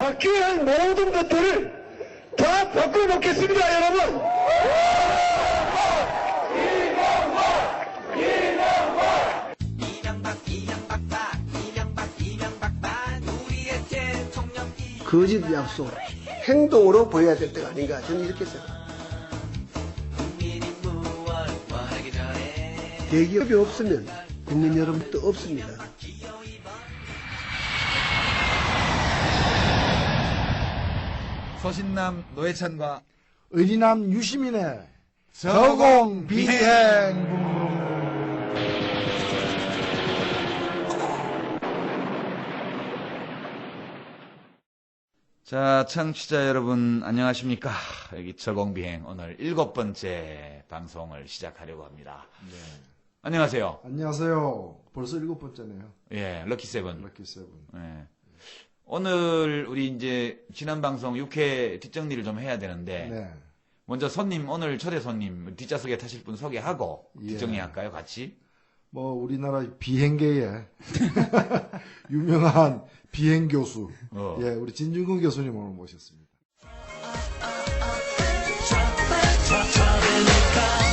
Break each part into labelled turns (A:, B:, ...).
A: 바뀌어야 할 모든 것들을 다 바꿔놓겠습니다, 여러분.
B: 거짓 약속, 행동으로 보여야 될 때가 아닌가 저는 이렇게 생각합니다. 대기업이 없으면 국민 여러분도 없습니다.
C: 서신남 노회찬과
D: 의리남 유시민의 서공 비행.
C: 자, 청취자 여러분 안녕하십니까? 여기 저공비행 오늘 7번째 방송을 시작하려고 합니다.
D: 네.
C: 안녕하세요.
D: 안녕하세요. 벌써 7번째네요.
C: 예, 럭키세븐.
D: 럭키세븐.
C: 예. 오늘 우리 이제 지난 방송 6회 뒷정리를 좀 해야 되는데
D: 네.
C: 먼저 손님, 오늘 초대 손님 뒷좌석에 타실 분 소개하고
D: 예.
C: 뒷정리할까요, 같이?
D: 뭐 우리나라 비행계의 유명한 비행 교수, 예, 우리 진중근 교수님 오늘 모셨습니다.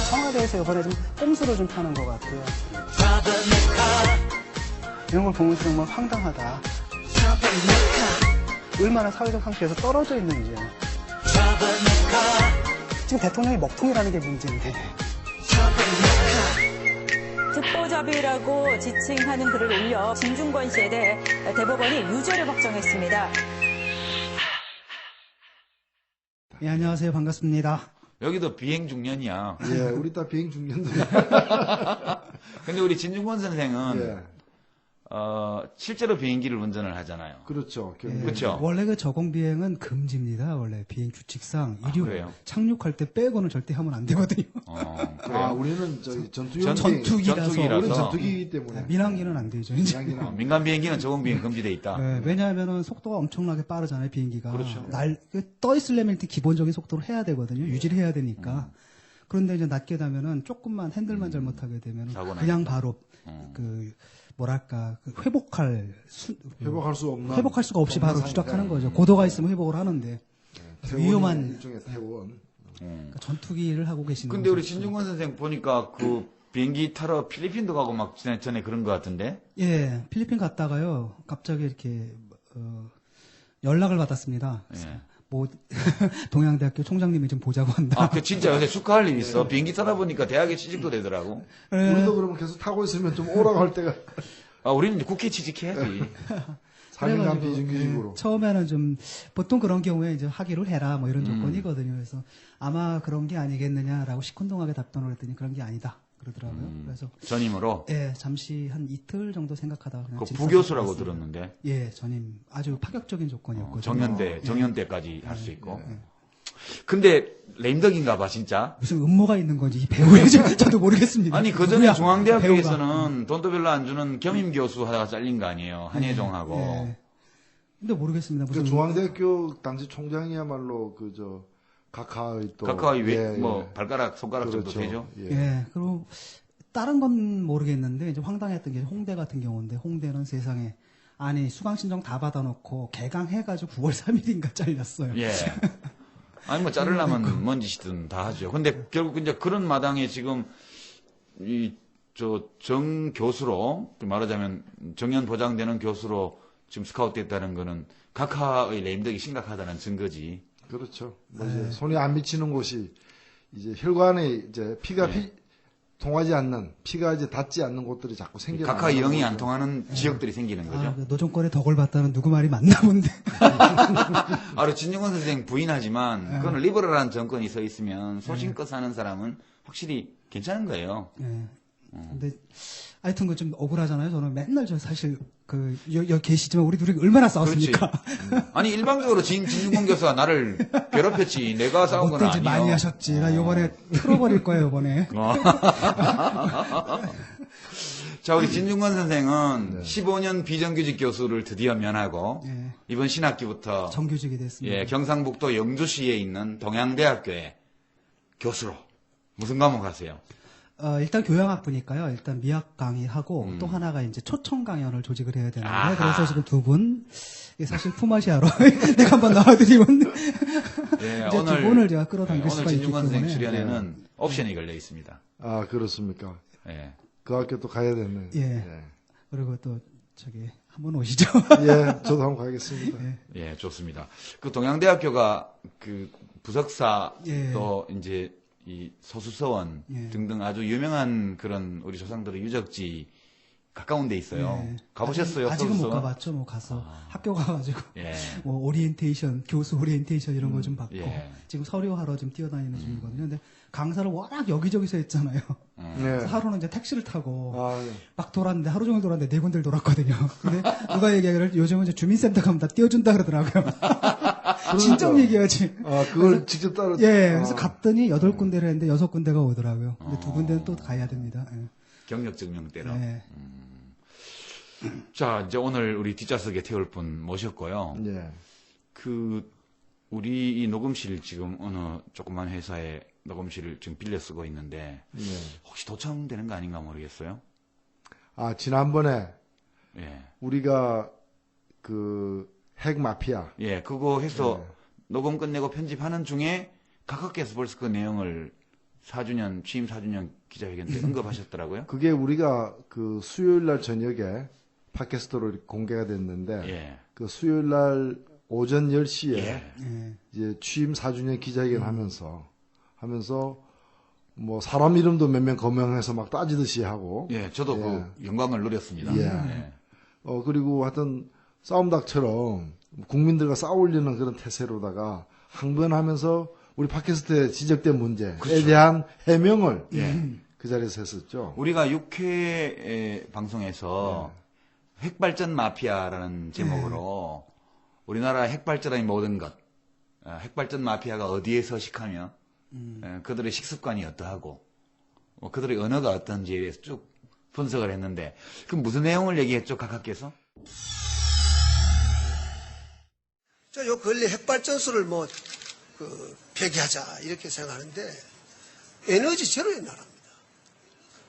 E: 청와대에서 이번에 좀 꼼수를 좀 타는 것 같아요. 이런 걸 보면서 정말 황당하다. 얼마나 사회적 상태에서 떨어져 있는지. 지금 대통령이 먹통이라는 게 문제인데.
F: 듣보잡이라고 지칭하는 글을 올려 진중권 씨에 대해 대법원이 유죄를 확정했습니다.
E: 예, 안녕하세요. 반갑습니다.
C: 여기도 비행 중년이야.
D: 예, 우리 딸 비행 중년들.
C: 근데 우리 진중권 선생은
D: 예,
C: 실제로 비행기를 운전을 하잖아요.
D: 그렇죠.
E: 예,
C: 그렇죠.
E: 원래 그 저공 비행은 금지입니다. 원래 비행 규칙상 이륙
C: 그래요?
E: 착륙할 때 빼고는 절대 하면 안 되거든요.
D: 아, 우리는 저기 전투기라서.
E: 전투기라서.
D: 우리는 전투기이기 때문에.
E: 민항기는 안 되죠. 이제.
D: 민항기는
C: 민간 비행기는 저공 비행 금지돼 있다.
E: 네, 왜냐하면은 속도가 엄청나게 빠르잖아요, 비행기가.
C: 그렇죠.
E: 떠 있으려면 일단 기본적인 속도를 해야 되거든요. 유지를 해야 되니까. 그런데 이제 낮게 되면은 조금만 핸들만 잘못하게 되면
C: 사고
E: 그냥
C: 나니까.
E: 바로 뭐랄까 회복할
D: 회복할 수 없는.
E: 회복할 수가 없이 바로
D: 상태.
E: 추락하는 거죠. 고도가 있으면 회복을 하는데
D: 태원이
E: 위험한
D: 일종의 태원.
E: 그러니까 전투기를 하고 계시는.
C: 근데 우리
E: 거죠.
C: 진중권 선생 보니까 그 비행기 타러 필리핀도 가고 막 전에 그런 것 같은데?
E: 예, 필리핀 갔다가요. 갑자기 이렇게 연락을 받았습니다.
C: 예.
E: 뭐 동양대학교 총장님이 좀 보자고 한다.
C: 아, 그 진짜 요새 축하할 일 있어. 비행기 타다 보니까 대학에 취직도 되더라고.
E: 예.
D: 우리도 그러면 계속 타고 있으면 좀 오라고 할 때가
C: 아, 우리는 이제 국회 취직해야지.
D: 3일간
E: 그래가지고,
D: 비정규직으로.
E: 예, 처음에는 좀 보통 그런 경우에 이제 하기를 해라 뭐 이런 조건이거든요. 그래서 아마 그런 게 아니겠느냐라고 시큰둥하게 답변을 했더니 그런 게 아니다 그러더라고요. 그래서
C: 전임으로.
E: 예, 잠시 한 이틀 정도 생각하다가 그냥
C: 그
E: 짐
C: 부교수라고
E: 싸서
C: 들었는데.
E: 예, 전임 아주 파격적인 조건이었거든요.
C: 정년대까지 할 수 있고. 근데 레임덕인가 봐, 진짜.
E: 무슨 음모가 있는 건지 이 배우에 저도 모르겠습니다.
C: 아니, 그 전에
E: 누구야? 배우가.
C: 중앙대학교에서는 돈도 별로 안 주는 겸임 교수 하다가 잘린 거 아니에요. 한예종하고.
E: 예. 근데 모르겠습니다. 무슨
D: 그 중앙대학교 당시 총장이야말로 각하의 또
C: 각하의
D: 예,
C: 뭐
D: 예.
C: 발가락, 손가락 정도
D: 그렇죠.
C: 되죠.
D: 예.
E: 예, 그리고 다른 건 모르겠는데 이제 황당했던 게 홍대 같은 경우인데 홍대는 세상에 아니 수강 신청 다 받아놓고 개강해가지고 9월 3일인가 잘렸어요.
C: 예. 아니, 뭐, 자르려면 뭔 짓이든 다 하죠. 근데 결국 이제 그런 마당에 지금, 정 교수로, 말하자면 정년 보장되는 교수로 지금 스카우트 됐다는 거는 각하의 레임덕이 심각하다는 증거지.
D: 그렇죠. 뭐 이제 손이 안 미치는 곳이 이제 혈관에 이제 피가 통하지 않는 피가 이제 닿지 않는 곳들이 자꾸 생겨.
C: 각하 영이 안 통하는 지역들이 생기는 거죠.
E: 아, 그 노정권의 덕을 봤다는 누구 말이 맞나 본데.
C: 아, 진중권 선생 부인하지만, 그건 리버럴한 정권이 서 있으면 소신껏 사는 사람은 확실히 괜찮은 거예요.
E: 예. 근데 하여튼 그 좀 억울하잖아요. 저는 맨날 저 사실 여기 계시지만 우리 둘이 얼마나 싸웠습니까?
C: 아니, 일방적으로 진중권 교수가 나를 괴롭혔지. 내가 싸운 건
E: 못된 짓
C: 아니에요.
E: 많이 하셨지. 나 요번에 틀어버릴 거예요, 요번에.
C: 자, 우리 진중권 선생은 15년 비정규직 교수를 드디어 면하고
E: 예.
C: 이번 신학기부터
E: 정규직이 됐습니다.
C: 경상북도 영주시에 있는 동양대학교의 교수로 무슨 과목 하세요?
E: 일단 교양학부니까요. 일단 미학 강의하고 또 하나가 이제 초청 강연을 조직을 해야 되는데
C: 아하.
E: 그래서 지금 두 분 사실 품앗이하러 내가 한번 나와드리면
C: 예,
E: 이제 두 분을 제가 끌어당길
C: 오늘
E: 수가 있기
C: 진중권 선생
E: 때문에
C: 출연에는 옵션이 걸려 있습니다.
D: 아, 그렇습니까?
C: 예.
D: 그 학교 또 가야 되네.
E: 예. 그리고 또 저기 한번 오시죠.
D: 예, 저도 한번 가겠습니다.
C: 예, 좋습니다. 그 동양대학교가 그 부석사
E: 예.
C: 또 이제 이 소수서원
E: 예.
C: 등등 아주 유명한 그런 우리 조상들의 유적지 가까운 데 있어요.
E: 예.
C: 가보셨어요?
E: 아직은 못
C: 소수서원?
E: 가봤죠. 뭐 가서 학교 가가지고
C: 예.
E: 뭐 오리엔테이션, 교수 오리엔테이션 이런 거 좀 받고
C: 예.
E: 지금 서류하러 지금 뛰어다니는 중이거든요. 근데 강사를 워낙 여기저기서 했잖아요.
D: 네.
E: 그래서 하루는 이제 택시를 타고
D: 아, 네.
E: 막 돌았는데 하루 종일 돌았는데 4군데를 돌았거든요. 근데 누가 얘기하기를 요즘은 이제 주민센터 가면 다 띄워준다 그러더라고요. 진짜 얘기하지.
D: 아, 그걸 직접 따로.
E: 예, 그래서
D: 아,
E: 갔더니 8군데를 했는데 6군데가 오더라고요. 근데 2군데는 또 가야 됩니다. 예.
C: 경력 증명 때로.
E: 네.
C: 자, 이제 오늘 우리 뒷좌석에 태울 분 모셨고요.
D: 예.
C: 그 우리 이 녹음실 지금 어느 조그만 회사에 녹음실을 지금 빌려 쓰고 있는데
D: 예.
C: 혹시 도청되는 거 아닌가 모르겠어요.
D: 아, 지난번에
C: 예.
D: 우리가 그 핵 마피아.
C: 예, 그거 해서
D: 예.
C: 녹음 끝내고 편집하는 중에 각하께서 벌써 그 내용을 4주년, 취임 4주년 기자회견 때 언급하셨더라고요.
D: 그게 우리가 그 수요일 날 저녁에 팟캐스트로 이렇게 공개가 됐는데
C: 예.
D: 그 수요일 날 오전 10시에
C: 예.
E: 예.
D: 이제 취임 4주년 기자회견 하면서 뭐 사람 이름도 몇 명 거명해서 막 따지듯이 하고
C: 예, 저도
D: 예.
C: 그 영광을 누렸습니다.
D: 예. 그리고 하여튼 싸움닭처럼 국민들과 싸울리는 그런 태세로다가 항변하면서 우리 팟캐스트에 지적된 문제에 대한 해명을 그 자리에서 했었죠.
C: 우리가 6회 방송에서 핵발전 마피아라는 제목으로 우리나라 핵발전의 모든 것, 핵발전 마피아가 어디에 서식하며 그들의 식습관이 어떠하고 그들의 언어가 어떤지에 대해서 쭉 분석을 했는데 그럼 무슨 내용을 얘기했죠, 각하께서?
B: 요 근래 핵발전소를 폐기하자 이렇게 생각하는데 에너지 제로의 나라입니다.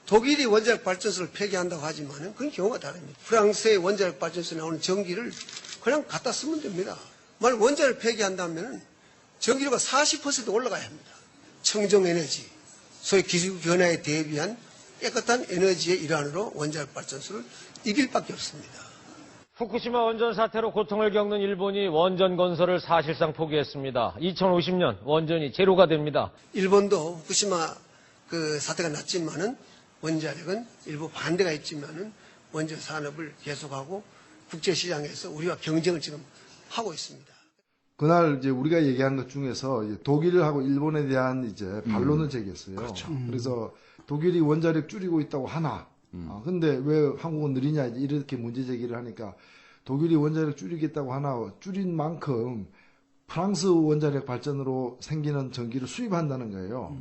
B: 독일이 원자력 발전소를 폐기한다고 하지만은 그건 경우가 다릅니다. 프랑스의 원자력 발전소에 나오는 전기를 그냥 갖다 쓰면 됩니다. 만약 원자력을 폐기한다면은 전기료가 40% 올라가야 합니다. 청정 에너지, 소위 기술 변화에 대비한 깨끗한 에너지의 일환으로 원자력 발전소를 이길 밖에 없습니다.
G: 후쿠시마 원전 사태로 고통을 겪는 일본이 원전 건설을 사실상 포기했습니다. 2050년 원전이 제로가 됩니다.
B: 일본도 후쿠시마 그 사태가 났지만은 원자력은 일부 반대가 있지만은 원전 산업을 계속하고 국제 시장에서 우리와 경쟁을 지금 하고 있습니다.
D: 그날 이제 우리가 얘기한 것 중에서 이제 독일하고 일본에 대한 이제 반론을 제기했어요.
C: 그렇죠.
D: 그래서 독일이 원자력 줄이고 있다고 하나. 근데 왜 한국은 느리냐 이렇게 문제 제기를 하니까 독일이 원자력 줄이겠다고 하나 줄인 만큼 프랑스 원자력 발전으로 생기는 전기를 수입한다는 거예요.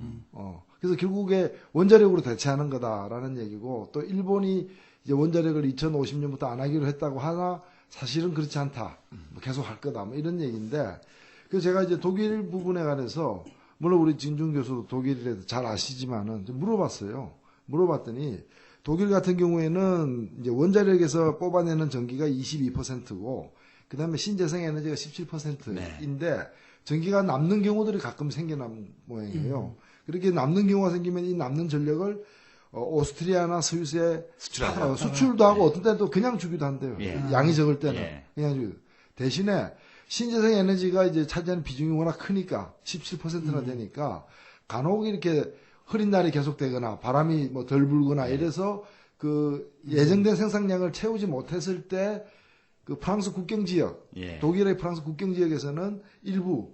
D: 그래서 결국에 원자력으로 대체하는 거다라는 얘기고 또 일본이 이제 원자력을 2050년부터 안 하기로 했다고 하나 사실은 그렇지 않다. 계속 할 거다. 뭐 이런 얘기인데 그래서 제가 이제 독일 부분에 관해서 물론 우리 진중 교수도 독일이라서 잘 아시지만은 좀 물어봤어요. 물어봤더니 독일 같은 경우에는 이제 원자력에서 뽑아내는 전기가 22%고 그다음에 신재생 에너지가 17%인데 전기가 남는 경우들이 가끔 생겨난 모양이에요. 그렇게 남는 경우가 생기면 이 남는 전력을 오스트리아나 스위스에 수출도 하고 어떤 때는 또 그냥 주기도 한대요. 양이 적을 때는 그냥 주기도. 대신에 신재생 에너지가 이제 차지하는 비중이 워낙 크니까 17%나 되니까 간혹 이렇게 흐린 날이 계속되거나 바람이 뭐 덜 불거나 이래서 그 예정된 생산량을 채우지 못했을 때 그 프랑스 국경 지역, 독일의 프랑스 국경 지역에서는 일부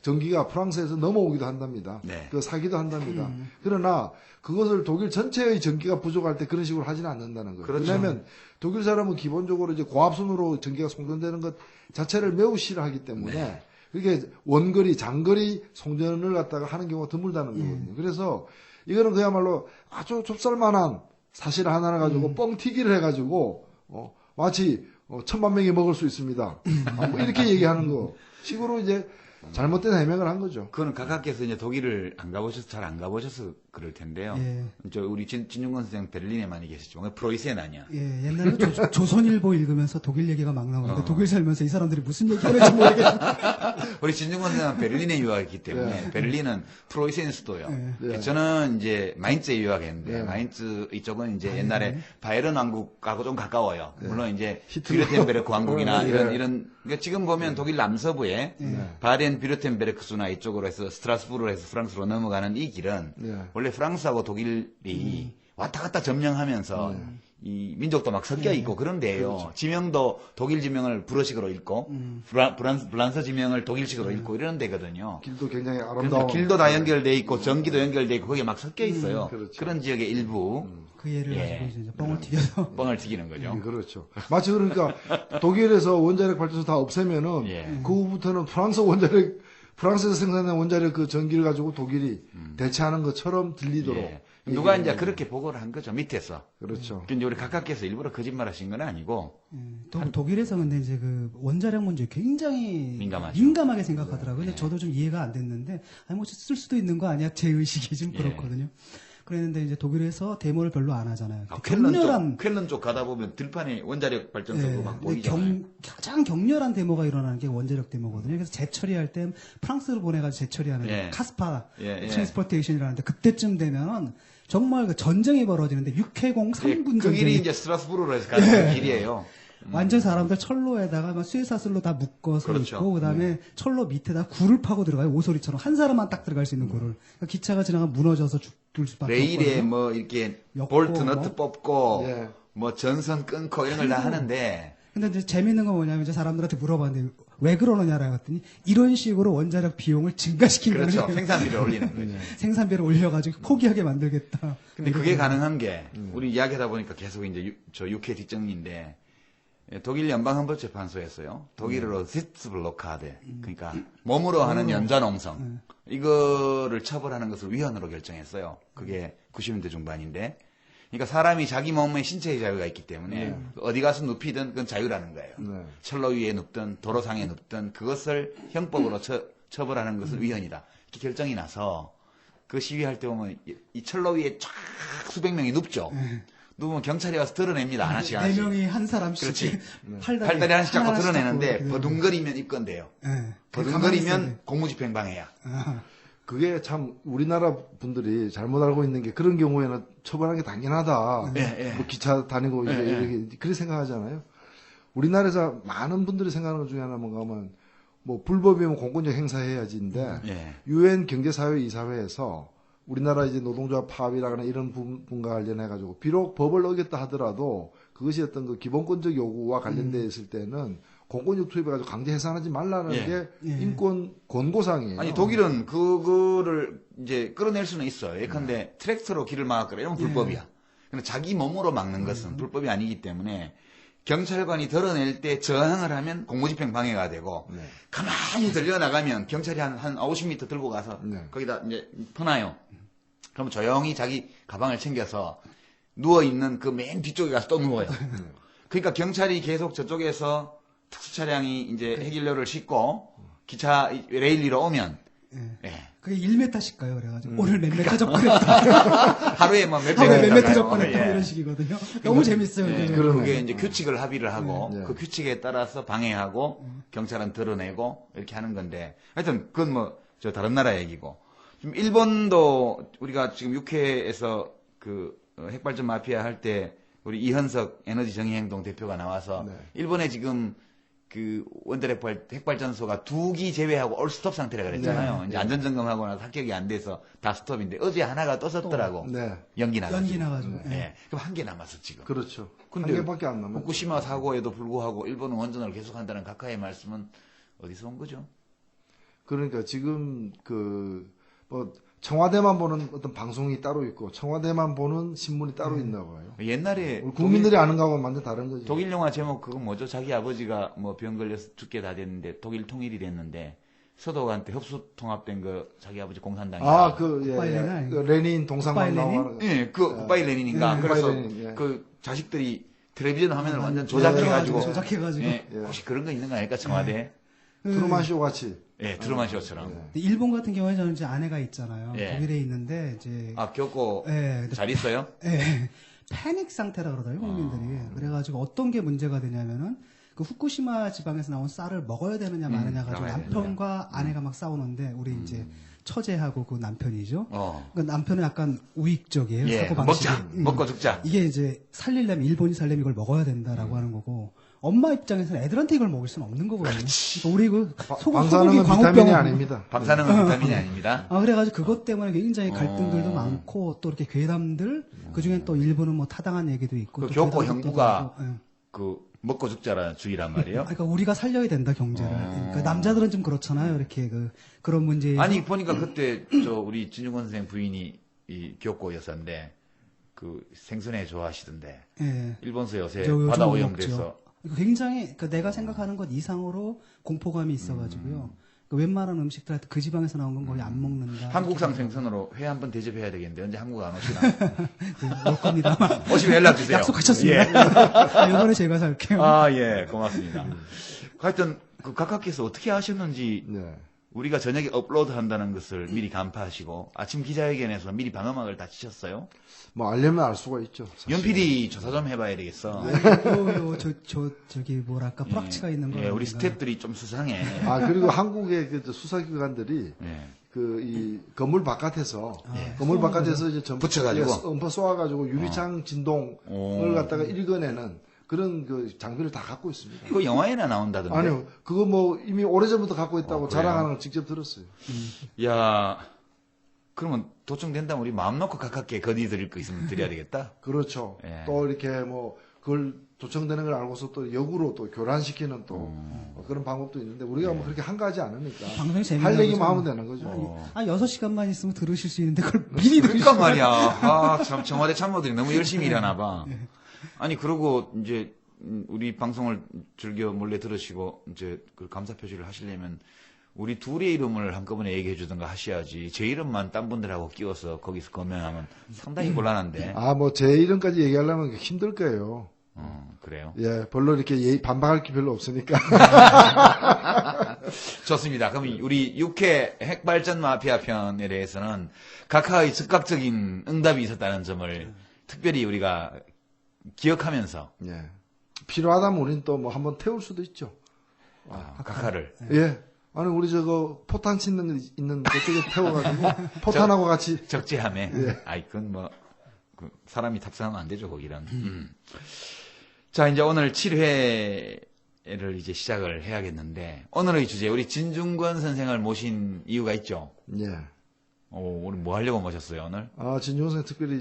D: 전기가 프랑스에서 넘어오기도 한답니다. 그 사기도 한답니다. 그러나 그것을 독일 전체의 전기가 부족할 때 그런 식으로 하지는 않는다는 거예요.
C: 그렇죠.
D: 왜냐하면 독일 사람은 기본적으로 이제 고압선으로 전기가 송전되는 것 자체를 매우 싫어하기 때문에 그게 원거리, 장거리 송전을 갖다가 하는 경우가 드물다는 거거든요. 그래서 이거는 그야말로 아주 좁쌀만한 사실 하나를 가지고 뻥튀기를 해가지고 마치 1000만 명이 먹을 수 있습니다. 뭐 이렇게 얘기하는 거 식으로 이제 잘못된 해명을 한 거죠.
C: 그거는 각하께서 이제 독일을 잘 안 가보셔서 그럴 텐데요.
E: 예.
C: 저 우리 진중권 선생 베를린에 많이 계셨지만 프로이센 아니야.
E: 예, 옛날에 조선일보 읽으면서 독일 얘기가 막 나오는데 독일 살면서 이 사람들이 무슨 얘기하는지 모르겠어요.
C: 우리 진중권 선생은 베를린에 유학했기 때문에 베를린은 프로이센 수도요.
D: 예.
C: 저는 이제 마인츠에 유학했는데
D: 예.
C: 마인츠 이쪽은 이제 옛날에 바이에른 왕국하고 좀 가까워요. 물론 이제
D: 히틀러.
C: 비르텐베르크 왕국이나
D: 예.
C: 이런 그러니까 지금 보면 독일 남서부에 바덴 비르텐베르크수나 이쪽으로 해서 스트라스부르로 해서 프랑스로 넘어가는 이 길은
D: 예.
C: 원래 프랑스하고 독일이 왔다 갔다 점령하면서 이 민족도 막 섞여 있고 그런 데예요. 지명도 독일 지명을 불어식으로 읽고 브란서 지명을 독일식으로 읽고 이런 데거든요.
D: 길도 굉장히
C: 그러니까
D: 아름다운.
C: 길도 다 연결돼 있고 전기도 연결돼 있고 거기에 막 섞여 있어요.
D: 그렇죠.
C: 그런 지역의 일부
E: 그 예를
C: 예.
E: 가지고 이제 뻥을 튀겨서
C: 뻥을 튀기는 거죠.
D: 그렇죠. 마치 그러니까 독일에서 원자력 발전소 다 없애면은
C: 예.
D: 그 후부터는 프랑스에서 생산된 원자력 그 전기를 가지고 독일이 대체하는 것처럼 들리도록.
C: 예. 누가 이제
D: 얘기하는
C: 그렇게 보고를 한 거죠 밑에서.
D: 그렇죠.
C: 근데 우리 각하께서 일부러 거짓말하신 건 아니고
E: 독일에서 근데 이제 그 원자력 문제 굉장히
C: 민감하죠.
E: 민감하게 생각하더라고요. 근데 저도 좀 이해가 안 됐는데 아니 뭐 쓸 수도 있는 거 아니야? 제 의식이 좀
C: 예.
E: 그렇거든요. 그랬는데 이제 독일에서 데모를 별로 안 하잖아요.
C: 쾰른 쪽 가다 보면 들판에 원자력 발전소가
E: 예,
C: 막 보이잖아요.
E: 가장 격렬한 데모가 일어나는 게 원자력 데모거든요. 그래서 재처리할 때 프랑스를 보내가지고 재처리하는
C: 예.
E: 카스파
C: 예, 예.
E: 트랜스포테이션이라는데 그때쯤 되면은 정말 그 전쟁이 벌어지는데 육해공 3분
C: 그 길이
E: 전쟁이
C: 이제 스트라스부르로 해서 가는 길이에요.
E: 완전 사람들 철로에다가 막 쇠사슬로 다 묶어서
C: 그렇죠.
E: 있고 그다음에 철로 밑에다 굴을 파고 들어가요. 오소리처럼 한 사람만 딱 들어갈 수 있는 굴을. 그러니까 기차가 지나가면 무너져서 죽을 수밖에
C: 레일에
E: 없거든요.
C: 뭐 이렇게
E: 엮고
C: 볼트 너트
E: 뭐.
C: 뽑고
D: 예.
C: 뭐 전선 끊고 이런 걸 다 하는데
E: 근데 이제 재밌는 건 뭐냐면 이제 사람들한테 물어봤는데 왜 그러느냐라고 했더니 이런 식으로 원자력 비용을 증가시킨다는
C: 그렇죠.
E: 거예요.
C: 생산비를 올리는 거죠.
E: 생산비를 올려가지고 포기하게 만들겠다.
C: 근데 그게 가능한 게 우리 이야기하다 보니까 계속 이제 저 UK 뒷정리인데 독일 연방헌법재판소에서요. 독일어로 시츠블로카데 그러니까 몸으로 하는 연좌농성 이거를 처벌하는 것을 위헌으로 결정했어요. 그게 90년대 중반인데 그러니까 사람이 자기 몸에 신체의 자유가 있기 때문에 어디 가서 눕히든 그건 자유라는 거예요.
D: 네.
C: 철로 위에 눕든 도로상에 눕든 그것을 형법으로 처벌하는 것은 위헌이다. 이렇게 결정이 나서 그 시위할 때 보면 이 철로 위에 쫙 수백 명이 눕죠. 누우면 경찰이 와서 드러냅니다. 하나씩
E: 네
C: 하나씩.
E: 명이 한 사람씩
C: 그렇지.
E: 팔다리
C: 팔다리 하나씩 잡고
E: 하나씩
C: 드러내는데
E: 잡고
C: 버둥거리면 입건돼요.
E: 네.
C: 버둥거리면 공무집행방해야.
D: 그게 참 우리나라 분들이 잘못 알고 있는 게 그런 경우에는 처벌하는 게 당연하다.
C: 예, 예.
D: 뭐 기차 다니고 이제
C: 예, 예.
D: 이렇게 그렇게 생각하잖아요. 우리나라에서 많은 분들이 생각하는 것 중에 하나 뭔가 하면 뭐 불법이면 공권력 행사해야지인데
C: 예.
D: 유엔 경제사회 이사회에서 우리나라 이제 노동조합 파업이라거나 이런 부분과 관련해 가지고 비록 법을 어겼다 하더라도 그것이 어떤 그 기본권적 요구와 관련돼 있을 때는 공권력 투입해가지고 강제 해산하지 말라는
C: 예.
D: 게
E: 예.
D: 인권 권고사항이에요.
C: 아니 독일은 그거를 이제 끌어낼 수는 있어요. 예컨대 트랙터로 길을 막았거나 이러면 불법이야. 근데 자기 몸으로 막는 것은 불법이 아니기 때문에 경찰관이 드러낼 때 저항을 하면 공무집행 방해가 되고
D: 네.
C: 가만히 들려나가면 경찰이 한 50m 들고 가서
D: 네.
C: 거기다 이제 퍼놔요. 그럼 조용히 자기 가방을 챙겨서 누워있는 그 맨 뒤쪽에 가서 또 누워요. 그러니까 경찰이 계속 저쪽에서 특수차량이 이제 해길료를 싣고 기차 레일 위로 오면 예.
E: 그게 1m씩 가요. 그래가지고 오늘 몇 메타 접근했다.
C: 하루에 뭐 몇
E: 하루에 몇 메타
C: 가요.
E: 접근했다.
C: 예.
E: 이런 식이거든요. 너무 재밌어요.
C: 예,
E: 그게.
C: 그게 이제 규칙을 합의를 하고
D: 네.
C: 그 규칙에 따라서 방해하고 경찰은 드러내고 이렇게 하는 건데 하여튼 그건 뭐 저 다른 나라 얘기고 지금 일본도 우리가 지금 육해에서 그 핵발전 마피아 할 때 우리 이현석 에너지 정의행동 대표가 나와서
D: 네.
C: 일본에 지금 그 원자력 핵발전소가 2기 제외하고 올 스톱 상태라 그랬잖아요.
D: 네.
C: 이제 안전점검하고 나서 합격이 안 돼서 다 스톱인데 어제 하나가 떠섰더라고.
D: 네.
C: 연기 나가지고.
E: 연기 나가지고.
C: 예.
E: 예.
C: 그럼 한 개 남았어 지금.
D: 그렇죠.
C: 근데
D: 한 개밖에 안 남았죠.
C: 후쿠시마 사고에도 불구하고 일본은 원전을 계속한다는 각하의 말씀은 어디서 온 거죠?
D: 그러니까 지금 뭐 청와대만 보는 어떤 방송이 따로 있고 청와대만 보는 신문이 따로 있나 봐요.
C: 옛날에
D: 우리 국민들이 아는 거하고는 완전 다른 거죠.
C: 독일 영화 제목 그거 뭐죠? 자기 아버지가 뭐 병 걸려서 죽게 다 됐는데 독일 통일이 됐는데 서독한테 흡수 통합된 거 자기 아버지 공산당이
E: 굿바이 레닌 아니에요?
D: 그 레닌 동상만
E: 굿바이 레닌?
D: 나오는 거.
C: 예, 그 굿바이 레닌인가.
D: 예,
C: 그래서
D: 굿바이 레닌, 예.
C: 그 자식들이 텔레비전 화면을 완전 조작해가지고
E: 조작해가지고.
C: 예, 혹시 그런 거 있는 거 아닐까 청와대?
D: 트루만 쇼 같이.
C: 예, 트루만 쇼처럼.
E: 근데 일본 같은 경우에 저는 이제 아내가 있잖아요.
C: 예.
E: 독일에 있는데 이제
C: 아, 겪고
E: 예,
C: 잘 있어요?
E: 예, 패닉 상태라 그러더라고요, 국민들이. 그래가지고 어떤 게 문제가 되냐면은, 그 후쿠시마 지방에서 나온 쌀을 먹어야 되느냐 마느냐 가지고
C: 먹어야
E: 남편과 아내가 막 싸우는데, 우리 이제 처제하고 그 남편이죠. 그 남편은 약간 우익적이에요.
C: 예,
E: 사고방식이.
C: 먹자. 먹고 죽자.
E: 이게 이제 살리려면, 일본이 살려면 이걸 먹어야 된다라고 하는 거고, 엄마 입장에서는 애들한테 이걸 먹일 수는 없는 거거든요. 그러니까 우리 그
D: 방사능은 비타민이
E: 광우병
D: 아닙니다.
C: 방사능은 비타민이 아닙니다.
E: 그래가지고 그것 때문에 굉장히 갈등들도 많고, 또 이렇게 괴담들, 그 중엔 또 일본은 뭐 타당한 얘기도 있고.
C: 그
E: 또
C: 교코
E: 괴담도
C: 형부가
E: 있고, 예.
C: 그 먹고 죽자라는 주의란 말이에요.
E: 그러니까 우리가 살려야 된다, 경제를. 그러니까 남자들은 좀 그렇잖아요. 이렇게 그런 문제.
C: 아니 보니까 그때 저 우리 진중권 선생 부인이 이 교코 여사인데 그 생선회 좋아하시던데
E: 예.
C: 일본서 요새
E: 저 요즘
C: 바다
E: 못
C: 오염돼서
E: 먹죠. 굉장히 그러니까 내가 생각하는 것 이상으로 공포감이 있어가지고요. 그 웬만한 음식들한테 그 지방에서 나온 건 거의 안 먹는다.
C: 한국상 생선으로 회 한번 대접해야 되겠는데 언제 한국 안 오시나?
E: 올 겁니다.
C: 오시면 연락 주세요.
E: 약속하셨습니다.
C: 예.
E: 이번에 제가 살게요.
C: 아, 예, 고맙습니다. 하여튼 그 각하께서 어떻게 하셨는지
D: 네.
C: 우리가 저녁에 업로드 한다는 것을 미리 간파하시고 아침 기자회견에서 미리 방어막을 다 치셨어요?
D: 뭐 알려면 알 수가 있죠. 사실.
C: 연필이 조사 좀 해봐야 되겠어.
E: 저기 뭐랄까 프락치가 있는 거.
C: 예, 우리 스태프들이 좀 수상해.
D: 아 그리고 한국의 그 수사기관들이
C: 예.
D: 그 이 건물 바깥에서
C: 예.
D: 건물 바깥에서 이제 전부
C: 붙여가지고?
D: 엄퍼 쏘아가지고 유리창 진동을
C: 오.
D: 갖다가 읽어내는 그런 그 장비를 다 갖고 있습니다.
C: 그 영화에나 나온다던데.
D: 아니요, 그거 뭐 이미 오래전부터 갖고 있다고
C: 그래요?
D: 자랑하는 걸 직접 들었어요.
C: 야, 그러면 도청된다면 우리 마음 놓고 가깝게 건의드릴 거 있으면 드려야 되겠다.
D: 그렇죠.
C: 예.
D: 또 이렇게 뭐 그걸 도청되는 걸 알고서 또 역으로 또 교란시키는 또 그런 방법도 있는데 우리가 뭐 그렇게 한가하지 않으니까
E: 방송이 재미나죠.
D: 할 얘기만 하면 되는 거죠.
E: 6시간만 있으면 들으실 수 있는데 그걸 미리
C: 그러니까 말이야. 아, 참 청와대 참모들이 너무 열심히 일하나 봐. 아니 그러고 이제 우리 방송을 즐겨 몰래 들으시고 이제 그 감사 표시를 하시려면 우리 둘의 이름을 한꺼번에 얘기해 주든가 하셔야지. 제 이름만 딴 분들하고 끼워서 거기서 거명하면 상당히 곤란한데.
D: 아, 뭐 제 이름까지 얘기하려면 힘들 거예요.
C: 그래요.
D: 예, 별로 이렇게 반박할 게 별로 없으니까.
C: 좋습니다. 그럼 우리 6회 핵발전 마피아 편에 대해서는 각하의 즉각적인 응답이 있었다는 점을 특별히 우리가 기억하면서
D: 예. 필요하다면 우린 또 뭐 한번 태울 수도 있죠.
C: 각하를
D: 예. 아니, 우리 저거 포탄 치는 거 있는 그쪽에 태워가지고 포탄하고 같이.
C: 적재함에.
D: 예.
C: 아이, 그건 뭐, 사람이 탑승하면 안 되죠, 거기는. 자, 이제 오늘 7회를 이제 시작을 해야겠는데, 오늘의 주제, 우리 진중권 선생을 모신 이유가 있죠?
D: 예.
C: 우리 뭐 하려고 모셨어요, 오늘?
D: 아, 진중권 선생 특별히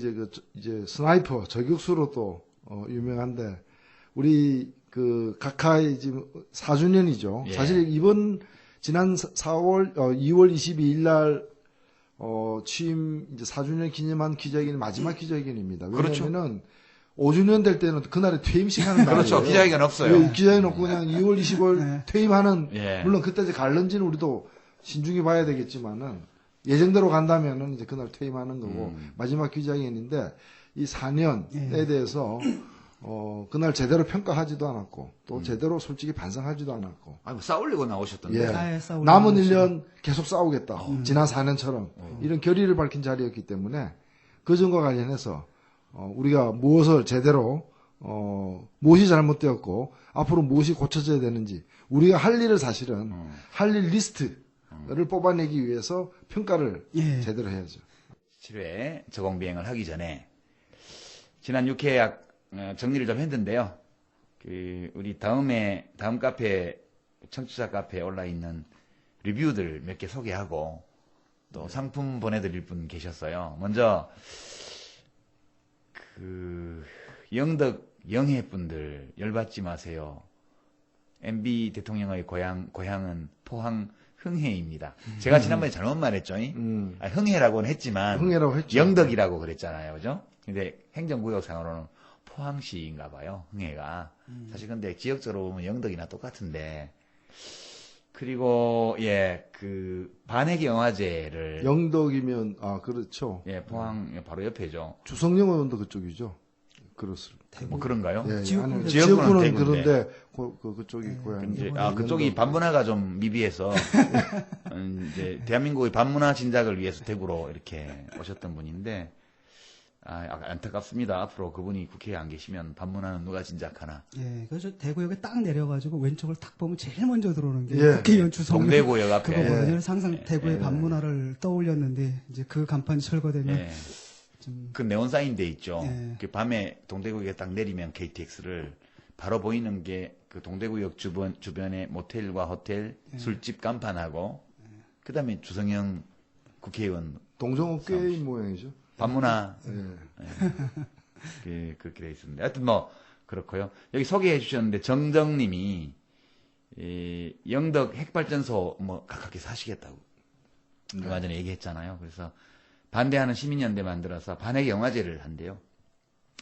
D: 이제 스나이퍼, 저격수로 또, 유명한데, 우리 그 각하의 지금 4주년이죠.
C: 예.
D: 사실 지난 2월 22일 날, 취임 이제 4주년 기념한 기자회견이 마지막 기자회견입니다. 왜냐면은 5주년 될 때는 그날에 퇴임식 하는 날이에요.
C: 그렇죠. 기자회견 없어요.
D: 예, 기자회견 없고 그냥 2월 20일
E: 네.
D: 퇴임하는,
C: 예.
D: 물론 그때 이제 갈는지는 우리도 신중히 봐야 되겠지만은, 예정대로 간다면은 이제 그날 퇴임하는 거고, 마지막 기자회견인데, 이 4년에 대해서, 그날 제대로 평가하지도 않았고, 또 제대로 솔직히 반성하지도 않았고,
C: 뭐 싸우려고 나오셨던데.
D: 예.
E: 싸우려고
D: 남은
E: 하시고.
D: 1년 계속 싸우겠다. 지난 4년처럼. 이런 결의를 밝힌 자리였기 때문에, 그 점과 관련해서, 우리가 무엇을 제대로, 무엇이 잘못되었고, 앞으로 무엇이 고쳐져야 되는지, 우리가 할 일을 사실은, 할 일 리스트를 뽑아내기 위해서 평가를
E: 예.
D: 제대로 해야죠.
C: 7회 저공비행을 하기 전에, 지난 6회 정리를 좀 했는데요. 우리 다음 카페, 청취자 카페에 올라있는 리뷰들 몇 개 소개하고, 또 상품 보내드릴 분 계셨어요. 먼저, 영덕 영해 분들 열받지 마세요. MB 대통령의 고향은 포항 흥해입니다. 제가 지난번에 잘못 말했죠. 흥해라고는 했지만
D: 흥해라고 했죠.
C: 영덕이라고 그랬잖아요. 그죠? 근데 행정구역상으로는 포항시인가 봐요. 흥해가. 사실 근데 지역적으로 보면 영덕이나 똑같은데. 그리고 반핵 영화제를
D: 영덕이면, 그렇죠.
C: 포항 바로 옆에죠.
D: 주성영 의원도 그쪽이죠. 그렇습니다.
C: 뭐 그런가요?
D: 예,
E: 지역구는
D: 아니,
C: 지역구는
D: 지역구는
C: 대구인데.
D: 그런데 그쪽이 고향이
C: 이제 그쪽이 반문화가 좀 미비해서 이제 대한민국의 반문화 진작을 위해서 대구로 이렇게 오셨던 분인데 안타깝습니다. 앞으로 그분이 국회에 안 계시면 반문화는 누가 진작하나.
E: 예, 그래서 대구역에 딱 내려가지고 왼쪽을 딱 보면 제일 먼저 들어오는 게
D: 예.
E: 국회의원 주소문
C: 동대구역 앞에.
E: 그거거든요.
D: 예.
E: 그래서 항상 대구의 반문화를 떠올렸는데 이제 그 간판이 철거되면
C: 예.
E: 좀
C: 그 네온사인 돼 있죠.
E: 예.
C: 그 밤에 동대구역에 딱 내리면 KTX를 바로 보이는 게 그 동대구역 주변에 모텔과 호텔, 술집 간판하고 그다음에 주성영 국회의원
D: 동종업계인 모양이죠.
C: 반문화
D: 예.
C: 그렇게 돼 있습니다. 하여튼 뭐 그렇고요. 여기 소개해 주셨는데 정정님이 영덕 핵발전소 뭐 가깝게 사시겠다고 얼마 전에 얘기했잖아요. 그래서 반대하는 시민연대 만들어서 반핵 영화제를 한대요.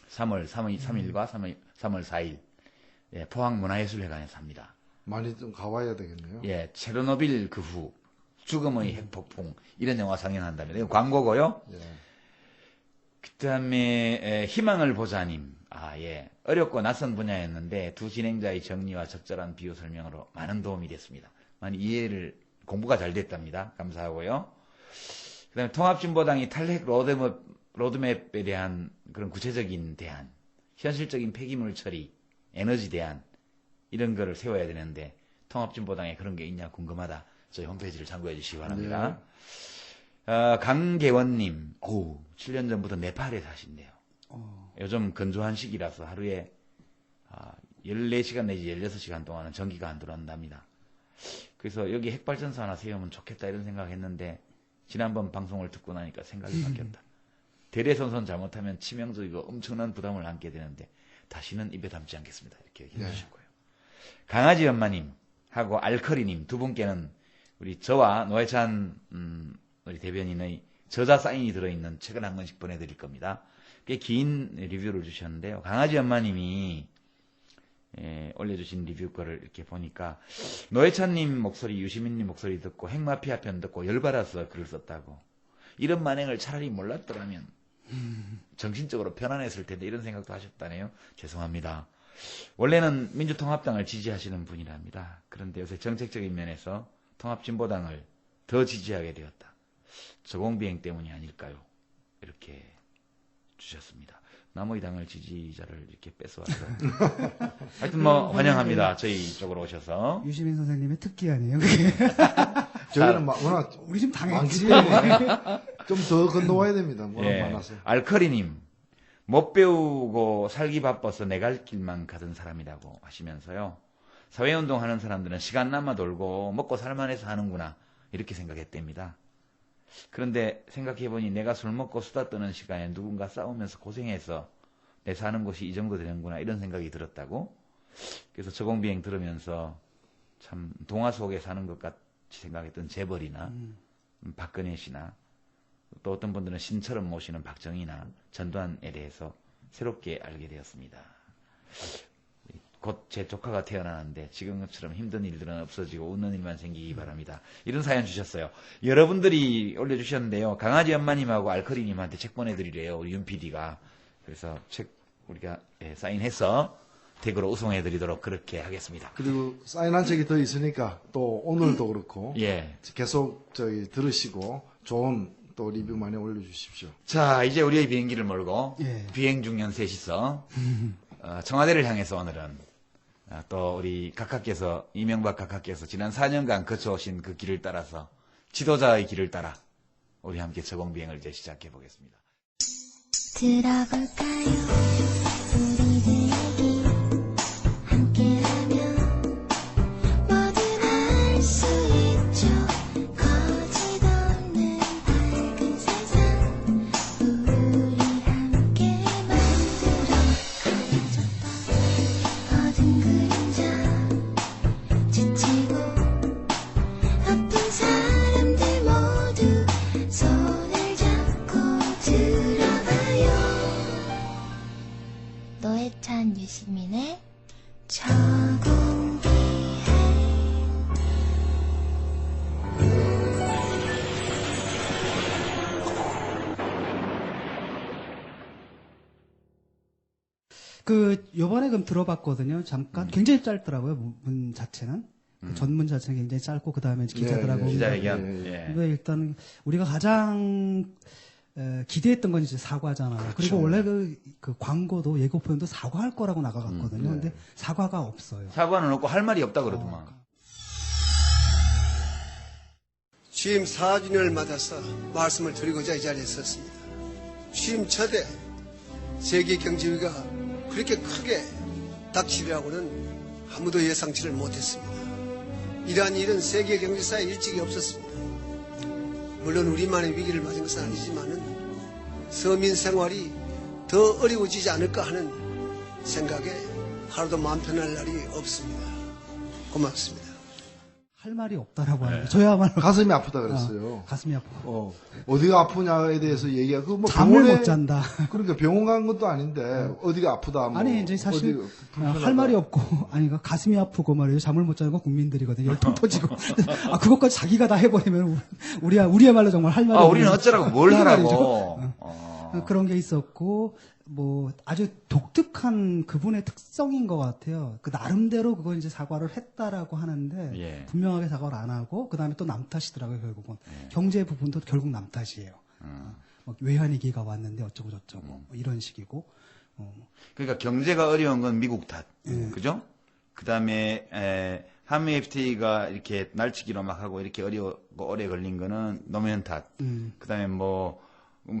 C: 3월 3일과 3월 4일 포항문화예술회관에서 합니다.
D: 많이 좀 가봐야 되겠네요.
C: 예, 체르노빌 그 후 죽음의 핵폭풍 이런 영화 상영한다면 이거 광고고요.
D: 예.
C: 그다음에 희망을 보자님. 예. 어렵고 낯선 분야였는데 두 진행자의 정리와 적절한 비유 설명으로 많은 도움이 됐습니다. 많이 공부가 잘 됐답니다. 감사하고요. 그다음에 통합진보당이 탈핵 로드맵에 대한 그런 구체적인 대안, 현실적인 폐기물 처리, 에너지 대안 이런 거를 세워야 되는데 통합진보당에 그런 게 있냐 궁금하다. 저희 홈페이지를 참고해 주시기 바랍니다. 강계원님, 7년 전부터 네팔에 사신대요. 요즘 건조한 시기라서 하루에 14시간 내지 16시간 동안은 전기가 안 들어온답니다. 그래서 여기 핵발전소 하나 세우면 좋겠다 이런 생각했는데 지난번 방송을 듣고 나니까 생각이 바뀌었다. 대대손손 잘못하면 치명적이고 엄청난 부담을 안게 되는데 다시는 입에 담지 않겠습니다. 이렇게 얘기해 주셨고요. 강아지 엄마님 하고 알커리님 두 분께는 우리 저와 노회찬 우리 대변인의 저자 사인이 들어있는 책을 한 권씩 보내드릴 겁니다. 꽤 긴 리뷰를 주셨는데요. 강아지 엄마님이 올려주신 리뷰 거를 이렇게 보니까 노회찬님 목소리, 유시민님 목소리 듣고 핵마피아 편 듣고 열받아서 글을 썼다고. 이런 만행을 차라리 몰랐더라면 정신적으로 편안했을 텐데 이런 생각도 하셨다네요. 죄송합니다. 원래는 민주통합당을 지지하시는 분이랍니다. 그런데 요새 정책적인 면에서 통합진보당을 더 지지하게 되었다. 저공비행 때문이 아닐까요? 이렇게 주셨습니다. 나머지 당을 지지자를 이렇게 뺏어와서 하여튼 뭐 환영합니다. 저희 쪽으로 오셔서.
E: 유시민 선생님의 특기 아니에요? 그게?
D: 저희는 워낙
E: 우리 좀
D: 많기
E: 당했지.
D: 때문에 좀 더 건너와야 됩니다. 워낙 많아서.
C: 알커리님, 못 배우고 살기 바빠서 내 갈 길만 가던 사람이라고 하시면서요. 사회운동 하는 사람들은 시간 남아 돌고 먹고 살만해서 하는구나 이렇게 생각했답니다. 그런데 생각해보니 내가 술 먹고 수다 떠는 시간에 누군가 싸우면서 고생해서 내 사는 곳이 이 정도 되는구나 이런 생각이 들었다고. 그래서 저공비행 들으면서 참 동화 속에 사는 것 같이 생각했던 재벌이나 박근혜 씨나 또 어떤 분들은 신처럼 모시는 박정희나 전두환에 대해서 새롭게 알게 되었습니다. 곧 제 조카가 태어나는데 지금처럼 힘든 일들은 없어지고 웃는 일만 생기기 바랍니다. 이런 사연 주셨어요. 여러분들이 올려주셨는데요. 강아지 엄마님하고 알커리님한테 책 보내드리래요. 우리 윤 PD가. 그래서 책 우리가 사인해서 댁으로 우송해드리도록 그렇게 하겠습니다.
D: 그리고 사인한 책이 더 있으니까 또 오늘도 그렇고 계속 들으시고 좋은 또 리뷰 많이 올려주십시오.
C: 자, 이제 우리의 비행기를 몰고 비행 중년 셋이서 청와대를 향해서 오늘은 또 우리 각하께서 이명박 각하께서 지난 4년간 거쳐오신 그 길을 따라서 지도자의 길을 따라 우리 함께 저공비행을 이제 시작해 보겠습니다.
H: 들어볼까요? 우리들 얘기 함께하면 뭐든 할 수 있죠. 거짓 없는 밝은 세상 우리 함께 만들어가야죠. 어두운 그림자 지치고 아픈 사람들 모두 손을 잡고 들어가요.
E: 요번에 그럼 들어봤거든요. 잠깐. 굉장히 짧더라고요, 문 자체는. 그 전문 자체는 굉장히 짧고, 그 다음에 기자들하고.
C: 기자회견.
E: 근데 일단, 우리가 가장, 기대했던 건 이제 사과잖아요. 그리고 원래 그 광고도 예고편도 사과할 거라고 나가갔거든요. 근데 사과가 없어요.
C: 사과는 없고 할 말이 없다 그러더만.
B: 취임 4주년을 맞아서 말씀을 드리고자 이 자리에 섰습니다. 취임 첫해 세계 경제위기가 그렇게 크게 닥치리라고는 아무도 예상치를 못했습니다. 이러한 일은 세계 경제사에 일찍이 없었습니다. 물론 우리만의 위기를 맞은 것은 아니지만은 서민 생활이 더 어려워지지 않을까 하는 생각에 하루도 마음 편할 날이 없습니다. 고맙습니다.
E: 할 말이 없다라고 하는데, 저야말로.
D: 가슴이 아프다 그랬어요.
E: 가슴이 아프고.
D: 어디가 아프냐에 대해서 얘기가 그 뭐
E: 잠을
D: 병원에
E: 못 잔다.
D: 그러니까 병원 간 것도 아닌데 어디가 아프다. 뭐
E: 아니, 이제 사실,
D: 어디가 불편하다.
E: 할 말이 없고, 아니, 그러니까 가슴이 아프고 말이에요. 잠을 못 자는 건 국민들이거든요. 열통 터지고. 그것까지 자기가 다 해버리면, 우리야말로 정말 할 말이
C: 우리는 어쩌라고 뭘
E: 이런
C: 하라고.
E: 말이죠. 그런 게 있었고, 뭐, 아주 독특한 그분의 특성인 것 같아요. 그 나름대로 그건 이제 사과를 했다라고 하는데,
C: 예.
E: 분명하게 사과를 안 하고, 그 다음에 또 남 탓이더라고요, 결국은. 경제 부분도 결국 남 탓이에요. 뭐 외환위기가 왔는데 어쩌고저쩌고, 뭐 이런 식이고.
C: 그러니까 경제가 어려운 건 미국 탓. 그죠? 그 다음에, 한미 FTA가 이렇게 날치기로 막 하고 이렇게 어려고 오래 걸린 거는 노무현 탓. 그 다음에 뭐,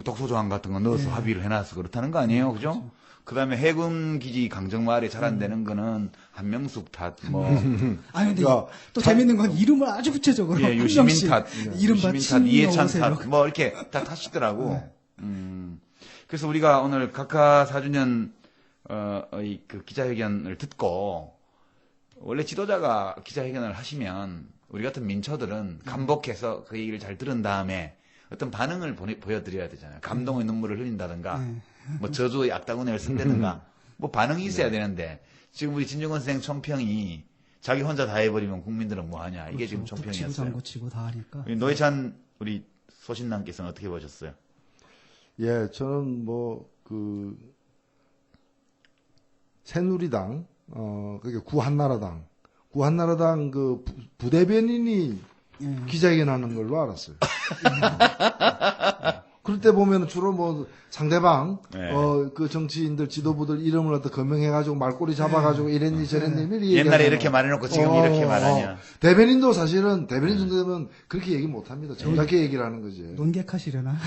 C: 독소조항 같은 거 넣어서 합의를 해놔서 그렇다는 거 아니에요? 그죠? 그 다음에 해군 기지 강정마을에 잘 안 되는 거는 한명숙 탓, 뭐.
E: 아니, 근데
D: 그러니까
E: 또 재밌는 건 이름을 아주 구체적으로.
C: 예, 유시민 탓,
E: 이른바
C: 유시민 탓, 이해찬
E: 친노세력.
C: 탓, 뭐 이렇게 다 탓이더라고. 그래서 우리가 오늘 각하 4주년, 그 기자회견을 듣고, 원래 지도자가 기자회견을 하시면, 우리 같은 민초들은 감복해서 그 얘기를 잘 들은 다음에, 어떤 반응을 보여드려야 되잖아요. 감동의 눈물을 흘린다든가, 뭐 저주의 악다구니를 쓴다든가, 뭐 반응이 있어야 되는데, 지금 우리 진중권 선생 총평이 자기 혼자 다 해버리면 국민들은 뭐 하냐. 이게 지금
E: 북치고
C: 총평이었어요.
E: 장구치고 다 하니까.
C: 노회찬 우리 소신남께서는 어떻게 보셨어요?
D: 예, 저는 새누리당, 그게 구한나라당 그 부대변인이 기자회견 하는 걸로 알았어요. 그럴 때 보면 주로 뭐 상대방,
C: 네.
D: 그 정치인들, 지도부들 이름을 갖다 거명해가지고 말꼬리 잡아가지고 이랬니 저랬니
C: 옛날에 이렇게 말해놓고 지금 이렇게 말하냐.
D: 대변인도 사실은 대변인 정도 되면 그렇게 얘기 못 합니다. 정확하게 얘기를 하는 거지.
E: 논객하시려나?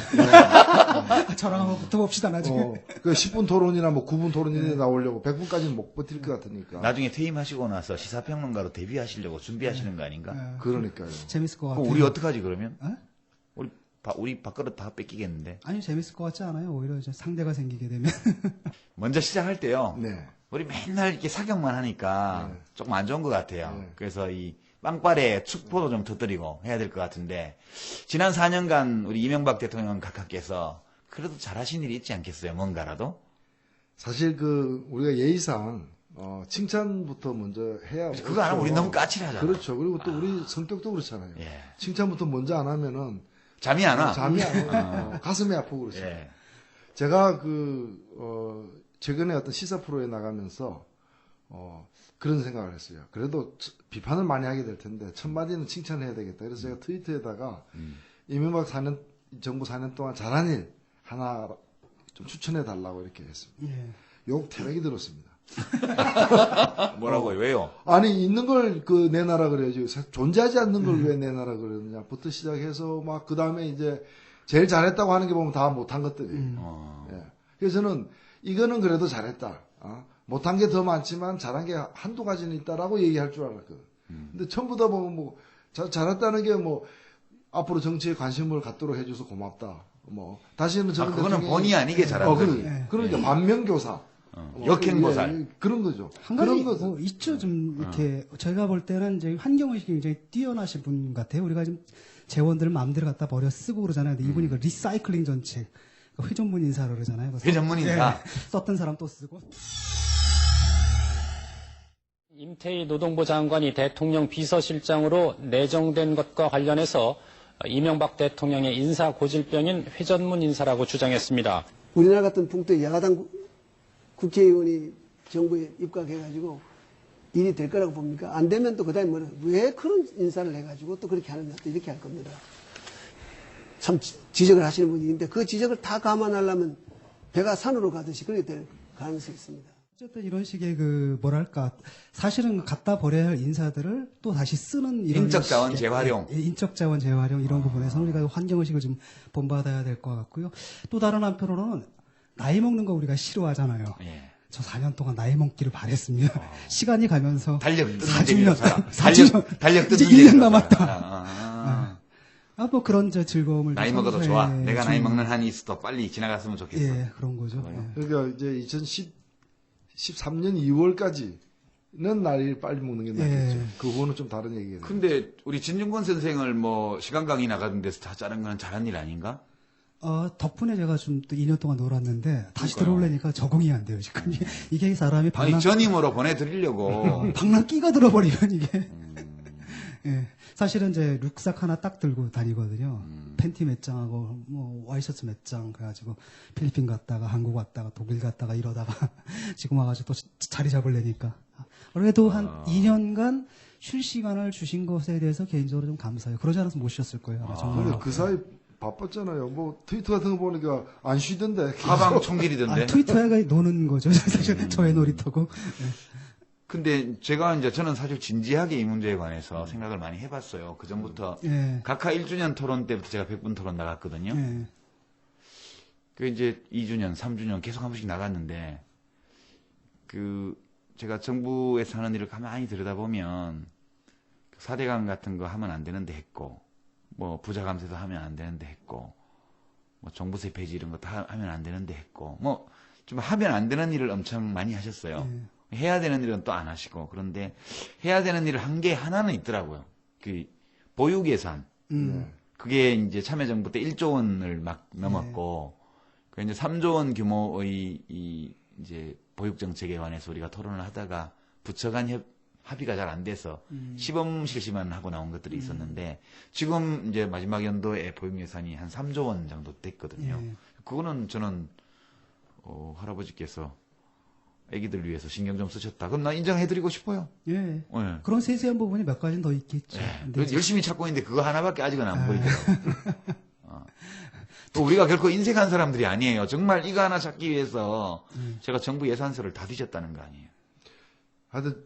E: 저랑 한번 붙어봅시다, 나중에.
D: 그 10분 토론이나 뭐 9분 토론이 나오려고 100분까지는 못 버틸 것 같으니까.
C: 나중에 퇴임하시고 나서 시사평론가로 데뷔하시려고 준비하시는 거 아닌가?
D: 그러니까요.
E: 재밌을 것
C: 그럼
E: 같아요.
C: 우리 어떡하지 그러면?
E: 어?
C: 우리 밥그릇 다 뺏기겠는데.
E: 아니, 재밌을 것 같지 않아요? 오히려 이제 상대가 생기게 되면.
C: 먼저 시작할 때요.
D: 네.
C: 우리 맨날 이렇게 사격만 하니까 조금 안 좋은 것 같아요.
D: 네.
C: 그래서 이 빵빠레 축포도 좀 터뜨리고 해야 될 것 같은데, 지난 4년간 우리 이명박 대통령 각하께서 그래도 잘하신 일이 있지 않겠어요? 뭔가라도?
D: 사실 우리가 예의상 칭찬부터 먼저 해야.
C: 그거 안 하면 우리 너무 까칠하잖아.
D: 그렇죠. 그리고 또 우리 성격도 그렇잖아요.
C: 예.
D: 칭찬부터 먼저 안 하면은
C: 잠이 안 와.
D: 잠이 안 와. 가슴이 아프고 그렇죠.
C: 예.
D: 제가 최근에 어떤 시사 프로에 나가면서 그런 생각을 했어요. 그래도 비판을 많이 하게 될 텐데 첫 마디는 칭찬을 해야 되겠다. 그래서 제가 트위터에다가 이명박 정부 4년 동안 잘한 일 하나 좀 추천해 달라고 이렇게 했습니다.
E: 예.
D: 욕 태백이 들었습니다.
C: 뭐라고요? 왜요?
D: 아니 있는 걸 내놔라 그래야지. 존재하지 않는 걸 왜 내놔라 그러느냐부터 시작해서 막 그 다음에 이제 제일 잘했다고 하는 게 보면 다 못한 것들이. 예. 그래서 저는 이거는 그래도 잘했다. 못한 게 더 많지만 잘한 게 한두 가지는 있다라고 얘기할 줄 알았거든. 근데 전부 다 보면 뭐 잘했다는 게 뭐 앞으로 정치에 관심을 갖도록 해줘서 고맙다. 뭐 다시는 저는
C: 그거는 본의 아니게 잘한 거지.
D: 그러니까 반면교사.
C: 역행보살.
D: 그런 거죠.
E: 한 가지
D: 그런 거죠.
E: 뭐 있죠. 좀 이렇게 저희가 볼 때는 이제 환경의식이 굉장히 뛰어나신 분 같아요. 우리가 지금 재원들을 마음대로 갖다 버려 쓰고 그러잖아요. 근데 이분이 그 리사이클링 정책, 회전문 인사로 그러잖아요.
C: 회전문 인사.
E: 썼던 사람 또 쓰고.
I: 임태희 노동부 장관이 대통령 비서실장으로 내정된 것과 관련해서 이명박 대통령의 인사 고질병인 회전문 인사라고 주장했습니다.
B: 우리나라 같은 북도 야당 국회의원이 정부에 입각해가지고 일이 될 거라고 봅니까? 안 되면 또 그다음에 왜 그런 인사를 해가지고 또 그렇게 하느냐 또 이렇게 할 겁니다. 참 지적을 하시는 분이 있는데 그 지적을 다 감안하려면 배가 산으로 가듯이 그렇게 될 가능성이 있습니다.
E: 어쨌든 이런 식의 사실은 갖다 버려야 할 인사들을 또 다시 쓰는 이런
C: 인적 자원
E: 식의-
C: 재활용.
E: 예, 인적 자원 재활용 이런 부분에서 우리가 환경의식을 좀 본받아야 될 것 같고요. 또 다른 한편으로는 나이 먹는 거 우리가 싫어하잖아요.
C: 예.
E: 저 4년 동안 나이 먹기를 바랬습니다. 시간이 가면서
C: 달력 뜯는
E: 4주년,
C: 재미로 살아.
E: 4주년,
C: 달력
E: 이제
C: 뜯는
E: 1년
C: 재미로
E: 남았다.
C: 살아.
E: 뭐 그런 즐거움을
C: 나이
E: 좀
C: 먹어도
E: 선사해
C: 좋아. 내가 나이
E: 주는-
C: 먹는 한이 있어도 빨리 지나갔으면 좋겠어.
E: 예, 그런 거죠. 예.
D: 그러니까 이제 2013년 2월까지는 나이를 빨리 먹는 게 낫겠죠.
E: 예.
D: 그거는 좀 다른 얘기예요.
C: 근데 우리 진중권 선생을 뭐 시간 강의 나가는 데서 다 자른 건 잘한 일 아닌가?
E: 덕분에 제가 좀 또 2년 동안 놀았는데 다시
C: 그러니까요.
E: 들어오려니까 적응이 안 돼요. 지금 이게 사람이
C: 아니 전임으로 보내드리려고.
E: 방랑 끼가 들어버리면 이게. 예. 사실은 이제 룩삭 하나 딱 들고 다니거든요. 팬티 몇 장하고 뭐 와이셔츠 몇 장 그래가지고 필리핀 갔다가 한국 갔다가 독일 갔다가 이러다가 지금 와가지고 또 자리 잡으려니까. 그래도 한 2년간 쉴 시간을 주신 것에 대해서 개인적으로 좀 감사해요. 그러지 않았으면 못 쉬었을 거예요. 아마 정말.
D: 근데 그 사이 바빴잖아요. 뭐 트위터 같은 거 보니까 안 쉬던데.
C: 가방 총질이던데.
E: 트위터가 노는 거죠. 사실 저의 놀이터고. 예.
C: 근데 저는 사실 진지하게 이 문제에 관해서 생각을 많이 해봤어요. 그 전부터
E: 예.
C: 각하 1주년 토론 때부터 제가 100분 토론 나갔거든요.
E: 예.
C: 그 이제 2주년, 3주년 계속 한 번씩 나갔는데 제가 정부에서 하는 일을 가만히 들여다보면 4대강 같은 거 하면 안 되는데 했고 뭐 부자 감세도 하면 안 되는데 했고 뭐 종부세 폐지 이런 거 다 하면 안 되는데 했고 뭐 좀 하면 안 되는 일을 엄청 많이 하셨어요. 해야 되는 일은 또 안 하시고 그런데 해야 되는 일 한 게 하나는 있더라고요. 그 보육 예산. 그게 이제 참여정부 때 1조 원을 막 넘었고 그 이제 3조 원 규모의 이제 보육 정책에 관해서 우리가 토론을 하다가 부처 간 합의가 잘 안 돼서 시범 실시만 하고 나온 것들이 있었는데 지금 이제 마지막 연도에 보육 예산이 한 3조 원 정도 됐거든요.
E: 예.
C: 그거는 저는 할아버지께서 애기들 위해서 신경 좀 쓰셨다. 그럼 나 인정해드리고 싶어요.
E: 예.
C: 예.
E: 그런 세세한 부분이 몇 가지는 더 있겠죠.
C: 예.
E: 근데
C: 그래서 열심히 찾고 있는데 그거 하나밖에 아직은 안 보이더라고요. 또 우리가 결코 인색한 사람들이 아니에요. 정말 이거 하나 찾기 위해서 제가 정부 예산서를 다 뒤졌다는 거 아니에요.
D: 하여튼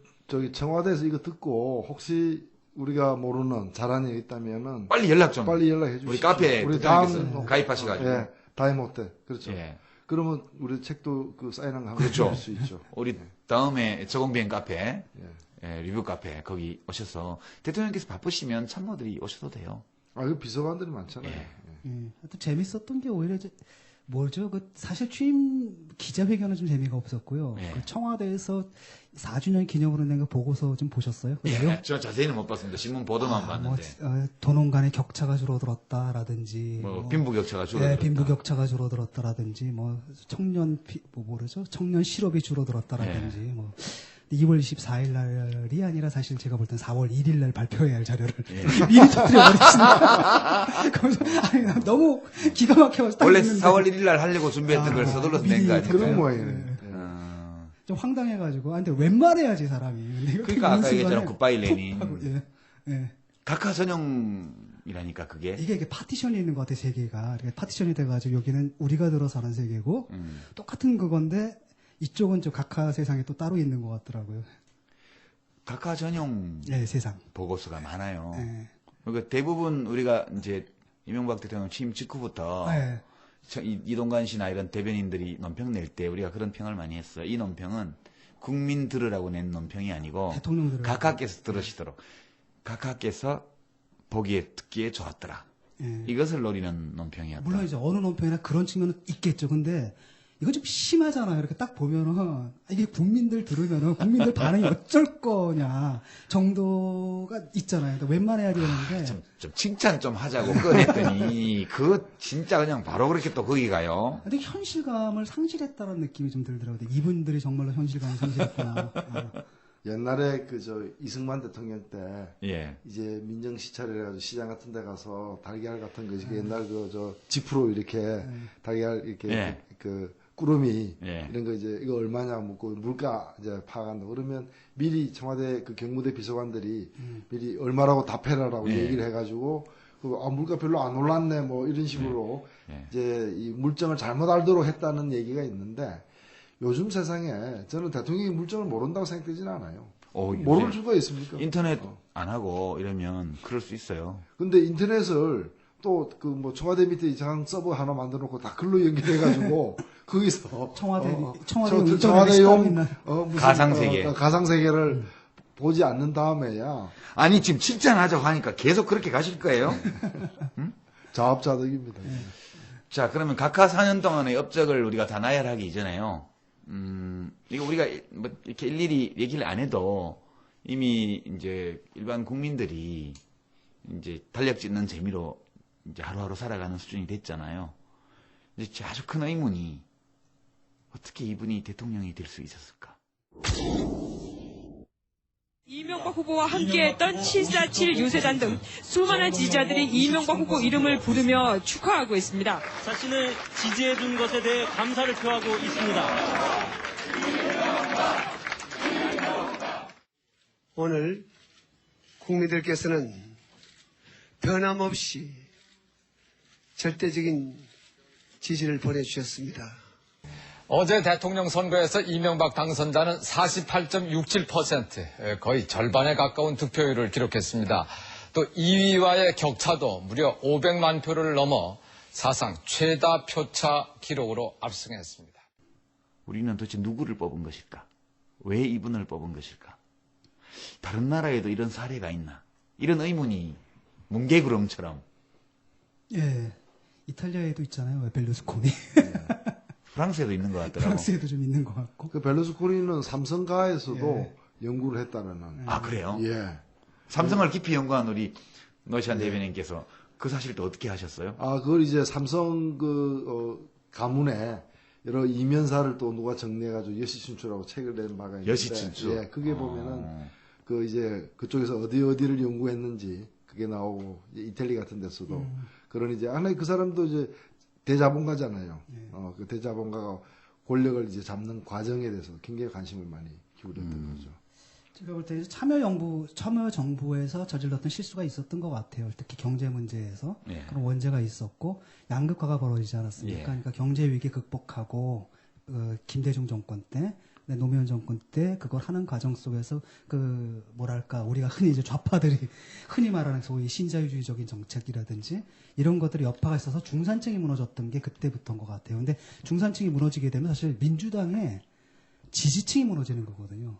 D: 청와대에서 이거 듣고 혹시 우리가 모르는 잘하는 일 있다면은
C: 빨리 연락 좀.
D: 빨리 연락해 주시죠.
C: 우리 카페에
D: 우리
C: 대통령께서 가입하셔가지고.
D: 예, 다임 호텔. 그렇죠.
C: 예.
D: 그러면 우리 책도 사인한 거 한번
C: 그렇죠.
D: 볼수 있죠.
C: 우리 다음에 저공비행 카페,
D: 예.
C: 리뷰 카페 거기 오셔서 대통령께서 바쁘시면 참모들이 오셔도 돼요.
D: 그 비서관들이 많잖아요.
C: 예.
E: 또 재밌었던 게 오히려 사실 취임 기자회견은 좀 재미가 없었고요.
C: 예.
E: 그 청와대에서 4주년 기념으로 낸 거 보고서 좀 보셨어요? 그 내용?
C: 저 자세히는 못 봤습니다. 신문 보도만 봤는데.
E: 도농 간의 격차가 줄어들었다라든지.
C: 빈부격차가 줄어들었다.
E: 네, 빈부격차가 줄어들었다라든지, 청년 실업이 줄어들었다라든지, 2월 24일 날이 아니라 사실 제가 볼 땐 4월 1일 날 발표해야 할 자료를 미리 터뜨려버리시는. 너무 기가 막혀가지고.
C: 원래 4월 1일 날 하려고 준비했던 걸 서둘러서 낸 거 아니에요?
D: 그런 모양이네.
E: 좀 황당해가지고. 근데 웬만해야지, 사람이. 근데
C: 그러니까 아까 얘기했잖아, 굿바이 레닌.
E: 예.
C: 각하 전용이라니까, 그게.
E: 이게 파티션이 있는 것 같아, 세계가. 파티션이 돼가지고 여기는 우리가 들어 사는 세계고, 똑같은 그건데, 이쪽은 좀 각하 세상에 또 따로 있는 것 같더라고요.
C: 각하 전용
E: 세상.
C: 보고서가 많아요.
E: 예.
C: 그러니까 대부분 우리가 이제 이명박 대통령 취임 직후부터
E: 예.
C: 이동관 씨나 이런 대변인들이 논평 낼 때 우리가 그런 평을 많이 했어요. 이 논평은 국민 들으라고 낸 논평이 아니고
E: 대통령
C: 각하께서 들으시도록 각하께서 보기에 듣기에 좋았더라.
E: 예.
C: 이것을 노리는 논평이었다.
E: 물론 이제 어느 논평이나 그런 측면은 있겠죠. 근데 이거 좀 심하잖아요. 이렇게 딱 보면은 이게 국민들 들으면은 국민들 반응이 어쩔 거냐 정도가 있잖아요. 웬만해야 되는데
C: 좀 칭찬 좀 하자고 꺼냈더니 그거 진짜 그냥 바로 그렇게 또 거기 가요.
E: 근데 현실감을 상실했다는 느낌이 좀 들더라고요. 이분들이 정말로 현실감을 상실했구나.
D: 옛날에 이승만 대통령 때 이제 민정 시찰해가지고 시장 같은 데 가서 달걀 같은 거 옛날 지프로 이렇게 달걀 이렇게 꾸러미
C: 예.
D: 이런 거 이제 이거 얼마냐 묻고 물가 이제 파악한다. 그러면 미리 청와대 그 경무대 비서관들이 미리 얼마라고 답해라라고
C: 예.
D: 얘기를 해가지고 물가 별로 안 올랐네 뭐 이런 식으로
C: 예.
D: 이제 이 물정을 잘못 알도록 했다는 얘기가 있는데 요즘 세상에 저는 대통령이 물정을 모른다고 생각되지는 않아요. 모를
C: 요새
D: 수가 있습니까?
C: 인터넷 안 하고 이러면 그럴 수 있어요.
D: 근데 인터넷을 또 그 뭐 청와대 밑에 이상한 서버 하나 만들어 놓고 다 글로 연결해가지고 거기서
E: 청와대용
D: 무슨
C: 가상세계.
D: 가상세계를 보지 않는 다음에야
C: 아니 지금 칭찬하자고 하니까 계속 그렇게 가실 거예요?
D: 자업자득입니다.
C: 자, 그러면 각하 4년 동안의 업적을 우리가 다 나열하기 이전에요. 이거 우리가 뭐 이렇게 일일이 얘기를 안 해도 이미 이제 일반 국민들이 이제 달력 짓는 재미로 이제 하루하루 살아가는 수준이 됐잖아요. 이제 아주 큰 의문이 어떻게 이분이 대통령이 될 수 있었을까?
J: 이명박 후보와 함께했던 747 유세단 등 수많은 지지자들이 이명박 후보 이름을 부르며 축하하고 있습니다.
K: 자신을 지지해준 것에 대해 감사를 표하고 있습니다.
B: 오늘 국민들께서는 변함없이 절대적인 지지를 보내주셨습니다.
L: 어제 대통령 선거에서 이명박 당선자는 48.67%, 거의 절반에 가까운 득표율을 기록했습니다. 또 2위와의 격차도 무려 500만 표를 넘어 사상 최다 표차 기록으로 압승했습니다.
C: 우리는 도대체 누구를 뽑은 것일까? 왜 이분을 뽑은 것일까? 다른 나라에도 이런 사례가 있나? 이런 의문이 뭉게구름처럼.
E: 예, 이탈리아에도 있잖아요. 왜 벨루스코니.
C: 프랑스에도 있는 것 같더라고.
E: 프랑스에도 좀 있는 것 같고.
D: 그 벨루스코니는 삼성가에서도 연구를 했다는.
C: 아, 그래요?
D: 예.
C: 삼성을 깊이 연구한 우리 노시안 대변인께서 그 사실을 또 어떻게 하셨어요?
D: 아, 그걸 이제 삼성 가문에 여러 이면사를 또 누가 정리해가지고 여시춘추라고 책을 낸 바가 있는데.
C: 여시춘추?
D: 예, 그게 보면은 그 이제 그쪽에서 어디를 연구했는지 그게 나오고 이태리 같은 데서도 그런 이제 하나의 그 사람도 이제 대자본가잖아요. 그 대자본가가 권력을 이제 잡는 과정에 대해서 굉장히 관심을 많이 기울였던 거죠.
E: 제가 볼 때 참여 정부에서 저질렀던 실수가 있었던 것 같아요. 특히 경제 문제에서 그런 원죄가 있었고 양극화가 벌어지지 않았습니까?
C: 예.
E: 그러니까 경제 위기 극복하고 김대중 정권 때, 노무현 정권 때 그걸 하는 과정 속에서 우리가 흔히 이제 좌파들이 흔히 말하는 소위 신자유주의적인 정책이라든지 이런 것들이 여파가 있어서 중산층이 무너졌던 게 그때부터인 것 같아요. 근데 중산층이 무너지게 되면 사실 민주당의 지지층이 무너지는 거거든요.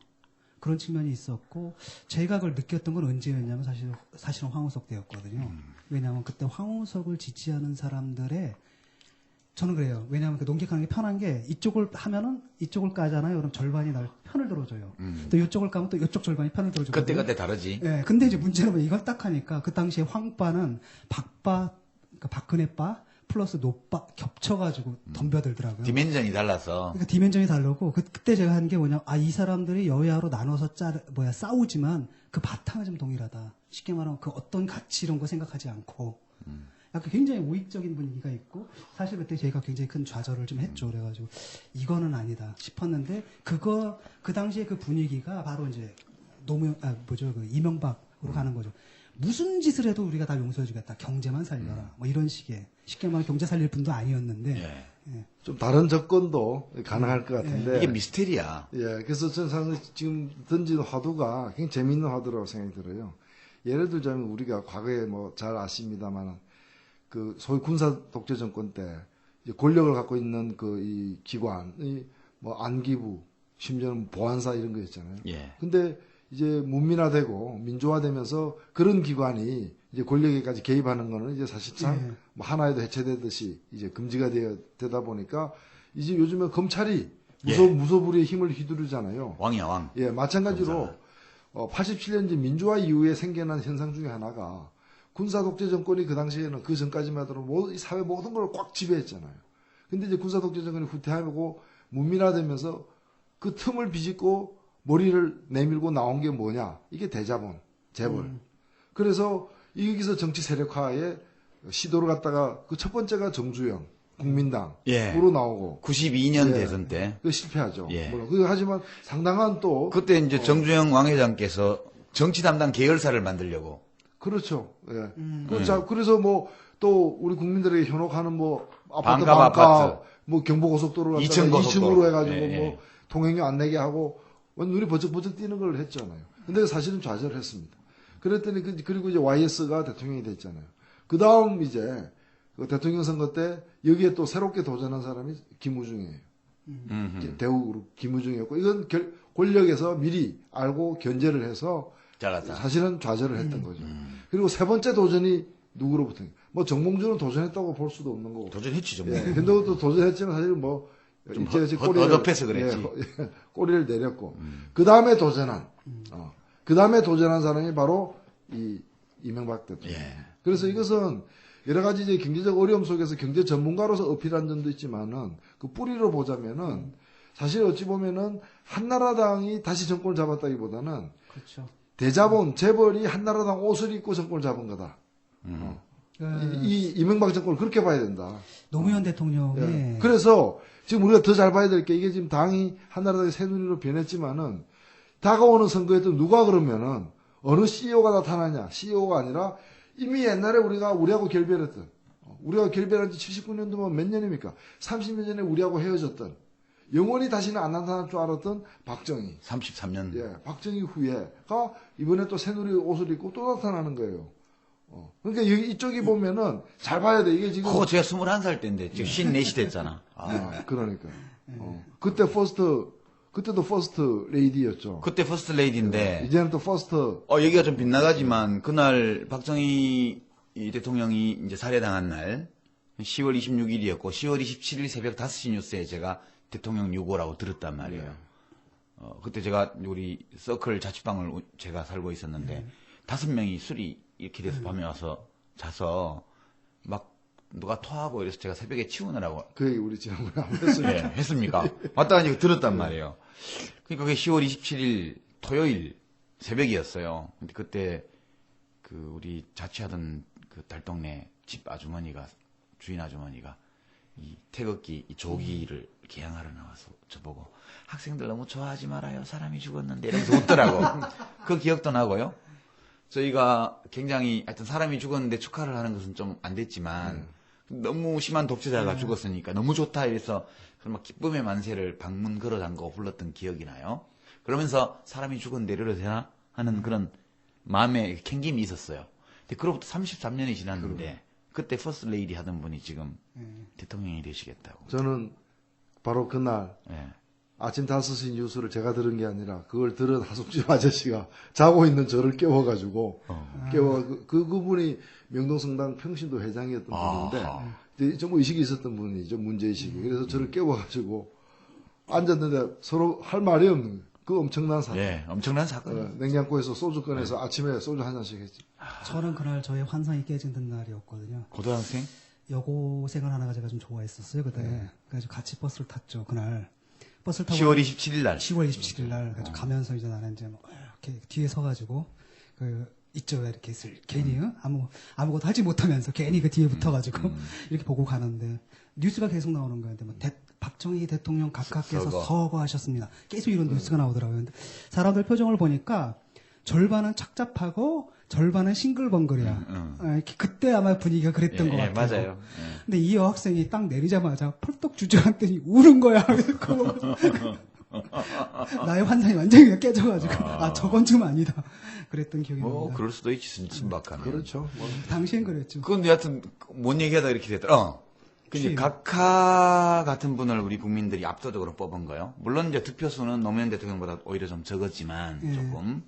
E: 그런 측면이 있었고 제가 그걸 느꼈던 건 언제였냐면 사실은 황우석 때였거든요. 왜냐하면 그때 황우석을 지지하는 사람들의 저는 그래요. 왜냐하면 그 농객하는 게 편한 게 이쪽을 하면은 이쪽을 까잖아요. 그럼 절반이 날 편을 들어줘요. 또 이쪽을 까면 또 이쪽 절반이 편을 들어주거든요.
C: 그때 다르지.
E: 네, 근데 이제 문제는 이걸 딱 하니까 그 당시에 황빠는 그러니까 박근혜빠 플러스 노빠 겹쳐가지고 덤벼들더라고요.
C: 디멘전이 달라서.
E: 그러니까 디멘전이 다르고 그때 제가 한 게 뭐냐, 이 사람들이 여야로 나눠서 싸우지만 그 바탕은 좀 동일하다. 쉽게 말하면 그 어떤 가치 이런 거 생각하지 않고. 약간 굉장히 우익적인 분위기가 있고 사실 그때 저희가 굉장히 큰 좌절을 좀 했죠. 그래가지고 이거는 아니다 싶었는데 그 당시에 그 분위기가 바로 이제 이명박으로 가는 거죠. 무슨 짓을 해도 우리가 다 용서해주겠다. 경제만 살려라. 뭐 이런 식의 쉽게 말하면 경제 살릴 분도 아니었는데
D: 좀 다른 접근도 가능할 것 같은데
C: 이게 미스테리야.
D: 예, 그래서 저는 상당히 지금 던진 화두가 굉장히 재미있는 화두라고 생각이 들어요. 예를 들자면 우리가 과거에 뭐 잘 아십니다만 그 소위 군사 독재 정권 때 이제 권력을 갖고 있는 이 기관이 뭐 안기부, 심지어는 보안사 이런 거 있잖아요.
C: 예. 근데
D: 이제 문민화되고 민주화되면서 그런 기관이 이제 권력에까지 개입하는 거는 이제 사실상 뭐 하나에도 해체되듯이 이제 금지가 되다 보니까 이제 요즘에 검찰이 무소불위의 힘을 휘두르잖아요.
C: 왕이야, 왕.
D: 예, 마찬가지로 87년제 민주화 이후에 생겨난 현상 중에 하나가 군사 독재 정권이 그 당시에는 그 전까지만 하더라도 사회 모든 걸 꽉 지배했잖아요. 근데 이제 군사 독재 정권이 후퇴하고 문민화되면서 그 틈을 비집고 머리를 내밀고 나온 게 뭐냐? 이게 대자본, 재벌. 그래서 여기서 정치 세력화에 시도를 갖다가 그 첫 번째가 정주영, 국민당으로
C: 예.
D: 나오고
C: 92년
D: 예.
C: 대선 때.
D: 그 실패하죠.
C: 예.
D: 물론 하지만 상당한 또
C: 그때 이제 정주영 왕 회장께서 정치 담당 계열사를 만들려고.
D: 그렇죠. 예. 자, 그래서 뭐 또 우리 국민들에게 현혹하는 뭐 아파트
C: 반값 아파트.
D: 뭐 경부고속도로를
C: 2층 고속도로.
D: 2층으로 해가지고
C: 예, 예.
D: 뭐 통행료 안 내게 하고 눈이 번쩍번쩍 뛰는 걸 했잖아요. 근데 사실은 좌절했습니다. 그랬더니 그리고 이제 YS가 대통령이 됐잖아요. 그 다음 이제 그 대통령 선거 때 여기에 또 새롭게 도전한 사람이 김우중이에요. 대우그룹 김우중이었고 이건 권력에서 미리 알고 견제를 해서
C: 잘랐다.
D: 사실은 좌절을 했던 거죠. 그리고 세 번째 도전이 누구로부터? 뭐 정몽주는 도전했다고 볼 수도 없는 거고.
C: 도전했지,
D: 예, 근데 또 도전했지만 사실 뭐
C: 좀
D: 허접해서
C: 그랬지.
D: 꼬리를 내렸고 그 다음에 도전한 그 다음에 도전한 사람이 바로 이 이명박 대통령.
C: 예.
D: 그래서 이것은 여러 가지 이제 경제적 어려움 속에서 경제 전문가로서 어필한 점도 있지만은 그 뿌리로 보자면은 사실 어찌 보면은 한나라당이 다시 정권을 잡았다기보다는
E: 그렇죠.
D: 대자본 재벌이 한나라당 옷을 입고 정권을 잡은 거다. 이 이명박 정권을 그렇게 봐야 된다.
E: 노무현 대통령의
D: 예. 그래서 지금 우리가 더 잘 봐야 될 게 이게 지금 당이 한나라당의 새눈이로 변했지만은 다가오는 선거에 또 누가 그러면은 어느 CEO가 나타나냐? CEO가 아니라 이미 옛날에 우리하고 결별했던 우리가 결별한 지 79년도면 몇 년입니까? 30년 전에 우리하고 헤어졌던 영원히 다시는 안 나타날 줄 알았던 박정희.
C: 33년.
D: 예, 박정희 후예가 이번에 또 새누리 옷을 입고 또 나타나는 거예요. 그러니까 여기 이쪽이 보면은 잘 봐야 돼. 이게 지금.
C: 제가 21살 때인데 지금 54시 됐잖아.
D: 그러니까. 그때도 퍼스트 레이디였죠.
C: 그때 퍼스트 레이디인데.
D: 이제는 또 퍼스트.
C: 얘기가 좀 빗나가지만 그날 박정희 대통령이 이제 살해당한 날 10월 26일이었고 10월 27일 새벽 5시 뉴스에 제가 대통령 유고라고 들었단 말이에요. 그때 제가 우리 서클 자취방을 제가 살고 있었는데 5명이 술이 이렇게 돼서 밤에 와서 자서 막 누가 토하고 이래서 제가 새벽에 치우느라고.
D: 그 얘기 우리 지난번에 안 했습니까?
C: 네, 했습니까? 왔다 가지고 들었단 말이에요. 그러니까 그게 10월 27일 토요일 새벽이었어요. 근데 그때 그 우리 자취하던 그 달동네 집 아주머니가 주인 아주머니가 이 태극기 이 조기를 개항하러 나와서 저보고 학생들 너무 좋아하지 말아요. 사람이 죽었는데 이러면서 웃더라고. 그 기억도 나고요. 저희가 굉장히 하여튼 사람이 죽었는데 축하를 하는 것은 좀 안 됐지만 너무 심한 독재자가 죽었으니까 너무 좋다 이래서 막 기쁨의 만세를 방문 걸어 담고 불렀던 기억이 나요. 그러면서 사람이 죽었는데 이래도 되나 하는 그런 마음의 캥김이 있었어요. 근데 그로부터 33년이 지났는데 그때 퍼스트 레이디 하던 분이 지금 대통령이 되시겠다고.
D: 저는 바로 그날 아침 5시 뉴스를 제가 들은 게 아니라 그걸 들은 하숙집 아저씨가 자고 있는 저를 깨워가지고 그분이 명동성당 평신도 회장이었던 분인데 정부 의식이 있었던 분이죠. 문제의식이. 그래서 저를 깨워가지고 앉았는데 서로 할 말이 없는 거예요. 그 엄청난 사건.
C: 예, 엄청난 사건.
D: 냉장고에서 소주 꺼내서 아침에 소주 한 잔씩 했죠.
E: 저는 그날 저의 환상이 깨지는 날이었거든요.
C: 고등학생?
E: 여고생을 하나가 제가 좀 좋아했었어요, 그때. 그래서 같이 버스를 탔죠, 그날. 버스를 타고.
C: 10월 27일 날.
E: 10월 27일 날. 그래서 가면서 이제 나는 이제 막 이렇게 뒤에 서가지고, 있죠, 이렇게 괜히, 아무것도 하지 못하면서 괜히 그 뒤에 붙어가지고, 이렇게 보고 가는데, 뉴스가 계속 나오는 거예요. 뭐 박정희 대통령 각하께서 서거하셨습니다. 계속 이런 뉴스가 나오더라고요. 근데 사람들 표정을 보니까 절반은 착잡하고 절반은 싱글벙글이야. 그때 아마 분위기가 그랬던 것 같아요.
C: 맞아요.
E: 근데 이 여학생이 딱 내리자마자 펄떡 주저앉더니 우는 거야. 나의 환상이 완전히 깨져가지고 저건 좀 아니다. 그랬던 기억이 납니다.
C: 그럴 수도 있지, 신박하네.
D: 그렇죠.
E: 당시엔 그랬죠.
C: 그런데 하여튼 뭔 얘기하다 이렇게 됐더라. 근데 각하 같은 분을 우리 국민들이 압도적으로 뽑은 거예요. 물론 이제 득표수는 노무현 대통령보다 오히려 좀 적었지만 조금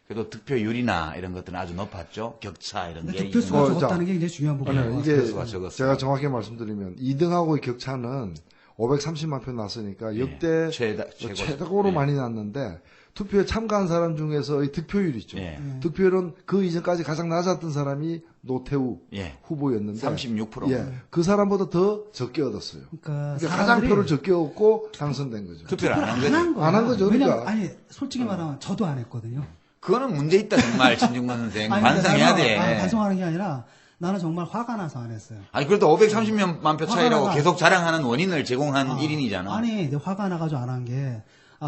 C: 그래도 득표율이나 이런 것들은 아주 높았죠. 격차 이런 게.
E: 득표수가 적었다는 게 굉장히 중요한 부분이에요.
D: 이게 제가 정확히 말씀드리면 2등하고의 격차는 530만 표 났으니까 역대 최다고로 많이 났는데 투표에 참가한 사람 중에서의 득표율 있죠. 득표율은 그 이전까지 가장 낮았던 사람이 노태우 후보였는데
C: 36%.
D: 그 사람보다 더 적게 얻었어요. 그러니까 가장 표를 적게 얻고 당선된 거죠.
C: 투표를 안
D: 한 거죠.
E: 왜냐면 솔직히 말하면 저도 안 했거든요.
C: 그거는 문제 있다 정말 진중권 선생. 반성해야 돼.
E: 반성하는 게 아니라 나는 정말 화가 나서 안 했어요.
C: 아니 그래도 530만 표 차이라고
E: 화가
C: 계속 자랑하는 원인을 제공한 1인이잖아.
E: 아니, 근데 화가 나가지고 안 한 게,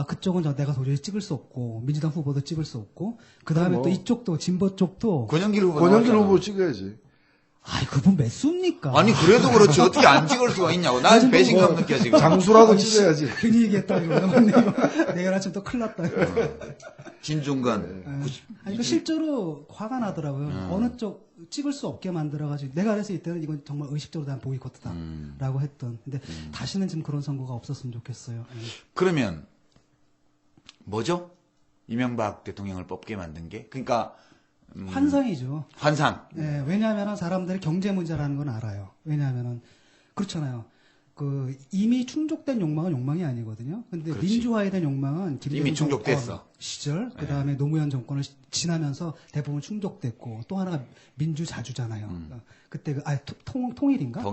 E: 그쪽은 내가 도저히 찍을 수 없고, 민주당 후보도 찍을 수 없고, 그 다음에
D: 뭐.
E: 또 이쪽도, 진보 쪽도.
C: 권영길 후보
D: 권영길
C: 나왔잖아.
D: 후보 찍어야지.
E: 아이, 그분 몇 수입니까?
C: 아니 그래도 그렇지 어떻게 안 찍을 수가 있냐고. 난 배신감 느껴 지금.
D: 장수라도 찍어야지.
E: 괜히 얘기했다, 이거. 내일 아침 또 큰일 났다, 이거.
C: 진중건.
E: 아니, 그 실제로 화가 나더라고요. 어느 쪽 찍을 수 없게 만들어가지고, 내가 그래서 이때는 이건 정말 의식적으로 대한 보이콧이다. 라고 했던. 근데 다시는 지금 그런 선거가 없었으면 좋겠어요.
C: 그러면 뭐죠? 이명박 대통령을 뽑게 만든 게? 그러니까
E: 환상이죠.
C: 환상.
E: 네, 왜냐하면 사람들이 경제 문제라는 건 알아요. 왜냐하면 그렇잖아요. 그 이미 충족된 욕망은 욕망이 아니거든요. 근데
C: 그렇지.
E: 민주화에 대한 욕망은
C: 이미 충족됐어.
E: 시절 그다음에 노무현 정권을 지나면서 대부분 충족됐고 또 하나가 민주자주잖아요. 그때 통일인가?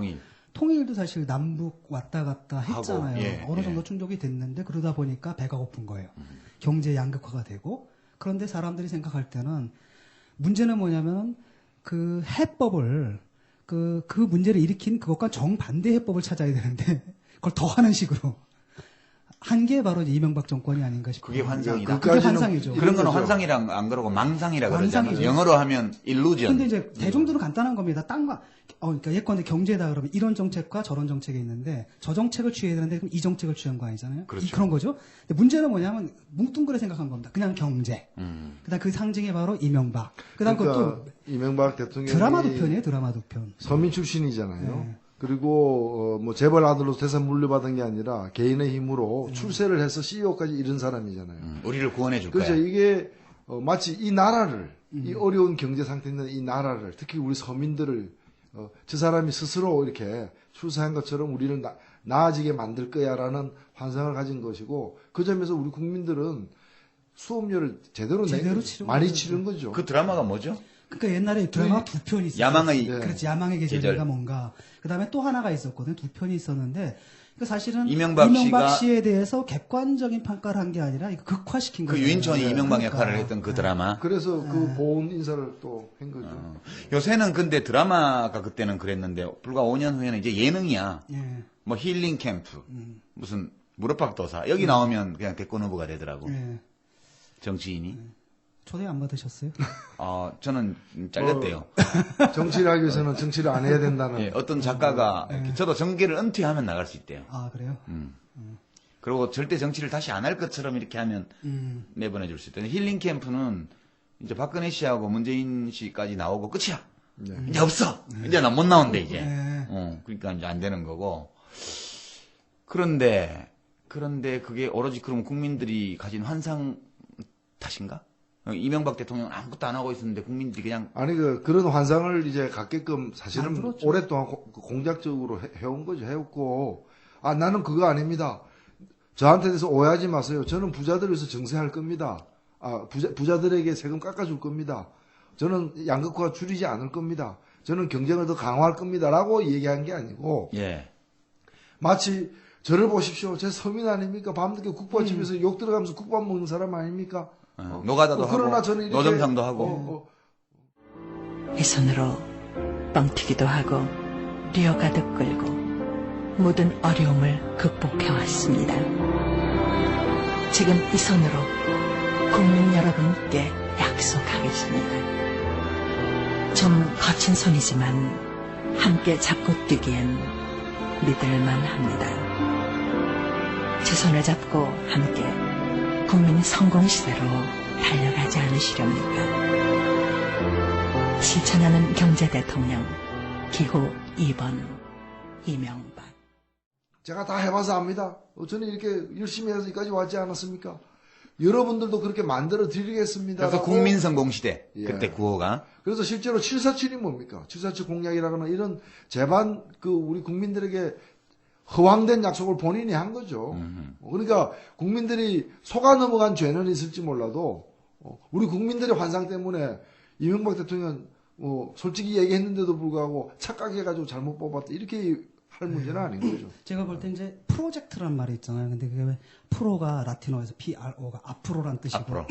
E: 통일도 사실 남북 왔다 갔다 했잖아요.
C: 하고, 예,
E: 어느 정도 충족이 됐는데 그러다 보니까 배가 고픈 거예요. 경제 양극화가 되고 그런데 사람들이 생각할 때는 문제는 뭐냐면 그 해법을 그 문제를 일으킨 그것과 정반대 해법을 찾아야 되는데 그걸 더 하는 식으로 한 게 바로 이명박 정권이 아닌가 싶어요.
C: 그게 환상이다.
E: 그게 환상이죠.
C: 그런 거는 환상이랑 안 그러고 망상이라 그러잖아요.
E: 망상이죠.
C: 영어로 하면 illusion.
E: 근데 이제 대중들은 간단한 겁니다. 그러니까 예컨대 경제다 그러면 이런 정책과 저런 정책이 있는데 저 정책을 취해야 되는데 그럼 이 정책을 취한 거 아니잖아요.
C: 그렇죠.
E: 그런 거죠. 근데 문제는 뭐냐면 뭉뚱그려 생각한 겁니다. 그냥 경제. 그다음 그 상징이 바로 이명박. 그다음
D: 그러니까
E: 그것도
D: 이명박 대통령이
E: 드라마 두 편이에요. 드라마 두 편.
D: 서민 출신이잖아요.
E: 네.
D: 그리고 뭐 재벌 아들로 대선 물려받은 게 아니라 개인의 힘으로 출세를 해서 CEO까지 이른 사람이잖아요.
C: 우리를 구원해 줄 거야.
D: 그렇죠. 이게 마치 이 나라를 이 어려운 경제 상태에 있는 이 나라를 특히 우리 서민들을 저 사람이 스스로 이렇게 출세한 것처럼 우리를 나아지게 만들 거야라는 환상을 가진 것이고 그 점에서 우리 국민들은 수업료를 제대로 많이 치른 거죠.
C: 그 드라마가 뭐죠?
E: 그러니까 옛날에 드라마 두 편이 있었어요.
C: 야망의
E: 그렇지, 야망의 계절이가 뭔가. 그다음에 또 하나가 있었거든요. 두 편이 있었는데 그 사실은
C: 이명박
E: 씨에 대해서 객관적인 평가를 한 게 아니라 이거 극화시킨 거예요.
C: 그 유인천이 이명박
E: 그러니까.
C: 역할을 했던 그 드라마.
D: 그래서 그 보훈 인사를 또 한 거죠.
C: 요새는 근데 드라마가 그때는 그랬는데 불과 5년 후에는 이제 예능이야.
E: 예.
C: 뭐 힐링 캠프, 무슨 무릎팍도사 여기 나오면 그냥 대권 후보가 되더라고.
E: 예.
C: 정치인이.
E: 초대 안 받으셨어요?
C: 저는 잘렸대요.
D: 정치를 하기 위해서는 정치를 안 해야 된다는.
C: 예, 어떤 작가가 저도 정계를 은퇴하면 나갈 수 있대요.
E: 아, 그래요?
C: 그리고 절대 정치를 다시 안 할 것처럼 이렇게 하면 내보내줄 수 있대요. 힐링 캠프는 이제 박근혜 씨하고 문재인 씨까지 나오고 끝이야. 이제 없어. 이제 나 못 나온대 이제. 그러니까 이제 안 되는 거고. 그런데 그게 오로지 그럼 국민들이 가진 환상 탓인가? 이명박 대통령은 아무것도 안 하고 있었는데 국민들이 그냥
D: 아니 그런 환상을 이제 갖게끔 사실은 오랫동안 공작적으로 해온 거죠. 해왔고 나는 그거 아닙니다. 저한테 대해서 오해하지 마세요. 저는 부자들을 위해서 정세할 겁니다. 부자들에게 세금 깎아줄 겁니다. 저는 양극화 줄이지 않을 겁니다. 저는 경쟁을 더 강화할 겁니다라고 얘기한 게 아니고 마치 저를 보십시오. 제 서민 아닙니까? 밤늦게 국밥집에서 욕 들어가면서 국밥 먹는 사람 아닙니까?
C: 노가다도
D: 그러나
C: 하고
D: 저는 이렇게
C: 노점상도 하고
M: 이 손으로 뻥튀기도 하고 리어 가득 끌고 모든 어려움을 극복해왔습니다. 지금 이 손으로 국민 여러분께 약속하겠습니다. 좀 거친 손이지만 함께 잡고 뛰기엔 믿을만합니다. 제 손을 잡고 함께 국민 성공시대로 달려가지 않으시렵니까? 실천하는 경제대통령 기호 2번 이명박.
D: 제가 다 해봐서 압니다. 저는 이렇게 열심히 해서 여기까지 왔지 않았습니까? 여러분들도 그렇게 만들어 드리겠습니다.
C: 그래서 국민 성공시대 그때 구호가.
D: 그래서 실제로 747이 뭡니까? 747 공약이라거나 이런 제반 우리 국민들에게 허황된 약속을 본인이 한 거죠. 그러니까 국민들이 속아 넘어간 죄는 있을지 몰라도 우리 국민들의 환상 때문에 이명박 대통령 솔직히 얘기했는데도 불구하고 착각해가지고 잘못 뽑았다 이렇게 할 문제는 아닌 거죠.
E: 제가 볼 때 이제 프로젝트란 말이 있잖아요. 근데 그게 왜 프로가 라틴어에서 PRO가 앞으로란 뜻이고
C: 앞으로.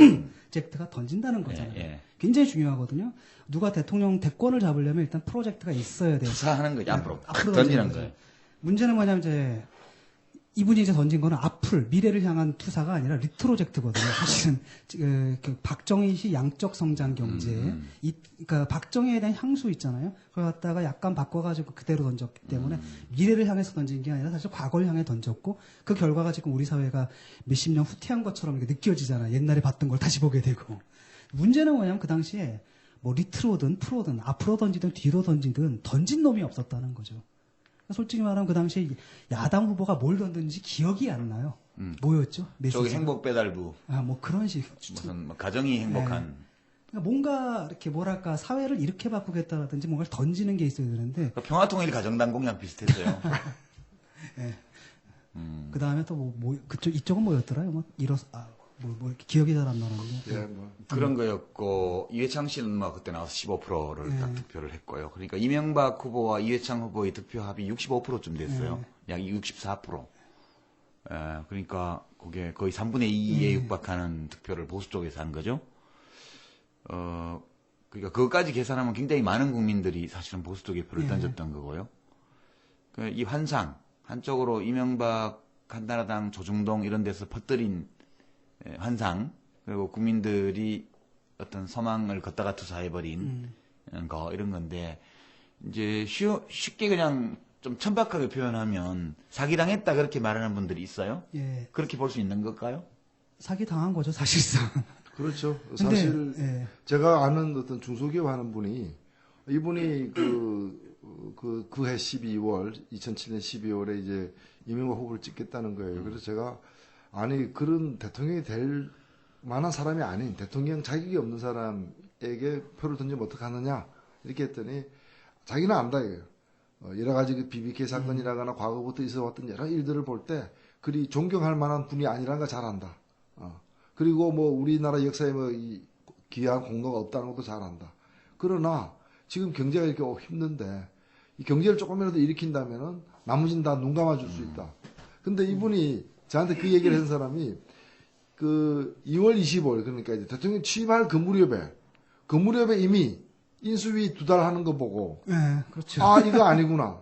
E: 젝트가 던진다는 거잖아요.
C: 예.
E: 굉장히 중요하거든요. 누가 대통령 대권을 잡으려면 일단 프로젝트가 있어야 돼요.
C: 투사하는 거죠. 앞으로
E: 앞으로
C: 던지는
E: 거죠.
C: 거예요.
E: 문제는 뭐냐면 이제 이분이 이제 던진 거는 앞을 미래를 향한 투사가 아니라 리트로젝트거든요. 사실은 그 박정희시 양적 성장 경제, 그러니까 박정희에 대한 향수 있잖아요. 그걸 갖다가 약간 바꿔가지고 그대로 던졌기 때문에 미래를 향해서 던진 게 아니라 사실 과거를 향해 던졌고 그 결과가 지금 우리 사회가 몇십 년 후퇴한 것처럼 이렇게 느껴지잖아요. 옛날에 봤던 걸 다시 보게 되고. 문제는 뭐냐면 그 당시에 뭐 리트로든 프로든 앞으로 던지든 뒤로 던지든 던진 놈이 없었다는 거죠. 솔직히 말하면 그 당시에 야당 후보가 뭘 던졌는지 기억이 안 나요. 뭐였죠?
C: 저기 행복 배달부.
E: 뭐 그런 식.
C: 무슨 뭐 가정이 행복한.
E: 그러니까 뭔가 이렇게 뭐랄까 사회를 이렇게 바꾸겠다라든지 뭔가를 던지는 게 있어야 되는데.
C: 평화통일 가정당 공약 비슷했어요.
E: 네. 그 다음에 또 뭐 그쪽 이쪽은 뭐였더라요? 뭐 뭐 이렇게 기억이 잘 안 나는데.
D: 예, 뭐.
C: 그런 거였고 이회창 씨는 뭐 그때 나와서 15%를 딱 득표를 했고요. 그러니까 이명박 후보와 이회창 후보의 득표합이 65%쯤 됐어요. 약 64%. 그러니까 그게 거의 3분의 2에 육박하는 득표를 보수 쪽에서 한 거죠. 그러니까 그것까지 계산하면 굉장히 많은 국민들이 사실은 보수 쪽에 표를 던졌던 거고요. 이 환상 한쪽으로 이명박 한나라당 조중동 이런 데서 퍼뜨린 환상, 그리고 국민들이 어떤 서망을 걷다가 투사해버린 거, 이런 건데, 이제 쉽게 그냥 좀 천박하게 표현하면 사기당했다 그렇게 말하는 분들이 있어요?
E: 예.
C: 그렇게 볼 수 있는 걸까요?
E: 사기당한 거죠, 사실상.
D: 그렇죠.
E: 근데,
D: 사실 제가 아는 어떤 중소기업 하는 분이 이분이 그해 12월, 2007년 12월에 이제 이명박 후보를 찍겠다는 거예요. 그래서 제가 아니 그런 대통령이 될 만한 사람이 아닌 대통령 자격이 없는 사람에게 표를 던지면 어떡하느냐 이렇게 했더니 자기는 안다 이거예요. 여러 가지 그 BBK 사건이라거나 과거부터 있어왔던 여러 일들을 볼 때 그리 존경할 만한 분이 아니라는 걸 잘 안다. 그리고 뭐 우리나라 역사에 뭐 이 귀한 공로가 없다는 것도 잘 안다. 그러나 지금 경제가 이렇게 힘든데 이 경제를 조금이라도 일으킨다면은 나머지는 다 눈 감아줄 수 있다. 근데 이분이 저한테 그 얘기를 한 사람이 그 2월 25일 그러니까 이제 대통령 취임할 그 무렵에 이미 인수위 2달 하는 거 보고
E: 그렇죠.
D: 아 이거 아니구나.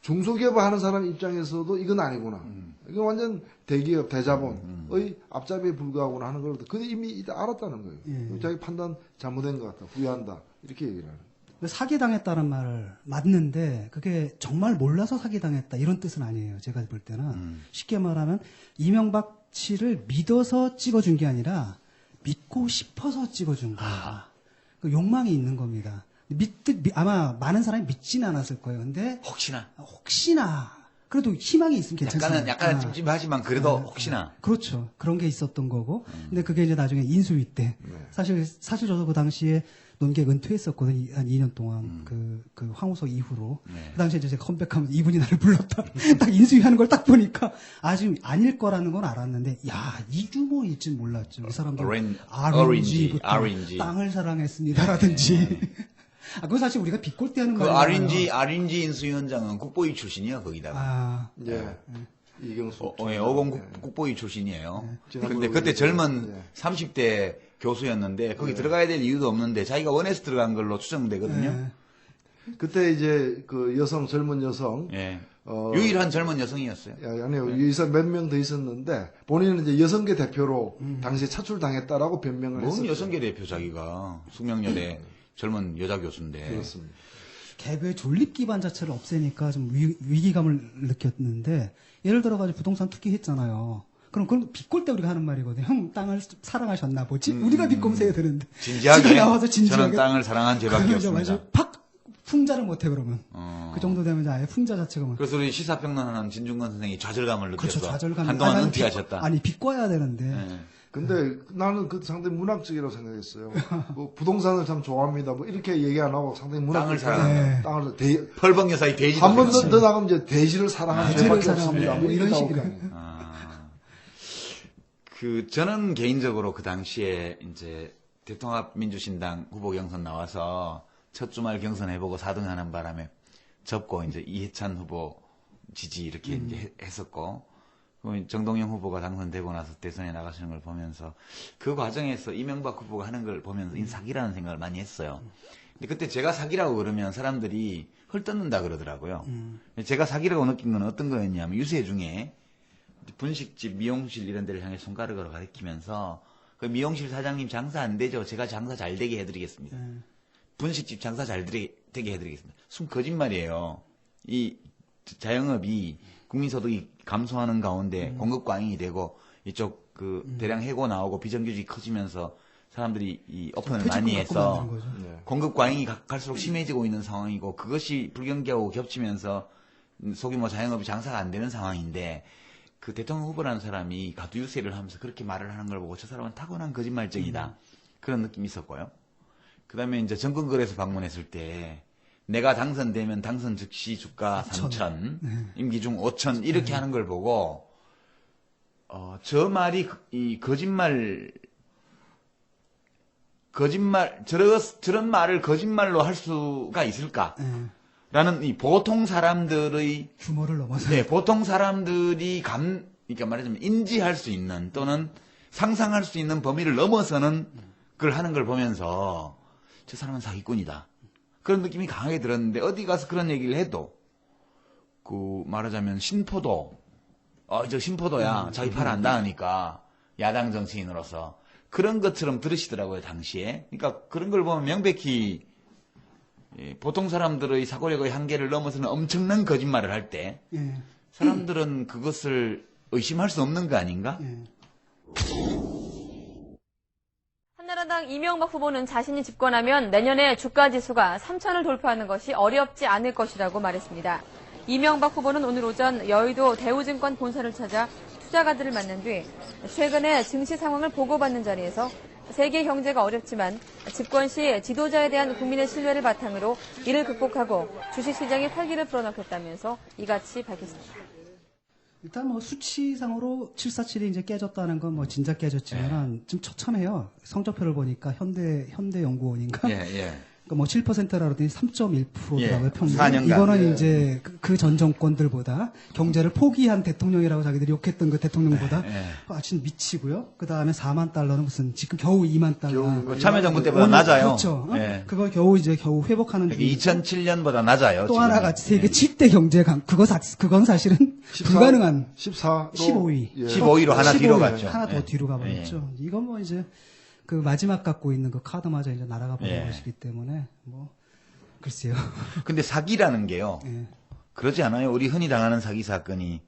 D: 중소기업 하는 사람 입장에서도 이건 아니구나. 이건 완전 대기업 대자본의 앞잡이에 불과하구나 하는 걸 근데 이미 알았다는 거예요. 자기 판단 잘못된 것 같다. 후회한다. 이렇게 얘기를 하는 거예요.
E: 사기당했다는 말을 맞는데 그게 정말 몰라서 사기당했다 이런 뜻은 아니에요. 제가 볼 때는 쉽게 말하면 이명박 씨를 믿어서 찍어준 게 아니라 믿고 싶어서 찍어준 거예요. 그 욕망이 있는 겁니다. 아마 많은 사람이 믿지는 않았을 거예요. 근데 혹시나 그래도 희망이 있으면 괜찮잖아요.
C: 약간은 찜찜하지만 그래도 혹시나.
E: 그렇죠. 그런 게 있었던 거고. 근데 그게 이제 나중에 인수위 때 사실 저도 그 당시에 논객 은퇴했었거든요. 한 2년 동안 그 황우석 이후로. 그 당시에 이제 제가 컴백하면서 이분이 나를 불렀다. 딱 인수위 하는 걸 딱 보니까 아주 아닐 거라는 건 알았는데 야, 이 규모일 줄 몰랐죠. 이 사람들 RNG부터 땅을 사랑했습니다라든지. 그건 사실 우리가 비꼴 때 하는 말이에요.
C: RNG 인수위원장은 국보위 출신이요, 거기다가.
D: 이경수.
C: 50 국보위 출신이에요. 그런데 그때 젊은 30대 교수였는데 거기 들어가야 될 이유도 없는데 자기가 원해서 들어간 걸로 추정되거든요.
D: 그때 이제 그 젊은 여성.
C: 유일한 젊은 여성이었어요.
D: 아니요. 여기서 몇 명 더 있었는데 본인은 이제 여성계 대표로 당시에 차출당했다라고 변명을 했었어요.
C: 뭔 여성계 대표 자기가 숙명여대 젊은 여자 교수인데.
D: 그렇습니다.
E: 개그의 존립 기반 자체를 없애니까 좀 위기감을 느꼈는데 예를 들어가지고 부동산 투기했잖아요. 그럼 비꼴 때 우리가 하는 말이거든요. 형 땅을 사랑하셨나 보지? 우리가 비꼼새 해야 되는데.
C: 진지하게.
E: 나와서 진지하게.
C: 저는 땅을 사랑한 죄밖에 없습니다.
E: 풍자를 못해 그러면. 그 정도 되면 아예 풍자 자체가.
C: 그래서 우리 시사평론하는 진중권 선생이 좌절감을 느꼈어.
E: 그렇죠. 좌절감.
C: 한동안 은퇴하셨다.
E: 비꼬아야 되는데.
D: 근데 나는 그 상당히 문학적이라고 생각했어요. 뭐 부동산을 참 좋아합니다. 뭐 이렇게 얘기 안 하고 상당히 문학적.
C: 땅을 사랑한다.
D: 땅을
C: 펄벙 여사의 돼지.
D: 한 번 더 나가면 이제 돼지를 사랑하는 죄밖에 없습니다. 뭐
E: 이런 식으로.
C: 저는 개인적으로 그 당시에 이제 대통합민주신당 후보 경선 나와서 첫 주말 경선 해보고 4등 하는 바람에 접고 이제 이해찬 후보 지지 이렇게 이제 했었고, 정동영 후보가 당선되고 나서 대선에 나가시는 걸 보면서 그 과정에서 이명박 후보가 하는 걸 보면서 이 사기라는 생각을 많이 했어요. 근데 그때 제가 사기라고 그러면 사람들이 헐뜯는다 그러더라고요. 제가 사기라고 느낀 건 어떤 거였냐면 유세 중에 분식집, 미용실 이런 데를 향해 손가락으로 가리키면서 그 미용실 사장님 장사 안 되죠? 제가 장사 잘 되게 해드리겠습니다. 분식집 장사 잘 되게 해드리겠습니다. 순 거짓말이에요. 이 자영업이 국민소득이 감소하는 가운데 공급 과잉이 되고 이쪽 그 대량 해고 나오고 비정규직이 커지면서 사람들이 이 오픈을 많이 해서 공급 과잉이 갈수록 심해지고 있는 상황이고 그것이 불경기하고 겹치면서 소규모 자영업이 장사가 안 되는 상황인데 그 대통령 후보라는 사람이 가두유세를 하면서 그렇게 말을 하는 걸 보고 저 사람은 타고난 거짓말쟁이다. 그런 느낌이 있었고요. 그 다음에 이제 정권거래소 방문했을 때 내가 당선되면 당선 즉시 주가 3천, 임기 중 5천 이렇게 하는 걸 보고 저 말이 이 저런 말을 거짓말로 할 수가 있을까? 라는 이 보통 사람들의
E: 규모를 넘어서
C: 보통 사람들이 그러니까 말하자면 인지할 수 있는 또는 상상할 수 있는 범위를 넘어서는 그걸 하는 걸 보면서 저 사람은 사기꾼이다. 그런 느낌이 강하게 들었는데 어디 가서 그런 얘기를 해도 그 말하자면 신포도 저 신포도야 자기 팔 안다 하니까 야당 정치인으로서 그런 것처럼 들으시더라고요 당시에. 그러니까 그런 걸 보면 명백히 보통 사람들의 사고력의 한계를 넘어서는 엄청난 거짓말을 할 때 사람들은 그것을 의심할 수 없는 거 아닌가?
N: 한나라당 이명박 후보는 자신이 집권하면 내년에 주가지수가 3천을 돌파하는 것이 어렵지 않을 것이라고 말했습니다. 이명박 후보는 오늘 오전 여의도 대우증권 본사를 찾아 투자가들을 만난 뒤 최근에 증시 상황을 보고받는 자리에서 세계 경제가 어렵지만 집권 시 지도자에 대한 국민의 신뢰를 바탕으로 이를 극복하고 주식시장의 활기를 불어넣겠다면서 이같이 밝혔습니다.
E: 일단 뭐 수치상으로 747이 이제 깨졌다는 건 뭐 진작 깨졌지만 좀 처참해요. 성적표를 보니까 현대연구원인가? 그러니까 뭐 7%라더니 3.1%더라고요, 평균.
C: 4년간.
E: 이거는 이제 그 전 정권들보다 경제를 포기한 대통령이라고 자기들이 욕했던 그 대통령보다 아주 미치고요. 그 다음에 4만 달러는 무슨 지금 겨우 2만 달러.
C: 참여정부 때보다 낮아요.
E: 그렇죠. 그걸 겨우 회복하는 중.
C: 2007년보다 낮아요.
E: 또 하나가 세계 7대 경제 그건 사실은 불가능한 15위.
C: 15위로 하나 뒤로 갔죠.
E: 하나 더 뒤로 가버렸죠. 이건 뭐 이제 그 마지막 갖고 있는 그 카드마저 이제 날아가 버린 것이기 때문에 뭐 글쎄요.
C: 근데 사기라는 게요. 그러지 않아요? 우리 흔히 당하는 사기 사건이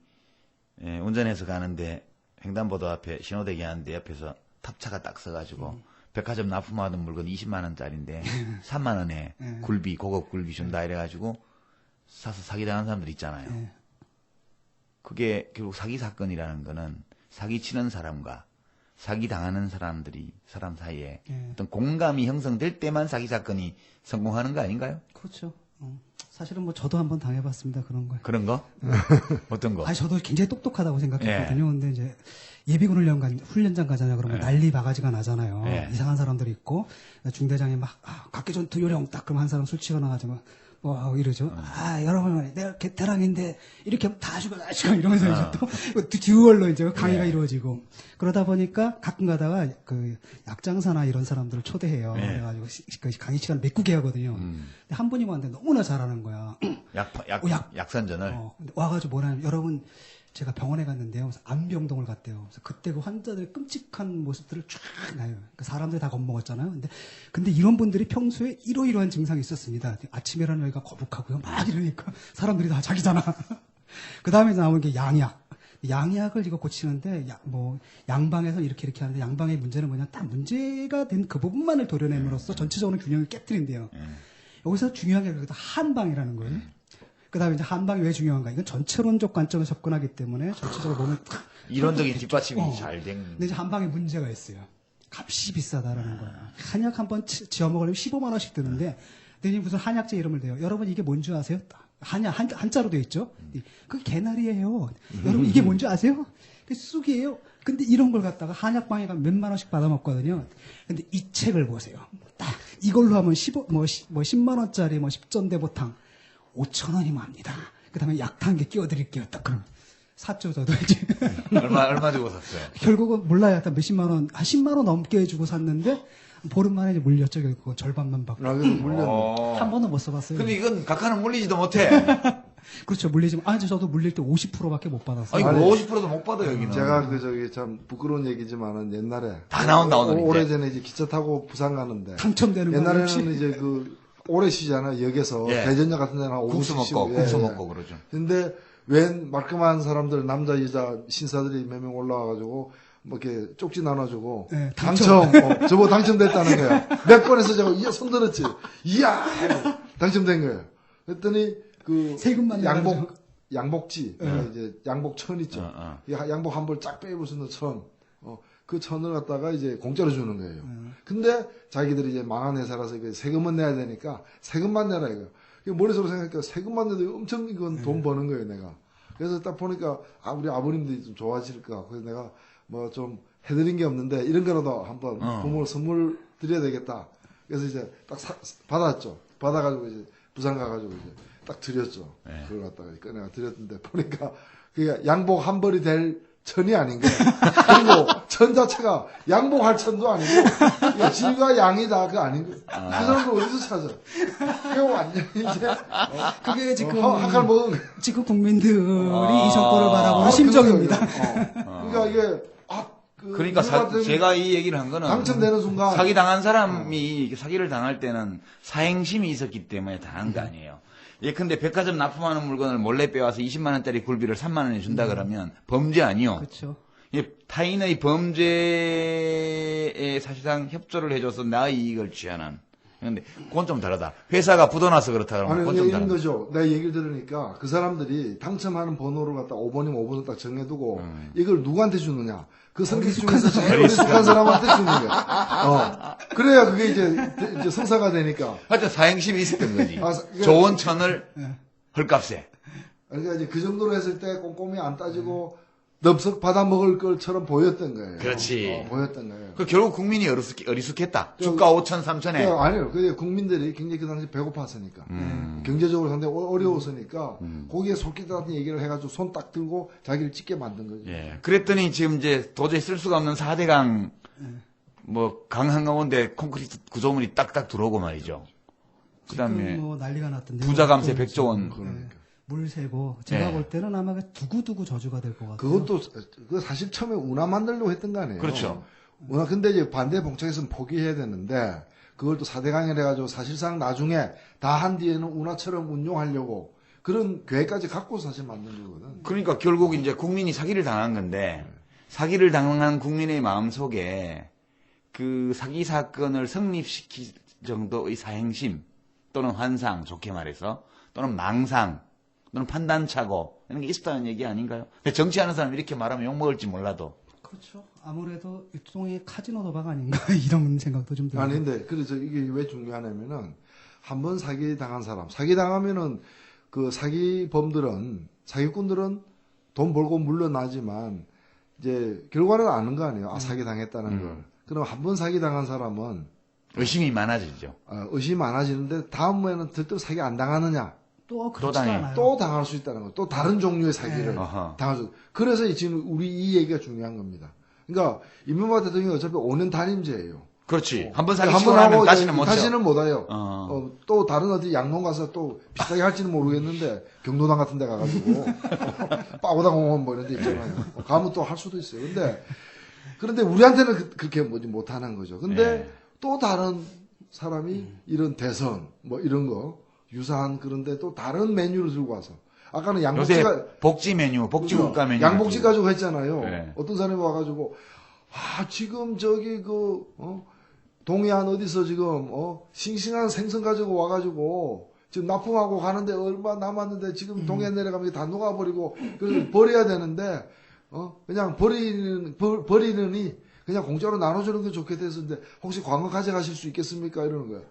C: 운전해서 가는데 횡단보도 앞에 신호대기 하는데 옆에서 탑차가 딱 서가지고 백화점 납품하던 물건 20만 원짜리인데 3만 원에 굴비 고급 굴비 준다 이래가지고 사서 사기 당한 사람들 있잖아요. 그게 결국 사기 사건이라는 거는 사기 치는 사람과 사기 당하는 사람 사이에 어떤 공감이 형성될 때만 사기 사건이 성공하는 거 아닌가요?
E: 그렇죠. 사실은 뭐 저도 한번 당해봤습니다. 그런 거.
C: 그런 거? 어떤 거?
E: 아니 저도 굉장히 똑똑하다고 생각했거든요. 근데 이제 예비군 훈련장 가잖아요. 그러면 난리 바가지가 나잖아요. 이상한 사람들이 있고 중대장이 막 각계전투 요령 딱 그럼 한 사람 술 취거나 가지고 이러죠. 여러분, 내가 개태랑인데, 이렇게 다 죽어, 이러면서 이제 또, 듀얼로 이제 강의가 이루어지고. 그러다 보니까 가끔 가다가 그 약장사나 이런 사람들을 초대해요. 그래가지고 그 강의 시간 메꾸게 하거든요. 근데 한 분이 왔는데 너무나 잘하는 거야.
C: 약선전을.
E: 근데 와가지고 뭐냐면, 여러분, 제가 병원에 갔는데요. 그래서 안병동을 갔대요. 그래서 그때 그 환자들의 끔찍한 모습들을 쫙 나요. 그러니까 사람들이 다 겁먹었잖아요. 근데 이런 분들이 평소에 이러이러한 증상이 있었습니다. 아침에 일어나니까 거북하고요. 막 이러니까 사람들이 다 자기잖아. 그 다음에 나오는 게 양약. 양약을 이거 고치는데 양방에서 이렇게 하는데 양방의 문제는 뭐냐? 딱 문제가 된 그 부분만을 도려냄으로써 전체적으로 균형을 깨뜨린대요. 여기서 중요한 게 한방이라는 거예요. 그 다음에 이제 한방이 왜 중요한가? 이건 전체론적 관점에서 접근하기 때문에 전체적으로 보면
C: 이론적인 뒷받침이 잘 된.
E: 근데 이제 한방에 문제가 있어요. 값이 비싸다라는 거야. 한약 한 번 지어 먹으려면 15만 원씩 드는데, 근데 무슨 한약재 이름을 대요. 여러분 이게 뭔지 아세요? 한자로 되어 있죠? 그게 개나리예요. 여러분 이게 뭔지 아세요? 그게 쑥이에요. 근데 이런 걸 갖다가 한약방에 가면 몇만 원씩 받아 먹거든요. 근데 이 책을 보세요. 딱 이걸로 하면 10만 원짜리 10전대보탕 5,000원이면 합니다. 그다음에 약 한 개 끼워드릴게요. 딱 그럼 샀죠 저도 이제.
C: 얼마 주고 샀어요?
E: 결국은 몰라요. 일단 몇십만 원, 한 10만 원 넘게 주고 샀는데 보름 만에 이제 물렸죠. 결국 절반만 받고. 한 번은 못 써봤어요.
C: 근데 이건 각하는 물리지도 못해.
E: 그렇죠. 물리지만 저도 물릴 때 50%밖에 못 받았어요.
C: 아니, 50%도 못 받아 여기는.
D: 제가 참 부끄러운 얘기지만은 옛날에
C: 다 나온다 오늘.
D: 오래전에 이제 기차 타고 부산 가는데
E: 당첨되는 거
D: 옛날에는 이제 오래 쉬잖아요. 역에서
C: 예.
D: 대전역 같은 데는 한 5,
C: 국수
D: 60
C: 먹고
D: 예,
C: 국수
D: 예.
C: 먹고 그러죠.
D: 근데 웬 말끔한 사람들 남자 여자 신사들이 몇 명 올라와가지고 뭐 이렇게 쪽지 나눠주고
E: 네,
D: 당첨 저보 당첨됐다는 거야. 몇 번에서 제가 손 들었지. 이야 당첨된 거예요. 그랬더니
E: 세금만
D: 양복지 이제 양복천 있죠. 양복 한 벌 쫙 빼입을 수 있는 천. 그 천을 갖다가 이제 공짜로 주는 거예요. 근데 자기들이 이제 망한 회사라서 세금은 내야 되니까 세금만 내라 이거. 머릿속으로 생각하니까 세금만 내도 엄청 이건 돈 버는 거예요, 내가. 그래서 딱 보니까 우리 아버님들이 좀 좋아하실 것 같고 그래서 내가 뭐 좀 해드린 게 없는데 이런 거라도 한번 부모를 선물 드려야 되겠다. 그래서 이제 딱 받았죠. 받아가지고 이제 부산 가가지고 이제 딱 드렸죠. 네. 그걸 갖다가 꺼내가 드렸는데 보니까 그게 양복 한 벌이 될 천이 아닌 거예요. 그리고 천 자체가 양복할 천도 아니고 질과 양이다 그 아닌 거예요. 그 사람들 어디서 찾아? 그게 완전히 이제
E: 그게 지금
D: 한칼 먹은
E: 지금 국민들이 이 정권을 바라보는 심정입니다.
D: 그러니까 이게
C: 그러니까 제가 이 얘기를 한 거는
D: 당첨되는 순간
C: 사기 당한 사람이 사기를 당할 때는 사행심이 있었기 때문에 당한 거 아니에요. 예컨대 백화점 납품하는 물건을 몰래 빼와서 20만 원짜리 굴비를 3만 원에 준다 그러면 범죄 아니요.
E: 그렇죠.
C: 타인의 범죄에 사실상 협조를 해줘서 나의 이익을 취하는. 그런데 그건 좀 다르다. 회사가 부도나서 그렇다 그러면 그건 좀 다르다.
D: 거죠. 내가 얘기를 들으니까 그 사람들이 당첨하는 번호를 갖다 5번이면 5번을 딱 정해두고 이걸 누구한테 주느냐. 그 성격 중에서 제일 어리숙한 사람한테 주는 거야. 그래야 그게 이제 성사가 되니까.
C: 하여튼 사행심이 있었던 거지. 좋은 천을 헐값에.
D: 그러니까 이제 그 정도로 했을 때 꼼꼼히 안 따지고 넙석 받아 먹을 것처럼 보였던 거예요.
C: 그렇지.
D: 보였던 거예요.
C: 결국 국민이 어리숙했다. 주가 5천, 3천에.
D: 아니요. 국민들이 굉장히 그 당시 배고팠으니까. 경제적으로 상당히 어려웠으니까 거기에 속겠다는 얘기를 해가지고 손 딱 들고 자기를 찍게 만든 거죠.
C: 예. 그랬더니 지금 이제 도저히 쓸 수가 없는 4대강 강 한가운데 콘크리트 구조물이 딱딱 들어오고 말이죠. 그다음에
E: 뭐 난리가 났던데.
C: 부자 감세 100조 원.
E: 물 세고 제가 볼 때는 아마 두고두고 저주가 될 것 같아요.
D: 그것도 사실 처음에 운하 만들려고 했던 거 아니에요.
C: 그렇죠.
D: 운하 근데 이제 반대 봉착에서는 포기해야 되는데 그걸 또 4대강이라 해가지고 사실상 나중에 다 한 뒤에는 운하처럼 운용하려고 그런 계획까지 갖고 사실 만든 거거든.
C: 그러니까 결국 이제 국민이 사기를 당한 건데 사기를 당한 국민의 마음 속에 그 사기 사건을 성립시킬 정도의 사행심 또는 환상 좋게 말해서 또는 망상 또는 판단착오 이런 게 있었다는 얘기 아닌가요? 정치하는 사람 이렇게 말하면 욕먹을지 몰라도.
E: 그렇죠. 아무래도 일종의 카지노 도박 아닌가 이런 생각도 좀 들어요.
D: 아니 근데 그래서 이게 왜 중요하냐면은 한번 사기 당한 사람, 사기 당하면은 그 사기범들은 사기꾼들은 돈 벌고 물러나지만 이제 결과를 아는 거 아니에요. 사기 당했다는 걸. 그럼 한번 사기 당한 사람은
C: 의심이 많아지죠.
D: 의심이 많아지는데 다음에는 들떠 사기 안 당하느냐?
E: 또 당해요.
D: 또 당할 수 있다는 거. 또 다른 종류의 사기를 당할 수. 그래서 지금 우리 이 얘기가 중요한 겁니다. 그러니까 이명박 대통령이 어차피 5년 단임제예요.
C: 그렇지. 한번 사기치고 나면 다시는 못
D: 다시는 못 와요. 또 다른 어디 양농 가서 또 비슷하게 할지는 모르겠는데 경도당 같은 데 가가지고 빠고다 공원 뭐 이런 데 있잖아요. 가면 또 할 수도 있어요. 그런데 우리한테는 그렇게 못하는 거죠. 근데 또 다른 사람이 이런 대선 뭐 이런 거 유사한 그런데 또 다른 메뉴를 들고 와서 아까는 양복지가
C: 복지 메뉴, 복지국가 메뉴
D: 양복지 가지고 했잖아요.
C: 네.
D: 어떤 사람이 와가지고 지금 저기 동해안 어디서 지금 싱싱한 생선 가지고 와가지고 지금 납품하고 가는데 얼마 남았는데 지금 동해안 내려가면 다 녹아버리고 그래서 버려야 되는데 그냥 버리느니 그냥 공짜로 나눠주는 게 좋겠다 했었는데 혹시 광어 가져가실 수 있겠습니까 이러는 거예요.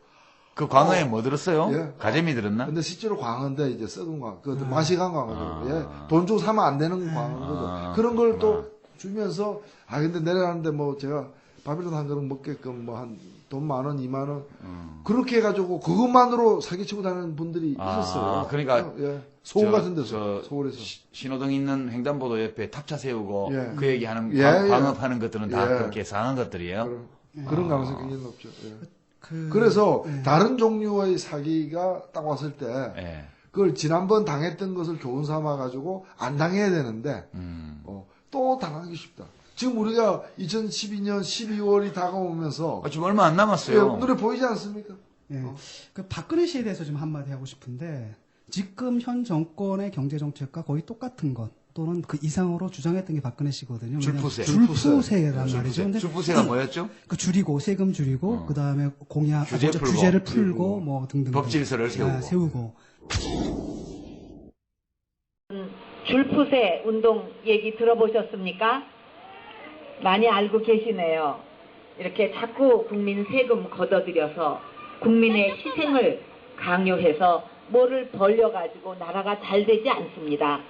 C: 그 광어에 뭐 들었어요? 가재미 들었나?
D: 근데 실제로 광어인데 이제 썩은 광어, 맛이 간 광어죠. 돈 주고 사면 안 되는 광어인 거죠. 그런 걸 또 주면서 근데 내려가는데 뭐 제가 바빌론 한 그릇 먹게끔 뭐 한 돈 10,000원, 20,000원 그렇게 해가지고 그것만으로 사기치고 다니는 분들이 있었어요.
C: 그러니까
D: 예. 서울 같은 데서 서울에서
C: 신호등 있는 횡단보도 옆에 탑차 세우고
D: 예.
C: 그 얘기하는
D: 예,
C: 광업하는 것들은 다
D: 예.
C: 그렇게 상한 것들이에요.
D: 그런 가능성이 굉장히 높죠. 예. 그래서 다른 종류의 사기가 딱 왔을 때 그걸 지난번 당했던 것을 교훈 삼아 가지고 안 당해야 되는데 또 당하기 쉽다. 지금 우리가 2012년 12월이 다가오면서
C: 지금 얼마 안 남았어요.
D: 눈에 보이지 않습니까?
E: 예. 그 박근혜 씨에 대해서 좀 한마디 하고 싶은데 지금 현 정권의 경제 정책과 거의 똑같은 것 또는 그 이상으로 주장했던 게 박근혜 씨거든요. 줄푸세란 말이죠. 근데
C: 줄푸세가 뭐였죠?
E: 그 줄이고 세금 줄이고 그 다음에 공약 규제를 풀고 뭐 등등
C: 법질서를 세우고.
O: 줄푸세 운동 얘기 들어보셨습니까? 많이 알고 계시네요. 이렇게 자꾸 국민 세금 걷어들여서 국민의 희생을 강요해서 뭐를 벌려가지고 나라가 잘 되지 않습니다.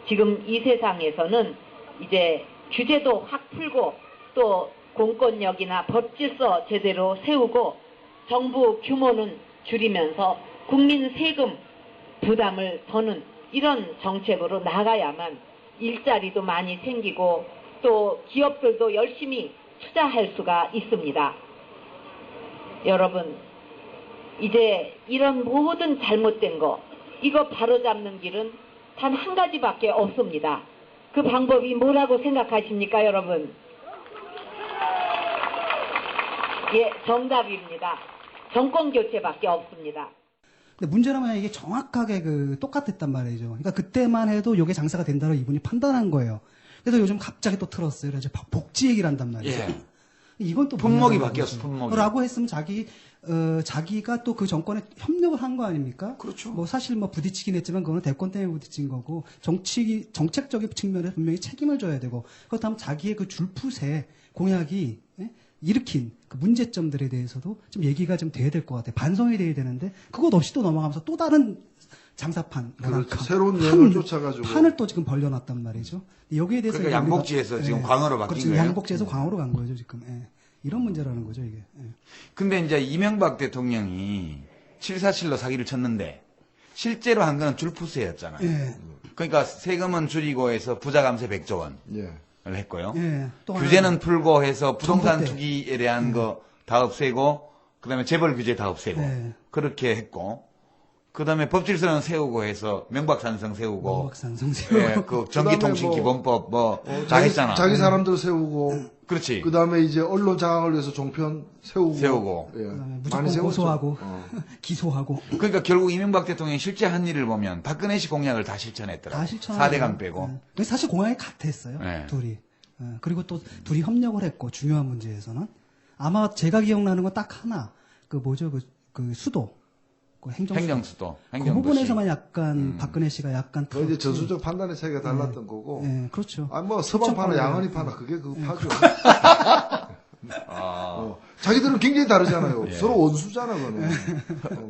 O: 지금 이 세상에서는 이제 규제도 확 풀고 또 공권력이나 법질서 제대로 세우고 정부 규모는 줄이면서 국민 세금 부담을 더는 이런 정책으로 나가야만 일자리도 많이 생기고 또 기업들도 열심히 투자할 수가 있습니다. 여러분, 이제 이런 모든 잘못된 거 이거 바로잡는 길은 단 한 가지밖에 없습니다. 그 방법이 뭐라고 생각하십니까, 여러분? 예, 정답입니다. 정권 교체밖에 없습니다.
E: 근데 문제라면 이게 정확하게 똑같았단 말이죠. 그러니까 그때만 해도 이게 장사가 된다고 이분이 판단한 거예요. 그래서 요즘 갑자기 또 틀었어요. 그래서 복지 얘기를 한단 말이죠.
C: 예.
E: 이건 또
C: 품목이 바뀌었어, 품목이.
E: 라고 했으면 자기가 또 그 정권에 협력을 한 거 아닙니까?
C: 그렇죠.
E: 뭐 사실 뭐 부딪히긴 했지만 그거는 대권 때문에 부딪힌 거고 정책적인 측면에서 분명히 책임을 져야 되고 그렇다면 자기의 그 줄푸세 공약이 일으킨 그 문제점들에 대해서도 좀 얘기가 좀 돼야 될 것 같아요. 반성이 돼야 되는데 그것 없이 또 넘어가면서 또 다른 장사판,
D: 그렇죠. 새로운 유행을 쫓아가지고
E: 판을 또 지금 벌려놨단 말이죠. 여기에 대해서
C: 그러니까 양복지에서 지금 광어로 바뀐
E: 그렇죠.
C: 거예요.
E: 양복지에서 광어로 간 거죠 지금. 예. 이런 문제라는 거죠 이게. 예.
C: 근데 이제 이명박 대통령이 747로 사기를 쳤는데 실제로 한 거는 줄푸세였잖아요.
E: 예.
C: 그러니까 세금은 줄이고 해서 부자 감세 100조 원을 했고요.
E: 예. 또
C: 규제는 풀고 해서 부동산
E: 정부 때.
C: 투기에 대한 거 다 없애고 그다음에 재벌 규제 다 없애고 그렇게 했고 그다음에 법질서는 세우고 해서 명박산성 세우고 예, 그 전기통신기본법 뭐 다 했잖아.
D: 자기 사람들 세우고
C: 그렇지.
D: 그다음에 이제 언론 장악을 위해서 종편 세우고
C: 예.
E: 무조건 고소하고 기소하고.
C: 그러니까 결국 이명박 대통령이 실제 한 일을 보면 박근혜식 공약을 다 실천했더라고요. 4대강 빼고.
E: 사실 공약이 같았어요. 둘이. 그리고 또 둘이 협력을 했고 중요한 문제에서는 아마 제가 기억나는 건 딱 하나. 그 뭐죠? 그 수도. 그
C: 행정수도.
E: 그 부분에서만 약간 박근혜 씨가 약간
D: 그 이제 전술적 판단의 차이가 달랐던 거고.
E: 네, 그렇죠.
D: 뭐 서방 파나 양언이 파나 그게 그 파죠. 자기들은 굉장히 다르잖아요. 서로 원수잖아, 그거는.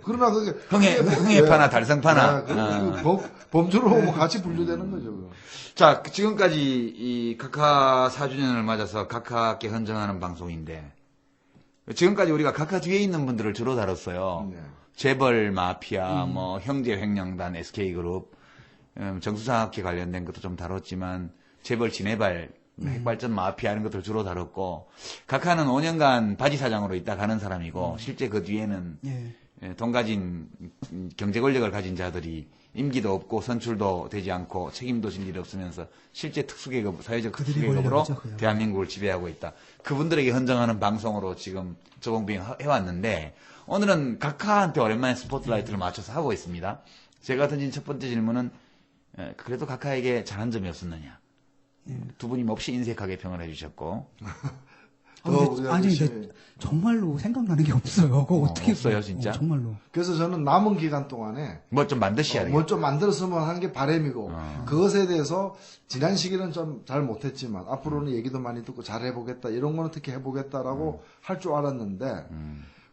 D: 그러나 그게
C: 흥해파나 달성파나
D: 범주로 뭐 같이 분류되는 거죠.
C: 자, 지금까지 이 각하 4주년을 맞아서 각하께 헌정하는 방송인데 지금까지 우리가 각하 뒤에 있는 분들을 주로 다뤘어요. 재벌 마피아, 뭐 형제 횡령단, SK그룹, 정수장학회 관련된 것도 좀 다뤘지만 재벌 진해발, 핵발전 마피아 이런 것들 주로 다뤘고 각하는 5년간 바지 사장으로 있다 가는 사람이고 실제 그 뒤에는 돈 가진 경제 권력을 가진 자들이 임기도 없고 선출도 되지 않고 책임도 질 일이 없으면서 실제 특수계급, 사회적 특수계급으로 대한민국을 지배하고 있다. 그분들에게 헌정하는 방송으로 지금 조봉빙 해왔는데 오늘은 각하한테 오랜만에 스포트라이트를 맞춰서 하고 있습니다. 제가 던진 첫 번째 질문은 그래도 각하에게 잘한 점이 없었느냐. 두 분이 몹시 인색하게 평을 해주셨고.
E: 아니, 근데 정말로 생각나는 게 없어요. 그거 어떻게
C: 없어요, 진짜?
E: 정말로.
D: 그래서 저는 남은 기간 동안에
C: 뭐 좀 만드셔야 돼요.
D: 뭐 좀 만들었으면 하는 게 바람이고 그것에 대해서 지난 시기는 좀 잘 못했지만 앞으로는 얘기도 많이 듣고 잘 해보겠다 이런 거는 특히 해보겠다라고 할 줄 알았는데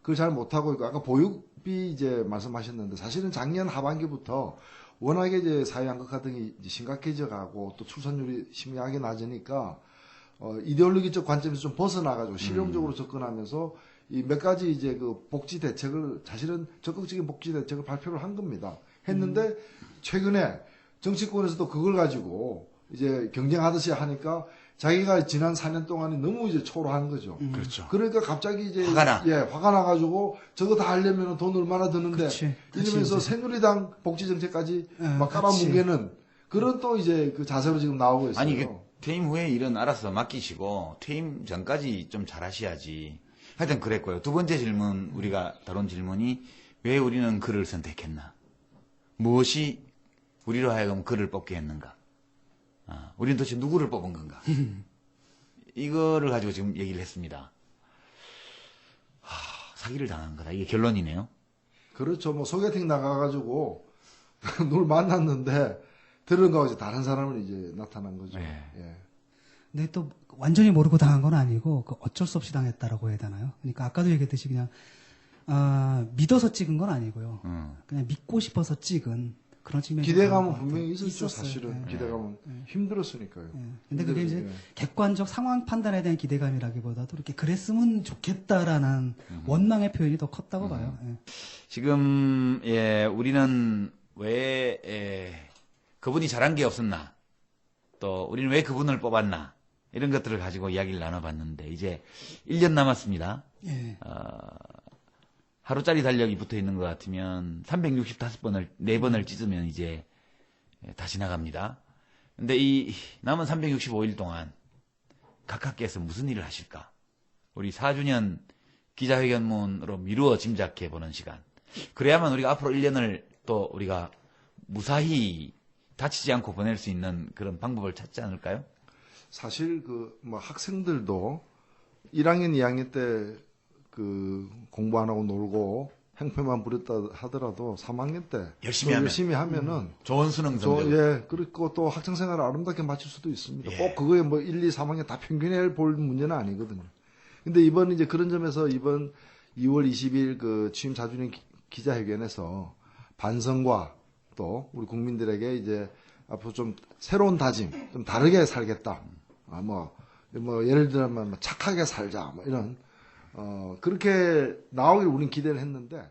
D: 그걸 잘 못하고 있고 아까 보육비 이제 말씀하셨는데 사실은 작년 하반기부터 워낙에 이제 사회 양극화 등이 이제 심각해져 가고 또 출산율이 심하게 낮으니까 이데올로기적 관점에서 좀 벗어나가지고 실용적으로 접근하면서 이 몇 가지 이제 그 복지 대책을 사실은 적극적인 복지 대책을 발표를 한 겁니다. 했는데 최근에 정치권에서도 그걸 가지고 이제 경쟁하듯이 하니까 자기가 지난 4년 동안이 너무 이제 초라한 거죠.
C: 그렇죠.
D: 그러니까 갑자기 이제
C: 화가 나.
D: 예, 화가 나가지고 저거 다 하려면 돈 얼마나 드는데 이러면서 새누리당 복지 정책까지 막 깔아뭉개는 그런 또 이제 그 자세로 지금 나오고 있어요.
C: 아니 퇴임 후에 일은 알아서 맡기시고 퇴임 전까지 좀 잘하셔야지. 하여튼 그랬고요. 두 번째 질문 우리가 다룬 질문이 왜 우리는 그를 선택했나? 무엇이 우리로 하여금 그를 뽑게 했는가? 우리는 도대체 누구를 뽑은 건가? 이거를 가지고 지금 얘기를 했습니다. 사기를 당한 거다. 이게 결론이네요.
D: 그렇죠. 뭐 소개팅 나가가지고 누굴 만났는데 들은 거하고 이제 다른 사람은 이제 나타난 거죠. 예.
E: 근데 또 완전히 모르고 당한 건 아니고 그 어쩔 수 없이 당했다라고 해야 되나요? 그러니까 아까도 얘기했듯이 그냥 믿어서 찍은 건 아니고요. 그냥 믿고 싶어서 찍은 그런 측면이
D: 기대감은 분명히 있었죠.
E: 있었어요.
D: 사실은
E: 네.
D: 기대감은 힘들었으니까요.
E: 근데 그게 이제 객관적 상황 판단에 대한 기대감이라기보다도 이렇게 그랬으면 좋겠다라는 원망의 표현이 더 컸다고 봐요.
C: 지금 우리는 왜 그분이 잘한 게 없었나? 또 우리는 왜 그분을 뽑았나? 이런 것들을 가지고 이야기를 나눠봤는데 이제 1년 남았습니다. 하루짜리 달력이 붙어 있는 것 같으면 365번을 4번을 찢으면 이제 다시 나갑니다. 근데 이 남은 365일 동안 각하께서 무슨 일을 하실까? 우리 4주년 기자회견문으로 미루어 짐작해 보는 시간. 그래야만 우리가 앞으로 1년을 또 우리가 무사히 다치지 않고 보낼 수 있는 그런 방법을 찾지 않을까요?
D: 사실 뭐 학생들도 1학년, 2학년 때 공부 안 하고 놀고 행패만 부렸다 하더라도 3학년 때 열심히 하면은
C: 좋은 수능 성적.
D: 예, 그리고 또 학창 생활을 아름답게 마칠 수도 있습니다. 꼭 그거에 뭐 1, 2, 3학년 다 평균을 볼 문제는 아니거든요. 근데 이번 이제 그런 점에서 이번 2월 20일 그 취임 4주년 기자회견에서 반성과 또 우리 국민들에게 이제 앞으로 좀 새로운 다짐, 좀 다르게 살겠다. 뭐 예를 들면 착하게 살자, 뭐 이런 그렇게 나오길 우린 기대를 했는데.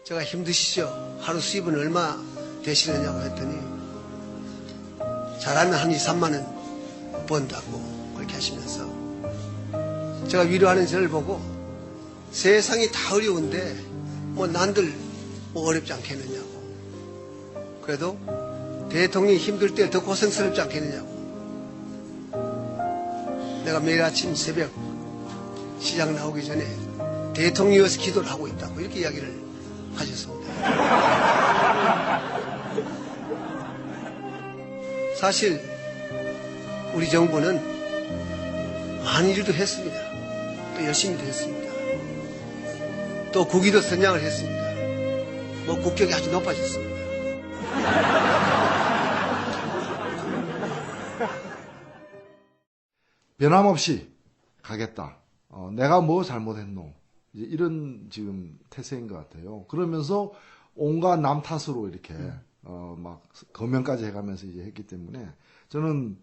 B: 제가 힘드시죠? 하루 수입은 얼마 되시느냐고 했더니 잘하면 한 2, 3만 원 번다고 그렇게 하시면서 제가 위로하는 저를 보고 세상이 다 어려운데 뭐 난들 뭐 어렵지 않겠느냐고, 그래도 대통령이 힘들 때 더 고생스럽지 않겠느냐고, 내가 매일 아침 새벽 시장 나오기 전에 대통령이어서 기도를 하고 있다고 이렇게 이야기를 하셨습니다. 사실 우리 정부는 많은 일도 했습니다. 또 열심히도 했습니다. 또 국위도 선양을 했습니다. 뭐 국격이 아주 높아졌습니다.
D: 변함없이 가겠다. 내가 뭐 잘못했노? 이제 이런 지금 태세인 것 같아요. 그러면서 온갖 남 탓으로 이렇게 막 거명까지 해가면서 이제 했기 때문에 저는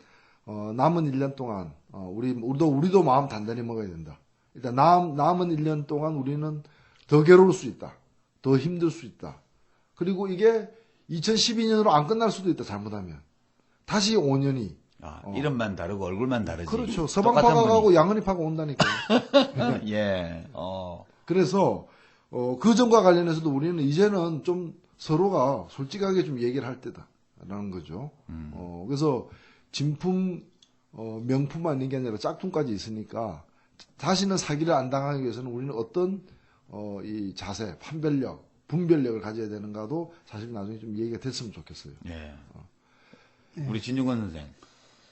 D: 남은 1년 동안 우리도 마음 단단히 먹어야 된다. 일단 남은 1년 동안 우리는 더 괴로울 수 있다. 더 힘들 수 있다. 그리고 이게 2012년으로 안 끝날 수도 있다. 잘못하면 다시 5년이
C: 이름만 다르고 얼굴만 다르지.
D: 그렇죠. 서방파가 가고 양은이파가 온다니까요.
C: 예.
D: 그래서 그 점과 관련해서도 우리는 이제는 좀 서로가 솔직하게 좀 얘기를 할 때다라는 거죠. 그래서 진품 명품만 있는 게 아니라 짝퉁까지 있으니까 다시는 사기를 안 당하기 위해서는 우리는 어떤 이 자세, 판별력, 분별력을 가져야 되는가도 사실 나중에 좀 얘기가 됐으면 좋겠어요.
C: 예. 우리 진중권 선생.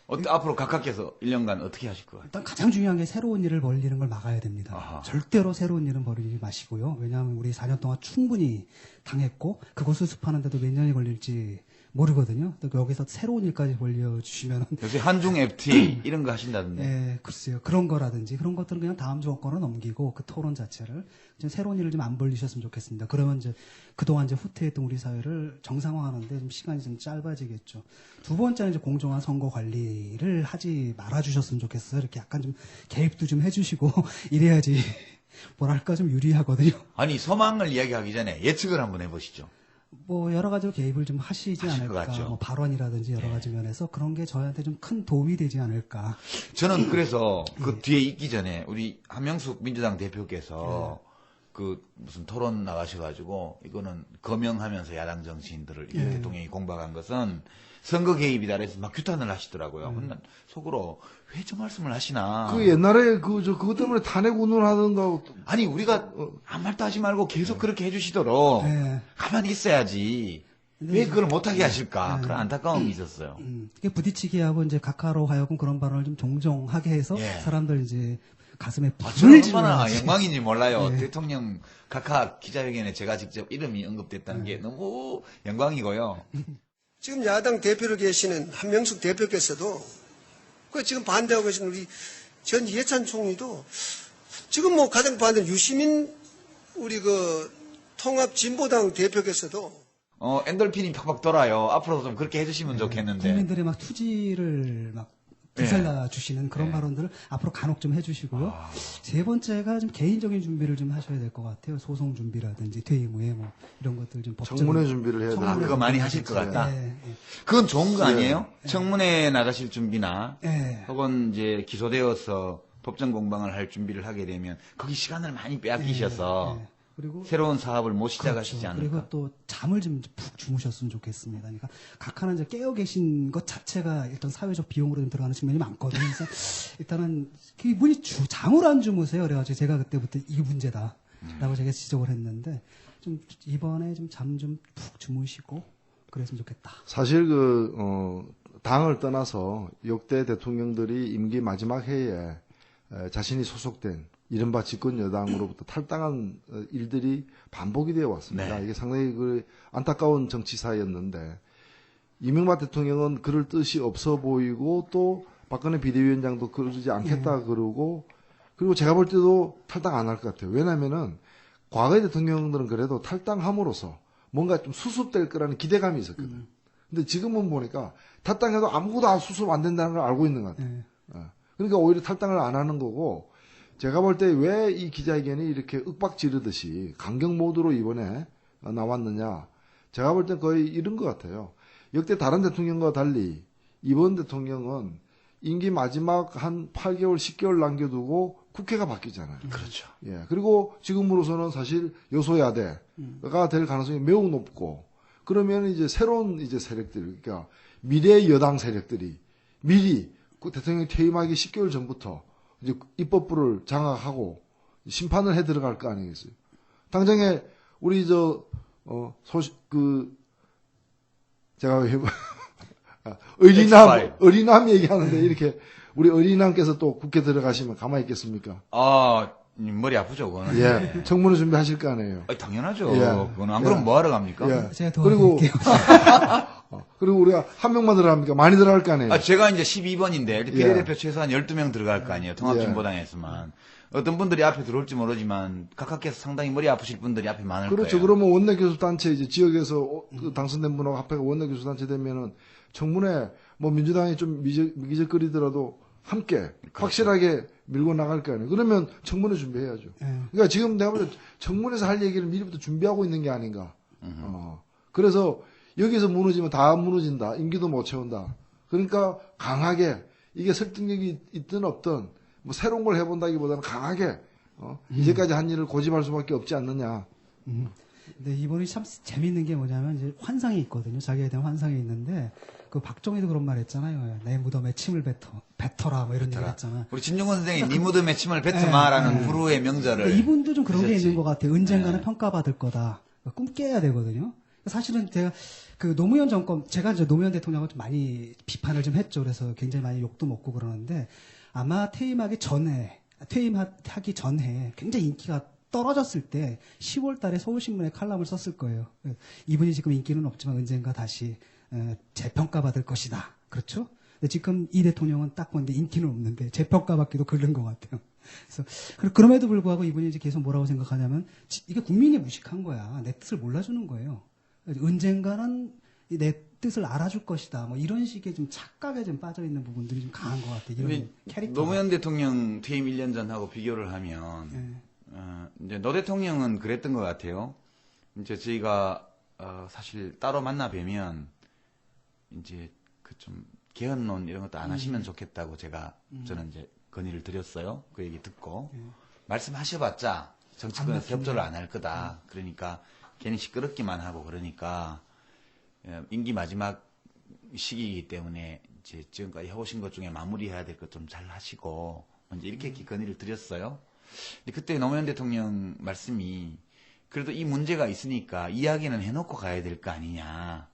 C: 앞으로 각하께서 1년간 어떻게 하실 거예요?
E: 일단 가장 중요한 게 새로운 일을 벌이는 걸 막아야 됩니다. 절대로 새로운 일은 벌이지 마시고요. 왜냐하면 우리 4년 동안 충분히 당했고 그걸 수습하는데도 몇 년이 걸릴지 모르거든요. 또 여기서 새로운 일까지 벌려주시면
C: 요새 한중 FTA 이런 거 하신다던데.
E: 예, 글쎄요. 그런 거라든지 그런 것들은 그냥 다음 정권으로 넘기고 그 토론 자체를 좀 새로운 일을 좀 안 벌리셨으면 좋겠습니다. 그러면 이제 그동안 이제 후퇴했던 우리 사회를 정상화하는데 좀 시간이 좀 짧아지겠죠. 두 번째는 이제 공정한 선거 관리를 하지 말아주셨으면 좋겠어요. 이렇게 약간 좀 개입도 좀 해주시고 이래야지 뭐랄까 좀 유리하거든요.
C: 아니 소망을 이야기하기 전에 예측을 한번 해보시죠.
E: 뭐 여러 가지로 개입을 좀 하시지
C: 하실 것
E: 않을까.
C: 같죠.
E: 뭐 발언이라든지 여러 가지 면에서 그런 게 저희한테 좀 큰 도움이 되지 않을까.
C: 저는 그래서 그 뒤에 있기 전에 우리 한명숙 민주당 대표께서 그 무슨 토론 나가셔가지고 이거는 거명하면서 야당 정치인들을 이 대통령이 공박한 것은 선거 개입이다 그래서 막 규탄을 하시더라고요. 근데 난 속으로 왜 저 말씀을 하시나.
D: 그 옛날에 그것 때문에 탄핵 운운하던가.
C: 아니 우리가 아무 말도 하지 말고 계속 그렇게 해주시도록 가만히 있어야지. 왜 그걸 못하게 하실까? 그런 안타까움이 있었어요.
E: 이게 부딪히게 하고 이제 각하로 하여금 그런 발언을 좀 종종 하게 해서 사람들 이제 가슴에
C: 저는
E: 불을
C: 얼마나
E: 질러야지.
C: 영광인지 몰라요. 대통령 각하 기자회견에 제가 직접 이름이 언급됐다는 게 너무 영광이고요.
B: 지금 야당 대표로 계시는 한명숙 대표께서도 그 지금 반대하고 계신 우리 전 이해찬 총리도 지금 뭐 가장 반대는 유시민 우리 그 통합진보당 대표께서도
C: 엔돌핀이 팍팍 돌아요. 앞으로도 좀 그렇게 해주시면 좋겠는데.
E: 국민들의 막 투지를 막 불살라 주시는 그런 발언들을 앞으로 간혹 좀 해주시고요. 세 번째가 좀 개인적인 준비를 좀 하셔야 될 것 같아요. 소송 준비라든지 퇴임 후에 뭐 이런 것들 좀
D: 청문회 준비를 해야 돼요.
C: 그거 많이 하실 것 같다.
E: 네.
C: 그건 좋은 거 아니에요? 청문회 나가실 준비나
E: 네.
C: 혹은 이제 기소되어서 법정 공방을 할 준비를 하게 되면 거기 시간을 많이 빼앗기셔서
E: 그리고
C: 새로운 사업을 못 시작하시지
E: 그렇죠.
C: 않을까.
E: 그리고 또 잠을 좀 푹 주무셨으면 좋겠습니다. 그러니까 각하는 이제 깨어 계신 것 자체가 일단 사회적 비용으로 좀 들어가는 측면이 많거든요. 그래서 일단은 이분이 잠을 안 주무세요. 그래가지고 제가 그때부터 이 문제다라고 제가 지적을 했는데 좀 이번에 좀 잠 좀 푹 주무시고 그랬으면 좋겠다.
D: 사실 당을 떠나서 역대 대통령들이 임기 마지막 해에 자신이 소속된 이른바 집권 여당으로부터 탈당한 일들이 반복이 되어 왔습니다. 이게 상당히 안타까운 정치사였는데 이명박 대통령은 그럴 뜻이 없어 보이고 또 박근혜 비대위원장도 그러지 않겠다 그러고 그리고 제가 볼 때도 탈당 안 할 것 같아요. 왜냐하면은 과거의 대통령들은 그래도 탈당함으로써 뭔가 좀 수습될 거라는 기대감이 있었거든요. 근데 지금은 보니까 탈당해도 아무것도 수습 안 된다는 걸 알고 있는 것 같아요. 그러니까 오히려 탈당을 안 하는 거고 제가 볼 때 왜 이 기자회견이 이렇게 윽박 지르듯이 강경 모드로 이번에 나왔느냐. 제가 볼 땐 거의 이런 것 같아요. 역대 다른 대통령과 달리 이번 대통령은 임기 마지막 한 8개월, 10개월 남겨두고 국회가 바뀌잖아요.
C: 그렇죠.
D: 예. 그리고 지금으로서는 사실 여소야대가 될 가능성이 매우 높고 그러면 이제 새로운 이제 세력들, 그러니까 미래 여당 세력들이 미리 대통령이 퇴임하기 10개월 전부터 이제 입법부를 장악하고 심판을 해 들어갈 거 아니겠어요. 당장에 우리 제가 어린남 얘기하는데 이렇게 우리 어린남께서 또 국회 들어가시면 가만히 있겠습니까?
C: 머리 아프죠, 그거는.
D: 예. 청문회 준비하실 거 아니에요.
C: 당연하죠.
D: 예.
C: 그거는 안 그러면 뭐 하러 갑니까?
D: 예.
E: 제가 도와드릴게요.
D: 그리고 우리가 한 명만 들어갑니까? 많이 들어갈 거 아니에요.
C: 제가 이제 12번인데 비례대표 최소한 12명 들어갈 거 아니에요. 통합진보당에서만. 어떤 분들이 앞에 들어올지 모르지만 각하께서 상당히 머리 아프실 분들이 앞에 많을
D: 그렇죠.
C: 거예요.
D: 그러면 원내교수단체 이제 지역에서 당선된 분하고 합해가 원내교수단체 되면은 청문회 뭐 민주당이 좀 미적거리더라도 함께
C: 그렇죠.
D: 확실하게 밀고 나갈 거 아니에요. 그러면 청문회 준비해야죠. 그러니까 지금 내가 볼 때 청문회에서 할 얘기를 미리부터 준비하고 있는 게 아닌가. 그래서 여기서 무너지면 다 무너진다. 임기도 못 채운다. 그러니까 강하게 이게 설득력이 있든 없든 뭐 새로운 걸 해본다기보다는 강하게 이제까지 한 일을 고집할 수밖에 없지 않느냐.
E: 근데 이번이 참 재밌는 게 뭐냐면 이제 환상이 있거든요. 자기에 대한 환상이 있는데 그 박정희도 그런 말 했잖아요. 내 무덤에 침을 뱉어라 뭐 이런 얘기 했잖아.
C: 우리 진중권 선생이 네 무덤에 침을 뱉어마라는 불후의 명절을.
E: 그러니까 이분도 좀 그런 게 있는 것 같아요. 언젠가는 평가받을 거다. 꿈 깨야 되거든요. 사실은 제가 그 노무현 정권, 제가 이제 노무현 대통령을 좀 많이 비판을 좀 했죠. 그래서 굉장히 많이 욕도 먹고 그러는데 아마 퇴임하기 전에 굉장히 인기가 떨어졌을 때 10월 달에 서울신문에 칼럼을 썼을 거예요. 이분이 지금 인기는 없지만 언젠가 다시 재평가받을 것이다. 그렇죠? 근데 지금 이 대통령은 딱 보는데 인기는 없는데 재평가받기도 그런 것 같아요. 그래서 그럼에도 불구하고 이분이 이제 계속 뭐라고 생각하냐면 이게 국민이 무식한 거야. 내 뜻을 몰라주는 거예요. 언젠가는 내 뜻을 알아줄 것이다. 뭐 이런 식의 좀 착각에 좀 빠져 있는 부분들이 좀 강한 것 같아요. 이런 캐릭터.
C: 노무현 대통령 퇴임 1년 전하고 비교를 하면 이제 노 대통령은 그랬던 것 같아요. 이제 저희가 사실 따로 만나 뵈면 이제 그 좀 개헌론 이런 것도 안 하시면 좋겠다고 저는 이제 건의를 드렸어요. 그 얘기 듣고 말씀하셔봤자 정치권에서 협조를 안 할 거다. 그러니까 괜히 시끄럽기만 하고 그러니까 임기 마지막 시기이기 때문에 이제 지금까지 해오신 것 중에 마무리해야 될 것 좀 잘 하시고 먼저 이렇게 건의를 드렸어요. 근데 그때 노무현 대통령 말씀이 그래도 이 문제가 있으니까 이야기는 해놓고 가야 될 거 아니냐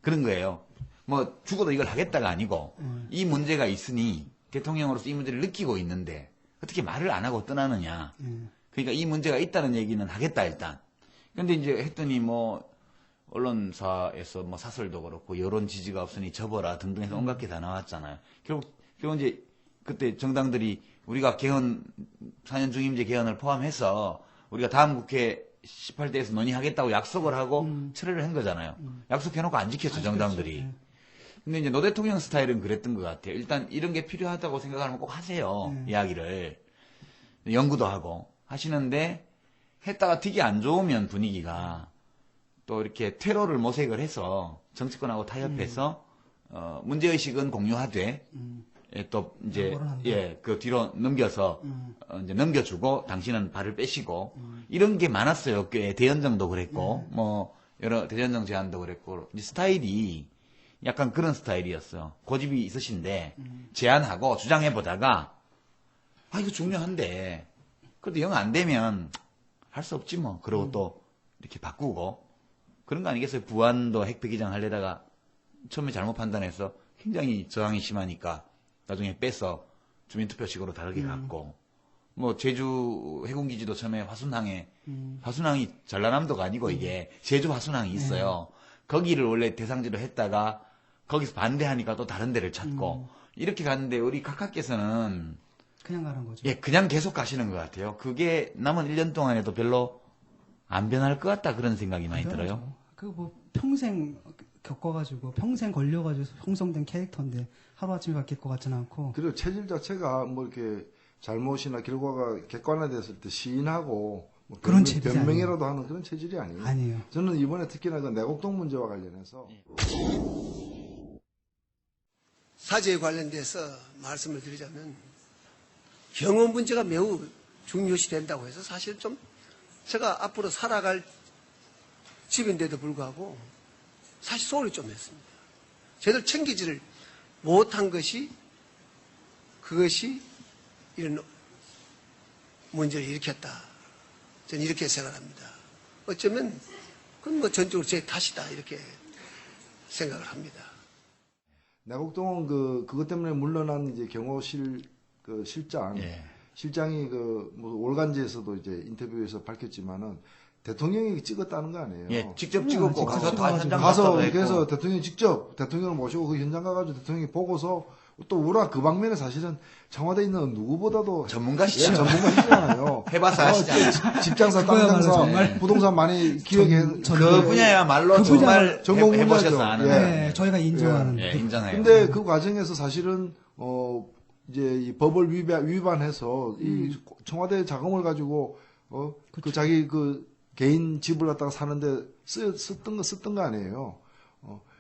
C: 그런 거예요. 뭐 죽어도 이걸 하겠다가 아니고 이 문제가 있으니 대통령으로서 이 문제를 느끼고 있는데 어떻게 말을 안 하고 떠나느냐. 그러니까 이 문제가 있다는 얘기는 하겠다 일단. 근데 이제 했더니 뭐 언론사에서 뭐 사설도 그렇고 여론 지지가 없으니 접어라 등등 해서 온갖 게 다 나왔잖아요. 결국 이제 그때 정당들이 우리가 개헌 4년 중임제 개헌을 포함해서 우리가 다음 국회 18대에서 논의하겠다고 약속을 하고 철회를 한 거잖아요. 약속해놓고 안 지켰죠 정당들이. 근데 이제 노 대통령 스타일은 그랬던 것 같아요. 일단 이런 게 필요하다고 생각하면 꼭 하세요. 이야기를. 연구도 하고 하시는데 했다가 되게 안 좋으면 분위기가 또 이렇게 테러를 모색을 해서 정치권하고 타협해서 문제의식은 공유하되 또 이제 그 뒤로 넘겨서 이제 넘겨주고 당신은 발을 빼시고 이런 게 많았어요. 꽤 대연정도 그랬고 뭐 여러 대연정 제안도 그랬고 이제 스타일이 약간 그런 스타일이었어요. 고집이 있으신데 제안하고 주장해 보다가 이거 중요한데 그래도 영 안 되면 할 수 없지 뭐. 그러고 또 이렇게 바꾸고 그런 거 아니겠어요? 부안도 핵폐기장 하려다가 처음에 잘못 판단해서 굉장히 저항이 심하니까 나중에 빼서 주민투표식으로 다르게 갔고 뭐 제주 해군기지도 처음에 화순항이 전라남도가 아니고 이게 제주 화순항이 있어요. 거기를 원래 대상지로 했다가 거기서 반대하니까 또 다른 데를 찾고 이렇게 갔는데 우리 각하께서는
E: 그냥 가는 거죠.
C: 예, 그냥 계속 가시는 것 같아요. 그게 남은 1년 동안에도 별로 안 변할 것 같다 그런 생각이 많이 들어요.
E: 그 뭐 평생 겪어가지고 평생 걸려가지고 형성된 캐릭터인데 하루아침에 바뀔 것 같지는 않고.
D: 그리고 체질 자체가 뭐 이렇게 잘못이나 결과가 객관화됐을 때 시인하고 뭐
E: 그런 체질이
D: 변명이라도 하는 그런 체질이 아니에요.
E: 아니에요.
D: 저는 이번에 특히나 그 내곡동 문제와 관련해서
B: 사제에 관련돼서 말씀을 드리자면 경험 문제가 매우 중요시 된다고 해서 사실 좀 제가 앞으로 살아갈 집인데도 불구하고 사실 소홀히 좀 했습니다. 제대로 챙기지를 못한 것이 그것이 이런 문제를 일으켰다. 저는 이렇게 생각합니다. 어쩌면 그건 뭐 전적으로 제 탓이다 이렇게 생각을 합니다.
D: 내곡동은 그것 때문에 물러난 이제 경호실 그 실장이 뭐 월간지에서도 이제 인터뷰에서 밝혔지만은 대통령이 찍었다는 거 아니에요?
C: 예, 직접 찍었고 가서 다 현장
D: 가서
C: 갔다고
D: 그래서
C: 했고.
D: 대통령이 직접 대통령을 모시고 그 현장 가가지고 대통령이 보고서 또 우리가 그 방면에 사실은 청와대에 있는 누구보다도
C: 전문가시죠.
D: 예, 전문가시잖아요.
C: 해봐서 아시잖아요.
D: 집장사, 땅장사, 부동산 많이 기획해
C: 그 분야야말로 정말
D: 전공
C: 해보셔서
D: 분야죠.
C: 아는.
E: 네, 저희가 인정하는.
C: 예, 인정해요.
D: 근데 그 과정에서 사실은 이제 이 법을 위반해서 이 청와대 자금을 가지고 그 자기 그 개인 집을 갖다가 사는데 썼던 거 아니에요.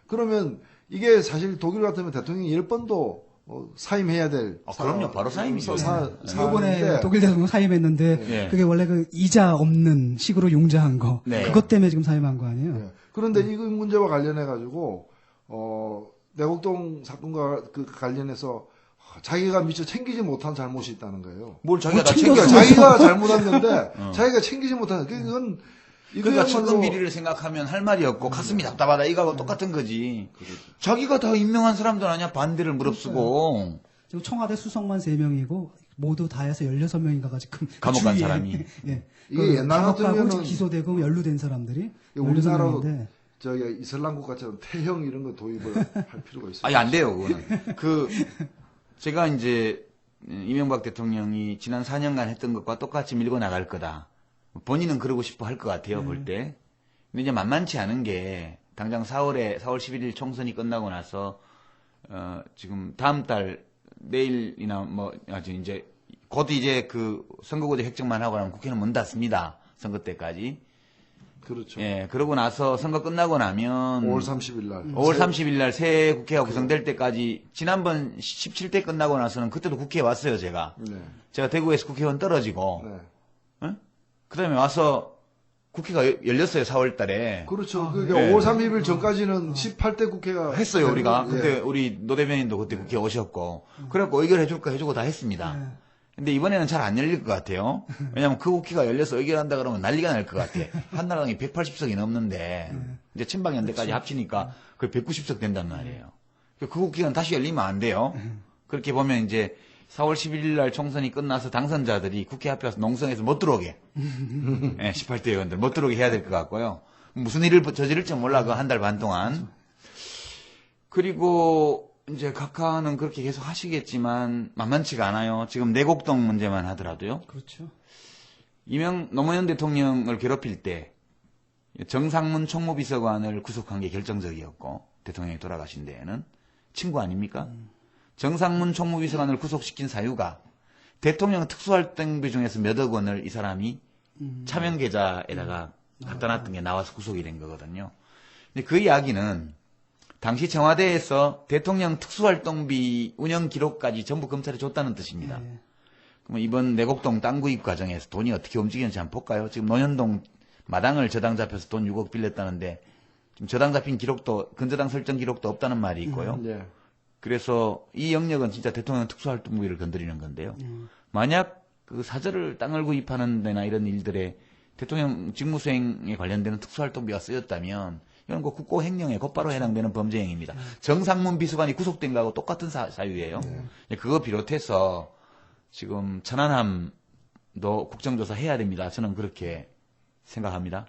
D: 그러면 이게 사실 독일 같으면 대통령이 10번도 사임해야 될.
C: 그럼요. 바로 사임이죠.
E: 이번에 독일 대통령 사임했는데 그게 원래 그 이자 없는 식으로 융자한 거. 그것 때문에 지금 사임한 거 아니에요?
D: 그런데 이 문제와 관련해 가지고 내곡동 사건과 그 관련해서 자기가 미처 챙기지 못한 잘못이 있다는 거예요.
C: 뭘 자기가 다 챙겨?
D: 자기가 잘못했는데 자기가 챙기지 못한 그건
C: 그러니까 측근 비리를 생각하면 할 말이 없고 가슴이 답답하다 이거하고 똑같은 거지. 자기가 다 임명한 사람들 아니야 반대를 무릅쓰고.
E: 지금 청와대 수석만 3명이고 모두 다 해서 16명인가가 지금
C: 감옥 간
E: 주위에,
C: 사람이.
E: 예.
D: 이게 옛날
E: 감옥 가고
D: 같으면은
E: 기소되고 연루된 사람들이
D: 우리나라도
E: 16명인데
D: 저기 이슬람 국가처럼 태형 이런 거 도입을 할 필요가 있어요.
C: 아니, 안 돼요, 그거는. 제가 이제, 이명박 대통령이 지난 4년간 했던 것과 똑같이 밀고 나갈 거다. 본인은 그러고 싶어 할 것 같아요, 볼 때. 근데 이제 만만치 않은 게, 당장 4월 11일 총선이 끝나고 나서, 지금 다음 달, 내일이나 이제, 곧 이제 그 선거구제 획정만 하고 나면 국회는 문 닫습니다. 선거 때까지.
D: 그렇죠.
C: 예, 그러고 나서 선거 끝나고 나면
D: 5월 30일 날.
C: 5월 30일 날 새 국회가 구성될 때까지 지난번 17대 끝나고 나서는 그때도 국회에 왔어요, 제가.
D: 네.
C: 제가 대구에서 국회의원 떨어지고.
D: 네.
C: 그다음에 와서 국회가 열렸어요, 4월 달에.
D: 그렇죠. 그러니까 5월 30일 전까지는 18대 국회가
C: 했어요, 우리가.
D: 예.
C: 그때 우리 노 대변인도 그때 국회에 오셨고. 그래갖고 의결해 줄까 해주고 다 했습니다. 근데 이번에는 잘 안 열릴 것 같아요. 왜냐면 그 국회가 열려서 의결한다 그러면 난리가 날 것 같아. 한나라당이 180석이 넘는데 이제 친박연대까지 합치니까 거의 190석 된단 말이에요. 그 국회가 다시 열리면 안 돼요. 그렇게 보면 이제 4월 11일 날 총선이 끝나서 당선자들이 국회 앞에 와서 농성에서 못 들어오게. 네, 18대 의원들 못 들어오게 해야 될 것 같고요. 무슨 일을 저지를지 몰라, 그 한 달 반 동안. 그리고 이제 각하는 그렇게 계속 하시겠지만 만만치가 않아요. 지금 내곡동 문제만 하더라도요.
E: 그렇죠.
C: 노무현 대통령을 괴롭힐 때 정상문 총무비서관을 구속한 게 결정적이었고 대통령이 돌아가신 데에는 친구 아닙니까? 정상문 총무비서관을 구속시킨 사유가 대통령 특수활동비 중에서 몇억 원을 이 사람이 차명 계좌에다가 갖다 놨던 게 나와서 구속이 된 거거든요. 근데 그 이야기는 당시 청와대에서 대통령 특수활동비 운영 기록까지 전부 검찰에 줬다는 뜻입니다. 그럼 이번 내곡동 땅 구입 과정에서 돈이 어떻게 움직이는지 한번 볼까요? 지금 논현동 마당을 저당 잡혀서 돈 6억 빌렸다는데 지금 저당 잡힌 기록도 근저당 설정 기록도 없다는 말이 있고요. 그래서 이 영역은 진짜 대통령 특수활동비를 건드리는 건데요. 만약 그 사저를 땅을 구입하는 데나 이런 일들에 대통령 직무수행에 관련되는 특수활동비가 쓰였다면 이건 그 국고횡령에 곧바로 해당되는 범죄 행위입니다. 정상문 비서관이 구속된 거하고 똑같은 사유예요. 그거 비롯해서 지금 천안함도 국정조사 해야 됩니다. 저는 그렇게 생각합니다.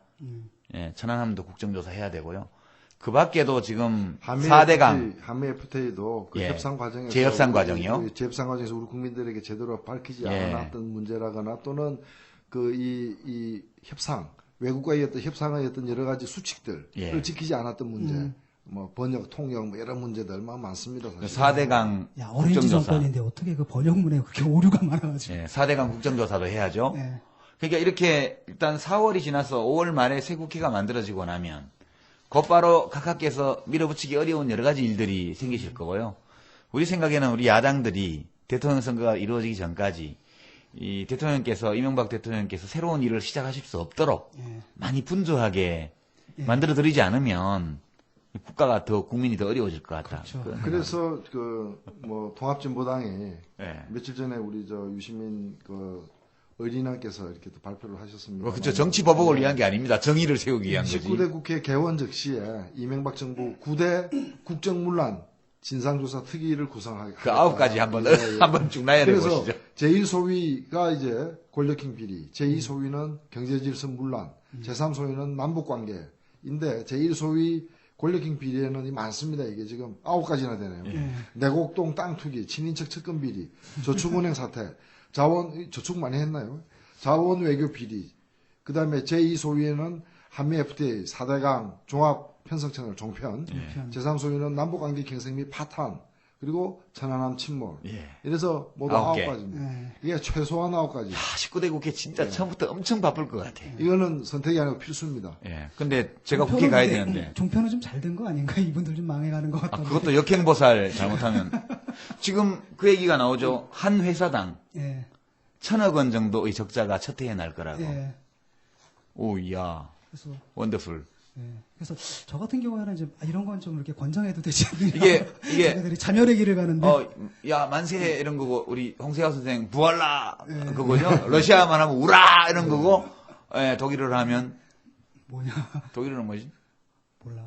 C: 예, 천안함도 국정조사 해야 되고요. 그 밖에도 지금 4대강
D: 한미 FTA도 그 협상 과정에서
C: 재협상 과정이요.
D: 재협상 과정에서 우리 국민들에게 제대로 밝히지
C: 예.
D: 않았던 문제라거나 또는 그 이 협상 외국과의 어떤 협상의 어떤 여러 가지 수칙들을
C: 예.
D: 지키지 않았던 문제, 뭐 번역, 통역 뭐 이런 문제들 많습니다. 사실.
C: 4대강
E: 오렌지
C: 국정조사.
E: 정권인데 어떻게 그 번역문에 그렇게 오류가 많아가지고.
C: 예, 4대강 국정조사도 해야죠.
E: 네.
C: 그러니까 이렇게 일단 4월이 지나서 5월 말에 새 국회가 만들어지고 나면 곧바로 각하께서 밀어붙이기 어려운 여러 가지 일들이 생기실 거고요. 우리 생각에는 우리 야당들이 대통령 선거가 이루어지기 전까지 이 대통령께서 이명박 대통령께서 새로운 일을 시작하실 수 없도록 많이 분주하게 만들어드리지 않으면 국가가 더 국민이 더 어려워질 것 같다.
E: 그렇죠.
D: 그래서 그 뭐 통합진보당이 며칠 전에 우리 저 유시민 그 의리남께서 이렇게 또 발표를 하셨습니다.
C: 그렇죠. 정치 보복을 위한 게 아닙니다. 정의를 세우기 위한 거지.
D: 19대 국회 개원 즉시에 이명박 정부 9대 국정문란 진상조사 특위를 구성하겠다.
C: 그 9가지 한번 쭉 나열해
D: 그래서
C: 보시죠.
D: 제1소위가 이제 권력형 비리, 제2소위는 경제질서 문란, 제3소위는 남북관계인데 제1소위 권력형 비리에는 많습니다. 이게 지금 9가지나 되네요. 내곡동 땅 투기, 친인척 측근 비리, 저축은행 사태, 저축 많이 했나요? 자원 외교 비리, 그 다음에 제2소위에는 한미 FTA, 4대강 종합 편성채널 종편, 제3소위는 남북관계 경색 및 파탄, 그리고 천안함 침몰. 이래서 모두 9가지입니다. 이게 최소한 9가지.
C: 19대 국회 진짜 처음부터 엄청 바쁠 것 같아.
D: 이거는 선택이 아니고 필수입니다.
C: 예. 근데 제가 국회 가야 되는데.
E: 종편은 좀 잘 된 거 아닌가? 이분들 좀 망해가는 것 같다.
C: 그것도 역행보살 잘못하면. 지금 그 얘기가 나오죠. 한 회사당 1,000억 정도의 적자가 첫 해에 날 거라고. 오, 이야.
E: 그래서
C: 원더풀.
E: 그래서 저 같은 경우에는 이제 이런 건 좀 이렇게 권장해도 되지 않느냐.
C: 이게
E: 자기들이 자멸의 길을 가는데.
C: 야 만세 이런 거고 우리 홍세화 선생 부활라 그거죠. 러시아만 하면 우라 이런 거고, 독일어를 하면
E: 뭐냐?
C: 독일어는 뭐지?
E: 몰라.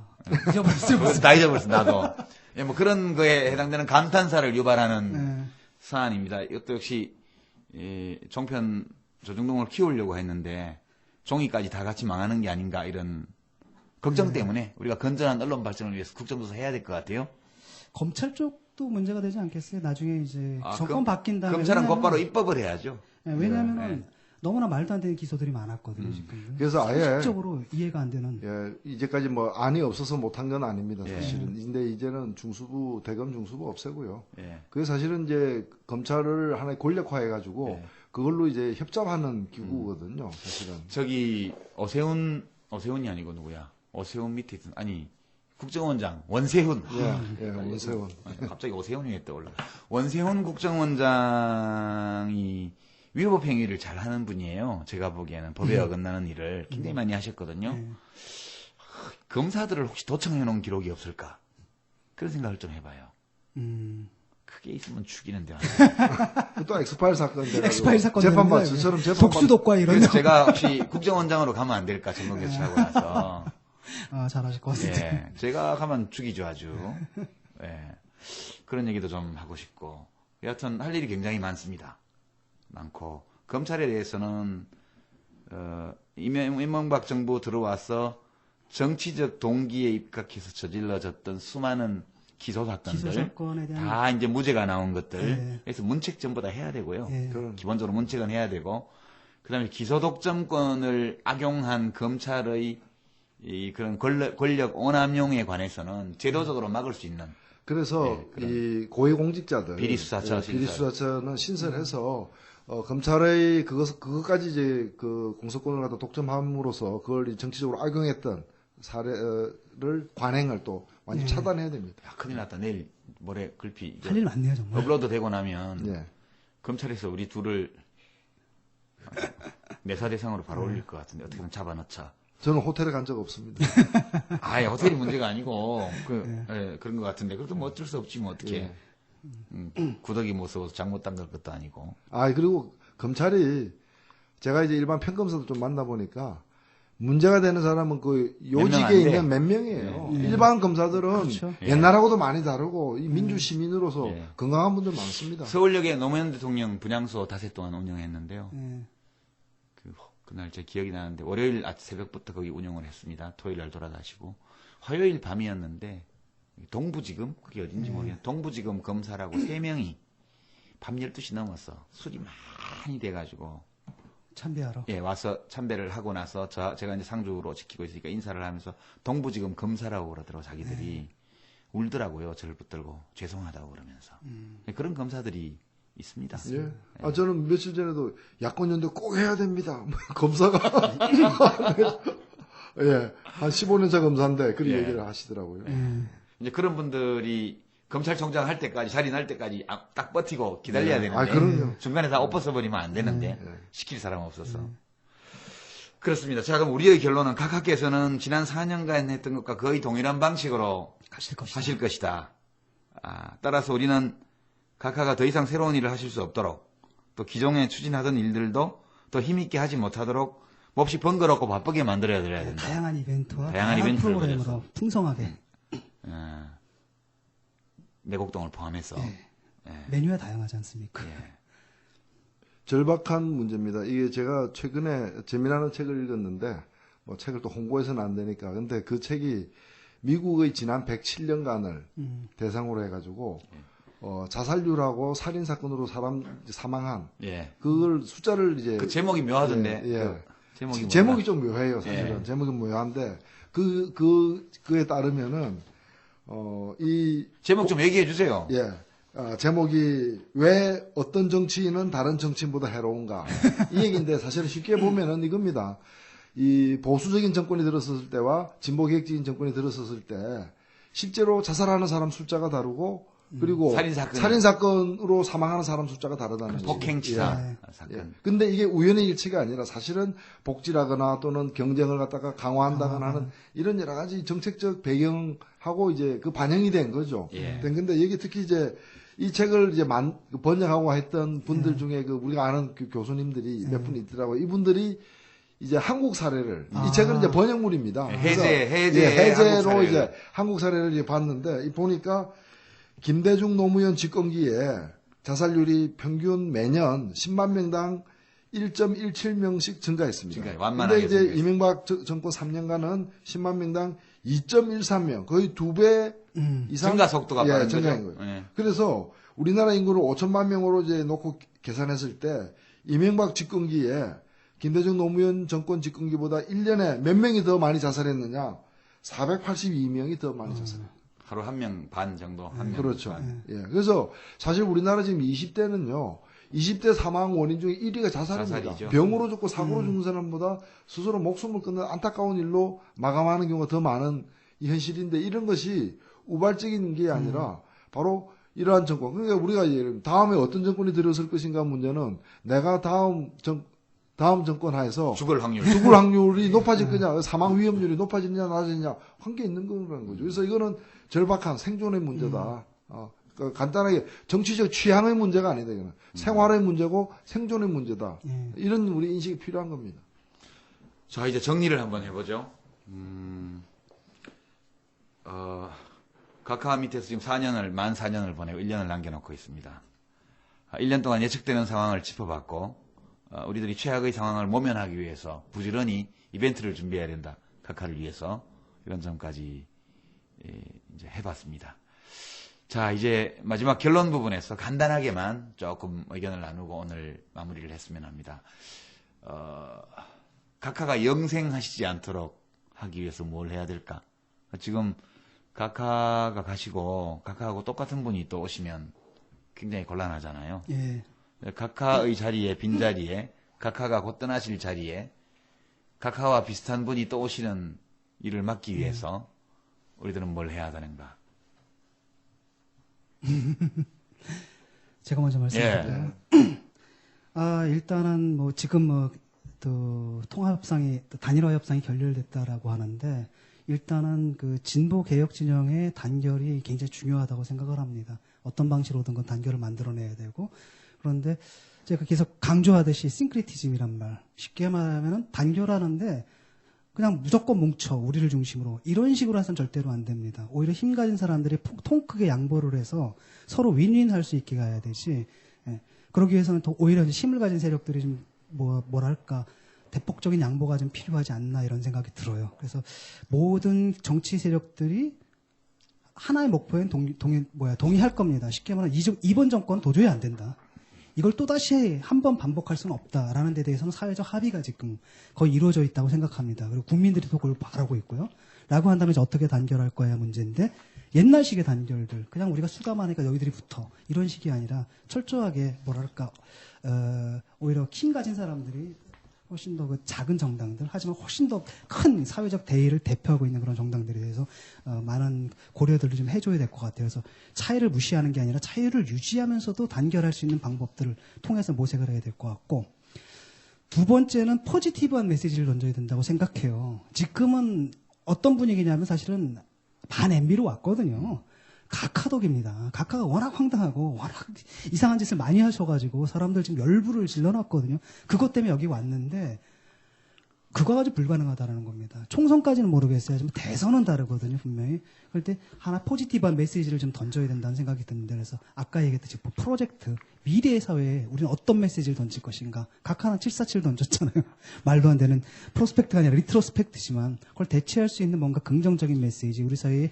E: 잊어버렸어.
C: 다 잊어버렸어 나도. 뭐 그런 거에 해당되는 감탄사를 유발하는 사안입니다. 이것도 역시 이 종편 조중동을 키우려고 했는데 종이까지 다 같이 망하는 게 아닌가 이런 걱정 때문에 우리가 건전한 언론 발전을 위해서 국정조사 해야 될 것 같아요.
E: 검찰 쪽도 문제가 되지 않겠어요? 나중에 이제 정권 바뀐 다음에.
C: 검찰은 곧바로 입법을 해야죠.
E: 네, 왜냐하면 너무나 말도 안 되는 기소들이 많았거든요. 지금.
D: 그래서 아예
E: 상식적으로 이해가 안 되는.
D: 예, 이제까지 뭐 안이 없어서 못한 건 아닙니다. 사실은. 근데 이제는 중수부, 대검 중수부 없애고요. 그게 사실은 이제 검찰을 하나의 권력화해가지고 그걸로 이제 협잡하는 기구거든요. 사실은.
C: 저기 오세훈이 아니고 누구야? 오세훈 밑에 있던 국정원장 원세훈.
D: 원세훈.
C: 갑자기 오세훈이 왜 떠올라? 원세훈 국정원장이 위법 행위를 잘 하는 분이에요. 제가 보기에는 법에 어긋나는 일을 굉장히 많이 하셨거든요. 검사들을 혹시 도청해 놓은 기록이 없을까? 그런 생각을 좀 해봐요. 그게 있으면 죽이는데.
D: 또 엑스파일 사건.
E: 엑스파일 사건.
D: 재판받, 저처럼 재판받.
E: 독수독과 이런.
C: 그래서 제가 혹시 국정원장으로 가면 안 될까? 전국 교체하고 나서.
E: 잘하실 것 같은데.
C: 예, 제가 가면 죽이죠, 아주. 예. 그런 얘기도 좀 하고 싶고. 여하튼 할 일이 굉장히 많습니다. 많고. 검찰에 대해서는, 이명박 정부 들어와서 정치적 동기에 입각해서 저질러졌던 수많은 기소 사건들. 다 이제 무죄가 나온 것들. 그래서 문책 전부 다 해야 되고요. 기본적으로 문책은 해야 되고. 그 다음에 기소 독점권을 악용한 검찰의 그런 권력 오남용에 관해서는 제도적으로 막을 수 있는.
D: 그래서 이 고위공직자들
C: 비리수사처는
D: 신설해서 검찰의 그것까지 이제 그 공소권을 갖다 독점함으로써 그걸 정치적으로 악용했던 사례를 관행을 또 완전 차단해야 됩니다.
C: 큰일 났다. 내일 모레 글피
E: 할 일 많네요, 정말.
C: 업로드 되고 나면 검찰에서 우리 둘을 내사 대상으로 바로 올릴 것 같은데 어떻게든 잡아넣자.
D: 저는 호텔에 간 적 없습니다.
C: 호텔이 문제가 아니고 그런 것 같은데 그래도 뭐 어쩔 수 없지 뭐 어떻게 구더기 못 써서 잘못 담글 것도 아니고.
D: 그리고 검찰이 제가 이제 일반 평검사도 좀 만나보니까 문제가 되는 사람은 그 요직에 있는 몇 명이에요. 일반 검사들은 옛날하고도 많이 다르고 이 민주 시민으로서 건강한 분들 많습니다.
C: 서울역에 노무현 대통령 분향소 닷새 동안 운영했는데요. 그날 제 기억이 나는데 월요일 새벽부터 거기 운영을 했습니다. 토요일 날 돌아가시고 화요일 밤이었는데 동부지검 그게 어딘지 모르겠는데 동부지검 검사라고 3명이 밤 12시 넘어서 술이 많이 돼가지고
E: 참배하러
C: 와서 참배를 하고 나서 제가 이제 상주로 지키고 있으니까 인사를 하면서 동부지검 검사라고 그러더라고 자기들이 울더라고요. 저를 붙들고 죄송하다고 그러면서 그런 검사들이 있습니다.
D: 저는 며칠 전에도 야권연대 꼭 해야 됩니다. 검사가 한 15년차 검사인데 그런 얘기를 하시더라고요.
C: 이제 그런 분들이 검찰총장 할 때까지 자리 날 때까지 딱 버티고 기다려야 되는데
D: 그럼요.
C: 중간에 다 엎어서버리면 안 되는데 시킬 사람 없어서 그렇습니다. 자, 그럼 우리의 결론은 각 학교에서는 지난 4년간 했던 것과 거의 동일한 방식으로 하실 것이다. 따라서 우리는 각하가 더 이상 새로운 일을 하실 수 없도록 또 기존에 추진하던 일들도 더 힘있게 하지 못하도록 몹시 번거롭고 바쁘게 만들어야 된다.
E: 다양한 이벤트와
C: 다양한
E: 프로그램으로 풍성하게
C: 내곡동을 포함해서
E: 메뉴가 다양하지 않습니까?
D: 절박한 문제입니다. 이게 제가 최근에 재미나는 책을 읽었는데 뭐 책을 또 홍보해서는 안 되니까 근데 그 책이 미국의 지난 107년간을 대상으로 해가지고 자살률하고 살인 사건으로 사람 사망한 그걸 숫자를 이제
C: 그 제목이 묘하던데.
D: 제목이 좀 묘해요, 사실은. 제목이 묘한데 그에 따르면은 이
C: 제목 좀 얘기해 주세요.
D: 제목이 왜 어떤 정치인은 다른 정치인보다 해로운가 이 얘기인데 사실은 쉽게 보면은 이겁니다. 이 보수적인 정권이 들어섰을 때와 진보 개혁적인 정권이 들어섰을 때 실제로 자살하는 사람 숫자가 다르고 그리고 살인 사건으로 사망하는 사람 숫자가 다르다는 거죠.
C: 폭행치사 사건.
D: 근데 이게 우연의 일치가 아니라 사실은 복지라거나 또는 경쟁을 갖다가 강화한다거나 하는 이런 여러 가지 정책적 배경하고 이제 그 반영이 된 거죠. 근데 여기 특히 이제 이 책을 이제 번역하고 했던 분들 중에 그 우리가 아는 그 교수님들이 몇 분 있더라고요. 이분들이 이제 한국 사례를 이 책은 이제 번역물입니다. 해제로 이제 한국 사례를 이제 봤는데 보니까 김대중 노무현 집권기에 자살률이 평균 매년 10만 명당 1.17명씩 증가했습니다.
C: 그러니까
D: 근데
C: 완만하게
D: 이제
C: 증가했어요.
D: 이명박 정권 3년간은 10만 명당 2.13명, 거의 2배 이상
C: 증가 속도가 빠른
D: 증가한
C: 거죠.
D: 거예요.
C: 예.
D: 그래서 우리나라 인구를 5천만 명으로 이제 놓고 계산했을 때 이명박 집권기에 김대중 노무현 정권 집권기보다 1년에 몇 명이 더 많이 자살했느냐? 482명이 더 많이 자살했어요.
C: 하루 1명 반 정도, 1명
D: 그렇죠.
C: 반.
D: 예. 그래서 사실 우리나라 지금 20대는요, 20대 사망 원인 중에 1위가 자살입니다.
C: 자살이죠.
D: 병으로 죽고 사고로 죽는 사람보다 스스로 목숨을 끊는 안타까운 일로 마감하는 경우가 더 많은 이 현실인데 이런 것이 우발적인 게 아니라 바로 이러한 정권. 그러니까 우리가 예를 들면 다음에 어떤 정권이 들어설 것인가 문제는 내가 다음 정권 하에서
C: 죽을
D: 확률이 높아질 거냐, 사망 위험률이 높아지느냐, 낮아지느냐, 관계 있는 거라는 거죠. 그래서 이거는 절박한 생존의 문제다. 그러니까 간단하게 정치적 취향의 문제가 아니다. 이거는 생활의 문제고 생존의 문제다. 이런 우리 인식이 필요한 겁니다.
C: 자, 이제 정리를 한번 해보죠. 각하 밑에서 지금 만 4년을 보내고 1년을 남겨놓고 있습니다. 1년 동안 예측되는 상황을 짚어봤고, 우리들이 최악의 상황을 모면하기 위해서 부지런히 이벤트를 준비해야 된다. 각하를 위해서. 이런 점까지 이제 해봤습니다. 자, 이제 마지막 결론 부분에서 간단하게만 조금 의견을 나누고 오늘 마무리를 했으면 합니다. 각하가 영생하시지 않도록 하기 위해서 뭘 해야 될까? 지금 각하가 가시고 각하하고 똑같은 분이 또 오시면 굉장히 곤란하잖아요.
E: 예.
C: 각하의 자리에, 빈자리에, 각하가 곧 떠나실 자리에 각하와 비슷한 분이 또 오시는 일을 막기 위해서 우리들은 뭘 해야 하는가?
E: 제가 먼저 말씀드릴까요? 일단은 뭐 지금 또 통합협상이, 또 단일화 협상이 결렬됐다라고 하는데, 일단은 그 진보 개혁 진영의 단결이 굉장히 중요하다고 생각을 합니다. 어떤 방식으로든 그 단결을 만들어내야 되고, 그런데 제가 계속 강조하듯이 싱크리티즘이란 말, 쉽게 말하면은 단결하는데 그냥 무조건 뭉쳐, 우리를 중심으로, 이런 식으로 해서는 절대로 안 됩니다. 오히려 힘 가진 사람들이 통 크게 양보를 해서 서로 윈윈 할 수 있게 가야 되지, 그러기 위해서는 더 오히려 힘을 가진 세력들이 좀 뭐랄까 대폭적인 양보가 좀 필요하지 않나, 이런 생각이 들어요. 그래서 모든 정치 세력들이 하나의 목표엔 동의할 겁니다. 쉽게 말하면 이번 정권은 도저히 안 된다. 이걸 또다시 한 번 반복할 수는 없다라는 데 대해서는 사회적 합의가 지금 거의 이루어져 있다고 생각합니다. 그리고 국민들이 또 그걸 바라고 있고요. 라고 한다면 이제 어떻게 단결할 거야 문제인데, 옛날식의 단결들, 그냥 우리가 수감하니까 너희들이 붙어, 이런 식이 아니라 철저하게 뭐랄까 오히려 힘 가진 사람들이 훨씬 더 그 작은 정당들, 하지만 훨씬 더 큰 사회적 대의를 대표하고 있는 그런 정당들에 대해서 많은 고려들을 좀 해줘야 될 것 같아요. 그래서 차이를 무시하는 게 아니라 차이를 유지하면서도 단결할 수 있는 방법들을 통해서 모색을 해야 될 것 같고, 두 번째는 포지티브한 메시지를 던져야 된다고 생각해요. 지금은 어떤 분위기냐면 사실은 반 MB로 왔거든요. 각하덕입니다. 각하가 워낙 황당하고 워낙 이상한 짓을 많이 하셔가지고 사람들 지금 열불을 질러놨거든요. 그것 때문에 여기 왔는데 그거 가지고 불가능하다는 겁니다. 총선까지는 모르겠어요. 하지만 대선은 다르거든요, 분명히. 그럴 때 하나 포지티브한 메시지를 좀 던져야 된다는 생각이 드는데, 그래서 아까 얘기했듯이 프로젝트, 미래의 사회에 우리는 어떤 메시지를 던질 것인가. 각하는 747 던졌잖아요. 말도 안 되는 프로스펙트가 아니라 리트로스펙트지만 그걸 대체할 수 있는 뭔가 긍정적인 메시지, 우리 사회의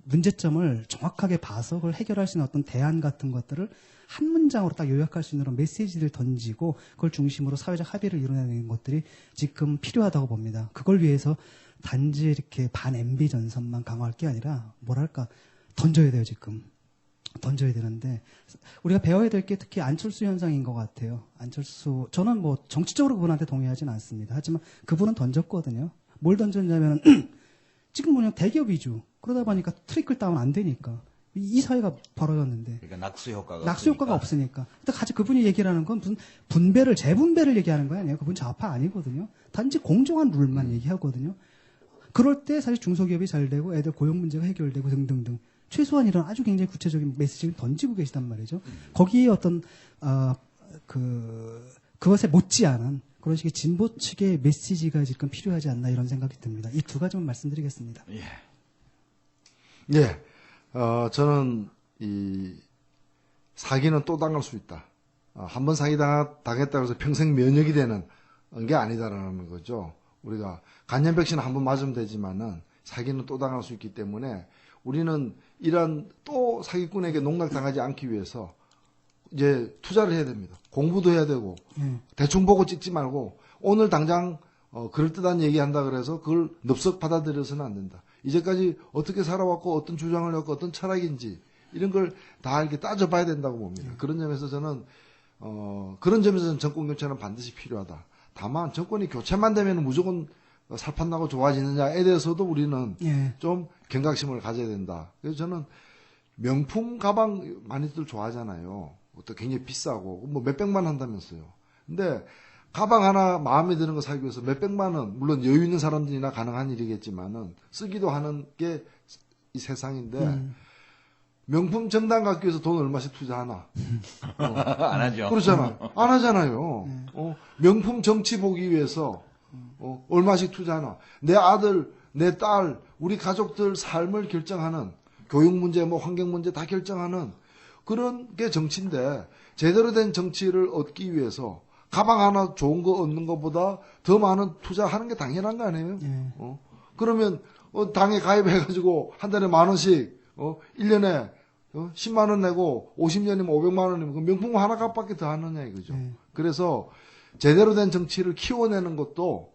E: 문제점을 정확하게 봐서 그걸 해결할 수 있는 어떤 대안 같은 것들을 한 문장으로 딱 요약할 수 있는 그런 메시지를 던지고 그걸 중심으로 사회적 합의를 이뤄내는 것들이 지금 필요하다고 봅니다. 그걸 위해서 단지 이렇게 반 MB 전선만 강화할 게 아니라 뭐랄까 던져야 돼요. 지금 던져야 되는데, 우리가 배워야 될 게 특히 안철수 현상인 것 같아요. 안철수, 저는 뭐 정치적으로 그분한테 동의하지는 않습니다. 하지만 그분은 던졌거든요. 뭘 던졌냐면 지금 뭐냐 대기업 위주, 그러다 보니까 트리클 다운 안 되니까 이 사회가 벌어졌는데.
C: 그러니까 낙수 효과가
E: 없으니까. 근데 같이 그분이 얘기를 하는 건 무슨 재분배를 얘기하는 거 아니에요. 그분 좌파 아니거든요. 단지 공정한 룰만 얘기하거든요. 그럴 때 사실 중소기업이 잘 되고 애들 고용 문제가 해결되고 등등등. 최소한 이런 아주 굉장히 구체적인 메시지를 던지고 계시단 말이죠. 거기에 어떤 그것에 못지않은 그런 식의 진보 측의 메시지가 지금 필요하지 않나, 이런 생각이 듭니다. 이 두 가지만 말씀드리겠습니다.
D: 예. 저는 사기는 또 당할 수 있다. 한 번 사기 당했다고 해서 평생 면역이 되는 게 아니다라는 거죠. 우리가 간염 백신 한 번 맞으면 되지만은 사기는 또 당할 수 있기 때문에 우리는 이러한 또 사기꾼에게 농락당하지 않기 위해서 이제 투자를 해야 됩니다. 공부도 해야 되고 대충 보고 찍지 말고 오늘 당장 그럴듯한 얘기한다 그래서 그걸 넙석 받아들여서는 안 된다. 이제까지 어떻게 살아왔고 어떤 주장을 했고 어떤 철학인지 이런 걸 다 이렇게 따져봐야 된다고 봅니다. 그런 점에서 저는 정권 교체는 반드시 필요하다. 다만 정권이 교체만 되면 무조건 살판나고 좋아지느냐에 대해서도 우리는 좀 경각심을 가져야 된다. 그래서 저는 명품 가방 많이들 좋아하잖아요. 또 굉장히 비싸고 뭐 몇백만 한다면서요. 근데 가방 하나 마음에 드는 거 사기 위해서 몇백만 원, 물론 여유 있는 사람들이나 가능한 일이겠지만은 쓰기도 하는 게 이 세상인데 명품 정당 갖기 위해서 돈 얼마씩 투자하나?
C: 안 하죠.
D: 그렇잖아. 안 하잖아요. 명품 정치 보기 위해서 얼마씩 투자하나? 내 아들, 내 딸, 우리 가족들 삶을 결정하는 교육 문제, 뭐 환경 문제 다 결정하는 그런 게 정치인데 제대로 된 정치를 얻기 위해서 가방 하나 좋은 거 얻는 것보다 더 많은 투자하는 게 당연한 거 아니에요? 그러면 당에 가입해가지고 한 달에 10,000원씩 1년에 10만 원 내고 50년이면 500만 원이면 그 명품 하나 값밖에 더 하느냐 이거죠. 그래서 제대로 된 정치를 키워내는 것도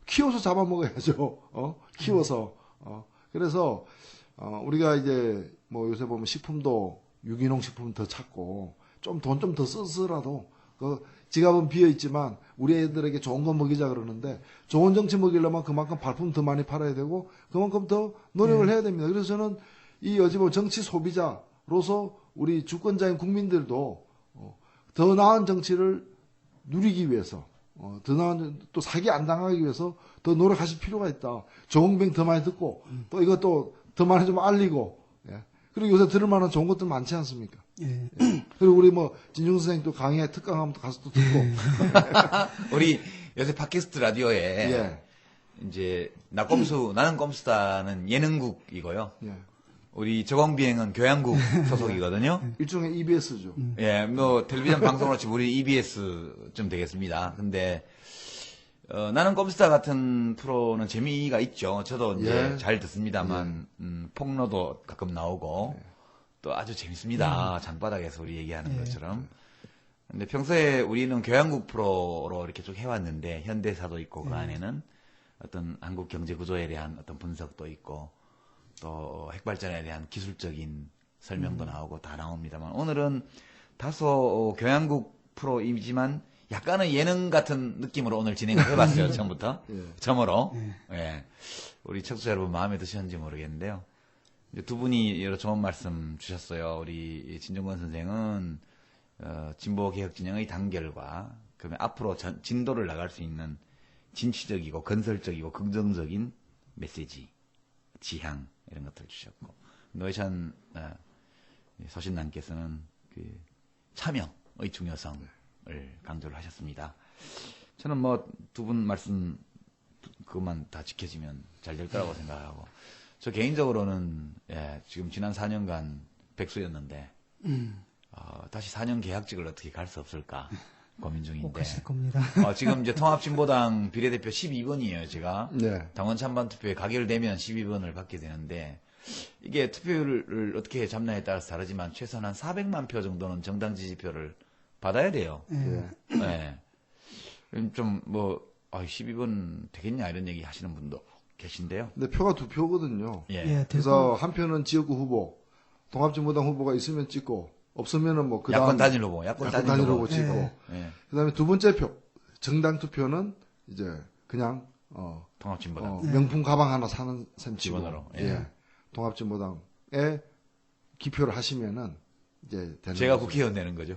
D: 키워서 잡아먹어야죠. 키워서. 그래서 우리가 이제 뭐 요새 보면 식품도 유기농 식품 더 찾고 좀 돈 좀 더 써서라도 그 지갑은 비어 있지만 우리 애들에게 좋은 거 먹이자 그러는데 좋은 정치 먹이려면 그만큼 발품 더 많이 팔아야 되고 그만큼 더 노력을 해야 됩니다. 그래서 저는 이 어찌 정치 소비자로서 우리 주권자인 국민들도 더 나은 정치를 누리기 위해서 더 나은 또 사기 안 당하기 위해서 더 노력하실 필요가 있다. 좋은 더 많이 듣고 또 이것도 더 많이 좀 알리고 그리고 요새 들을 만한 좋은 것들 많지 않습니까? 그리고 우리 뭐 진중 선생님 또 강의에 특강하면 또 가서 또 듣고
C: 우리 요새 팟캐스트 라디오에 이제 나는 꼼수다는 예능국이고요. 우리 저공비행은 교양국 소속이거든요.
D: 일종의 EBS죠.
C: 예, 뭐 텔레비전 방송으로 치면 우리 EBS쯤 되겠습니다. 근데 나는 꼼수다 같은 프로는 재미가 있죠. 저도 이제 잘 듣습니다만 폭로도 가끔 나오고 또 아주 재밌습니다. 장바닥에서 우리 얘기하는 것처럼. 근데 평소에 우리는 교양국 프로로 이렇게 쭉 해왔는데 현대사도 있고 그 안에는 어떤 한국 경제 구조에 대한 어떤 분석도 있고 또 핵발전에 대한 기술적인 설명도 나오고 다 나옵니다만 오늘은 다소 교양국 프로이지만 약간은 예능 같은 느낌으로 오늘 진행을 해봤어요. 처음부터. 처음으로. 예. 우리 청취자 여러분 마음에 드셨는지 모르겠는데요. 이제 두 분이 여러 좋은 말씀 주셨어요. 우리 진중권 선생은 진보개혁 진영의 단결과 그러면 앞으로 진도를 나갈 수 있는 진취적이고 건설적이고 긍정적인 메시지, 지향 이런 것들을 주셨고 노회찬 서신남께서는 그 참여의 중요성을 강조를 하셨습니다. 저는 뭐 두 분 말씀 그것만 다 지켜지면 잘 될 거라고 생각하고 저 개인적으로는 지금 지난 4년간 백수였는데 다시 4년 계약직을 어떻게 갈 수 없을까 고민 중인데.
E: 꼭 하실 겁니다.
C: 지금 이제 통합진보당 비례대표 12번이에요, 제가. 당원 찬반 투표에 가결되면 12번을 받게 되는데, 이게 투표율을 어떻게 잡냐에 따라서 다르지만, 최소한 한 400만 표 정도는 정당 지지표를 받아야 돼요. 네. 좀 12번 되겠냐, 이런 얘기 하시는 분도 계신데요.
D: 근데 표가 2표거든요.
C: 그래서
D: 한 표는 지역구 후보, 통합진보당 후보가 있으면 찍고, 없으면은 뭐 그 다음
C: 야권 단일 후보, 야권 단일 후보
D: 찍고, 그다음에 두 번째 표 정당 투표는 이제 그냥
C: 통합진보당
D: 명품 가방 하나 사는 셈 치고
C: 기본으로
D: 통합진보당에 기표를 하시면은 이제 되는
C: 제가
D: 거죠.
C: 국회의원 되는 거죠.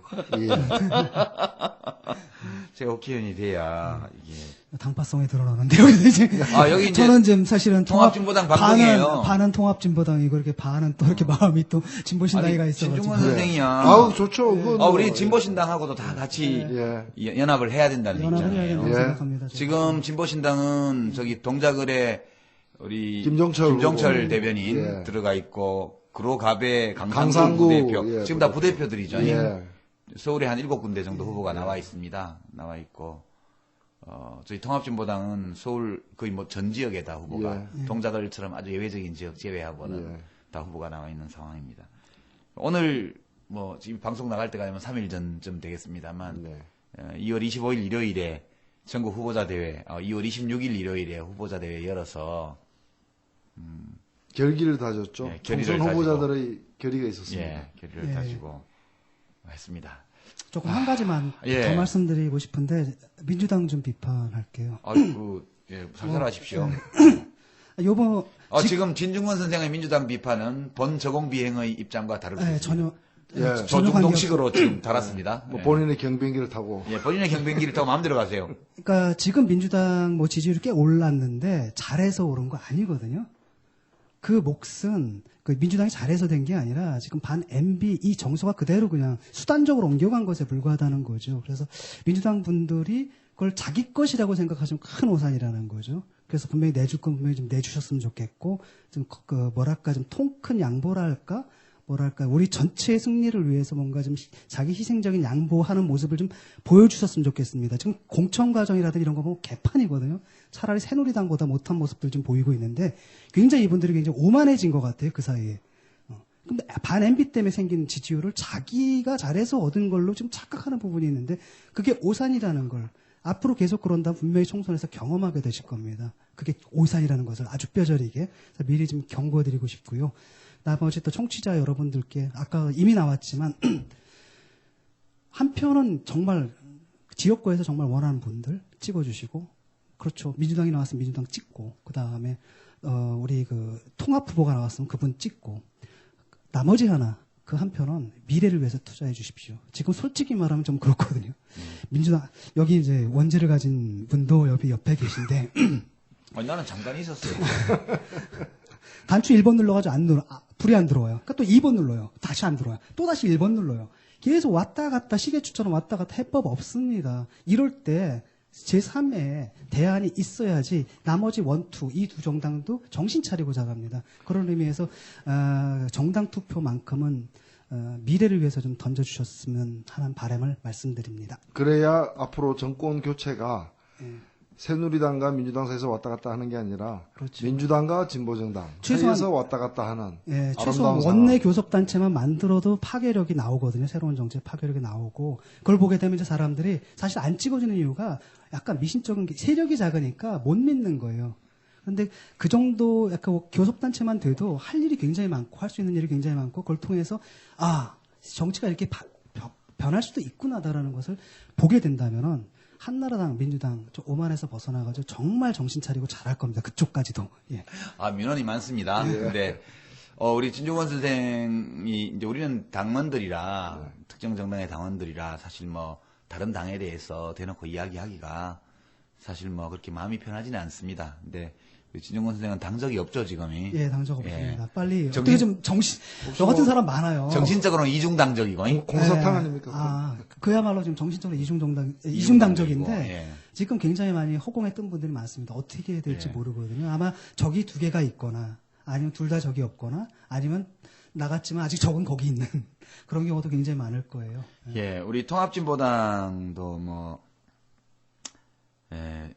C: 제가 국회의원이 돼야 이게
E: 당파성이 드러나는데요. 이제
C: 여기 이제
E: 저는 지금 사실은
C: 통합진보당 반동이에요.
E: 반은 통합진보당이고 이렇게 반은 또 이렇게 마음이 또 진보신당이가 있어가지고.
C: 진중권 선생이야.
D: 아우 좋죠.
C: 우리 진보신당하고도 다 같이 연합을 해야 된다는 얘기잖아요.
E: 생각합니다.
C: 지금 진보신당은 저기 동작을에 우리
D: 김종철
C: 대변인 들어가 있고 구로갑의
D: 강상구,
C: 강상구 부대표.
D: 예,
C: 지금 다 부대표들이죠.
D: 예.
C: 서울에 한 7군데 정도 후보가 나와 있습니다. 나와 있고, 저희 통합진보당은 서울 거의 뭐 전 지역에 다 후보가, 동작을처럼 아주 예외적인 지역 제외하고는 다 후보가 나와 있는 상황입니다. 오늘 뭐 지금 방송 나갈 때가 되면 3일 전쯤 되겠습니다만, 2월 25일 일요일에 전국 후보자 대회, 2월 26일 일요일에 후보자 대회 열어서,
D: 결기를 다졌죠.
C: 예,
D: 총선 후보자들의 결의가 있었습니다.
C: 예, 결의를 다지고 했습니다.
E: 조금 한 가지만 더 말씀드리고 싶은데 민주당 좀 비판할게요.
C: 살살하십시오.
E: 요번
C: 지금 진중권 선생의 민주당 비판은 본 저공 비행의 입장과 다를 수 있습니다.
E: 전혀
C: 조중동식으로 지금 달았습니다.
D: 뭐 본인의 경비행기를 타고.
C: 본인의 경비행기를 타고 마음대로 가세요.
E: 그러니까 지금 민주당 뭐 지지율이 꽤 올랐는데 잘해서 오른 거 아니거든요. 그 몫은 그 민주당이 잘해서 된 게 아니라 지금 반 MB 이 정서가 그대로 그냥 수단적으로 옮겨간 것에 불과하다는 거죠. 그래서 민주당 분들이 그걸 자기 것이라고 생각하시면 큰 오산이라는 거죠. 그래서 분명히 내줄 건 분명히 좀 내주셨으면 좋겠고 좀 좀 통 큰 양보랄까 우리 전체의 승리를 위해서 뭔가 좀 자기 희생적인 양보하는 모습을 좀 보여주셨으면 좋겠습니다. 지금 공천 과정이라든지 이런 거 보면 개판이거든요. 차라리 새누리당보다 못한 모습들 좀 보이고 있는데 굉장히 이분들이 굉장히 오만해진 것 같아요. 그 사이에. 근데 반 MB 때문에 생긴 지지율을 자기가 잘해서 얻은 걸로 좀 착각하는 부분이 있는데 그게 오산이라는 걸 앞으로 계속 그런다면 분명히 총선에서 경험하게 되실 겁니다. 그게 오산이라는 것을 아주 뼈저리게 미리 좀 경고드리고 싶고요. 나머지 또 청취자 여러분들께 아까 이미 나왔지만 한 표는 정말 지역구에서 정말 원하는 분들 찍어주시고 그렇죠. 민주당이 나왔으면 민주당 찍고 그 다음에 우리 그 통합 후보가 나왔으면 그분 찍고 나머지 하나 그 한 표는 미래를 위해서 투자해 주십시오. 지금 솔직히 말하면 좀 그렇거든요. 민주당 여기 이제 원재를 가진 분도 옆에 계신데
C: 나는 잠깐 있었어요.
E: 단추 1번 눌러가지고 불이 안 들어와요. 그러니까 또 2번 눌러요. 다시 안 들어와요. 또 다시 1번 눌러요. 계속 왔다 갔다 시계추처럼 왔다 갔다 해법 없습니다. 이럴 때 제3의 대안이 있어야지 나머지 원투 이 두 정당도 정신 차리고 자갑니다. 그런 의미에서 정당 투표만큼은 미래를 위해서 좀 던져주셨으면 하는 바람을 말씀드립니다.
D: 그래야 앞으로 정권 교체가 새누리당과 민주당 사이에서 왔다 갔다 하는 게 아니라 그렇죠. 민주당과 진보정당 사이에서 왔다 갔다 하는
E: 최소한 원내 교섭단체만 만들어도 파괴력이 나오거든요. 새로운 정책 파괴력이 나오고 그걸 보게 되면 이제 사람들이 사실 안 찍어주는 이유가 약간 미신적인 게 세력이 작으니까 못 믿는 거예요. 그런데 그 정도 약간 교섭단체만 돼도 할 일이 굉장히 많고 할 수 있는 일이 굉장히 많고 그걸 통해서 정치가 이렇게 변할 수도 있구나다라는 것을 보게 된다면은 한나라당, 민주당 좀 오만에서 벗어나가지고 정말 정신 차리고 잘할 겁니다. 그쪽까지도. 예.
C: 민원이 많습니다. 근데 우리 진중권 선생이 이제 우리는 당원들이라 특정 정당의 당원들이라 사실 뭐 다른 당에 대해서 대놓고 이야기하기가 사실 뭐 그렇게 마음이 편하지는 않습니다. 근데 진중권 선생은 당적이 없죠 지금이.
E: 예, 당적 없습니다. 빨리 어떻게 좀 저 같은 사람 많아요.
C: 정신적으로는 이중당적이고.
D: 공사탕 아닙니까?
E: 그야말로 지금 정신적으로 이중당적인데 지금 굉장히 많이 허공에 뜬 분들이 많습니다. 어떻게 해야 될지 모르거든요. 아마 적이 두 개가 있거나 아니면 둘 다 적이 없거나 아니면 나갔지만 아직 적은 거기 있는 그런 경우도 굉장히 많을 거예요.
C: 우리 통합진보당도 뭐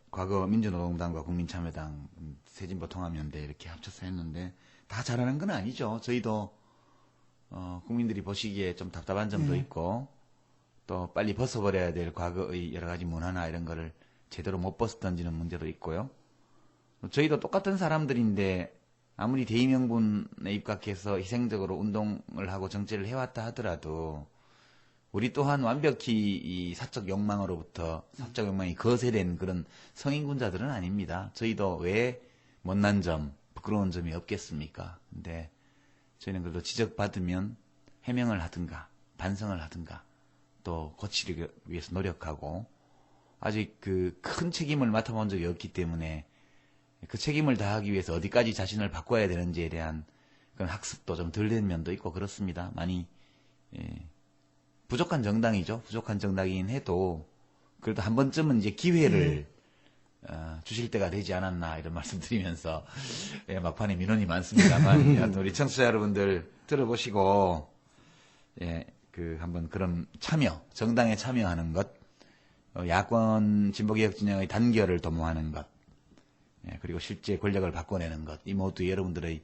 C: 과거 민주노동당과 국민참여당, 새진보통합연대 이렇게 합쳐서 했는데 다 잘하는 건 아니죠. 저희도 국민들이 보시기에 좀 답답한 점도 있고 또 빨리 벗어버려야 될 과거의 여러 가지 문화나 이런 거를 제대로 못 벗어 던지는 문제도 있고요. 저희도 똑같은 사람들인데 아무리 대의명분에 입각해서 희생적으로 운동을 하고 정치를 해왔다 하더라도 우리 또한 완벽히 이 사적 욕망으로부터 사적 욕망이 거세된 그런 성인군자들은 아닙니다. 저희도 왜 못난 점, 부끄러운 점이 없겠습니까? 근데 저희는 그래도 지적받으면 해명을 하든가 반성을 하든가 또 고치기 위해서 노력하고 아직 그 큰 책임을 맡아본 적이 없기 때문에 그 책임을 다하기 위해서 어디까지 자신을 바꿔야 되는지에 대한 그런 학습도 좀 덜 된 면도 있고 그렇습니다. 많이 부족한 정당이죠. 부족한 정당이긴 해도 그래도 한 번쯤은 이제 기회를 주실 때가 되지 않았나 이런 말씀드리면서 예, 막판에 민원이 많습니다만 여하튼 우리 청취자 여러분들 들어보시고 예, 한번 그런 참여, 정당에 참여하는 것, 야권 진보개혁 진영의 단결을 도모하는 것, 예, 그리고 실제 권력을 바꿔내는 것, 이 모두 여러분들의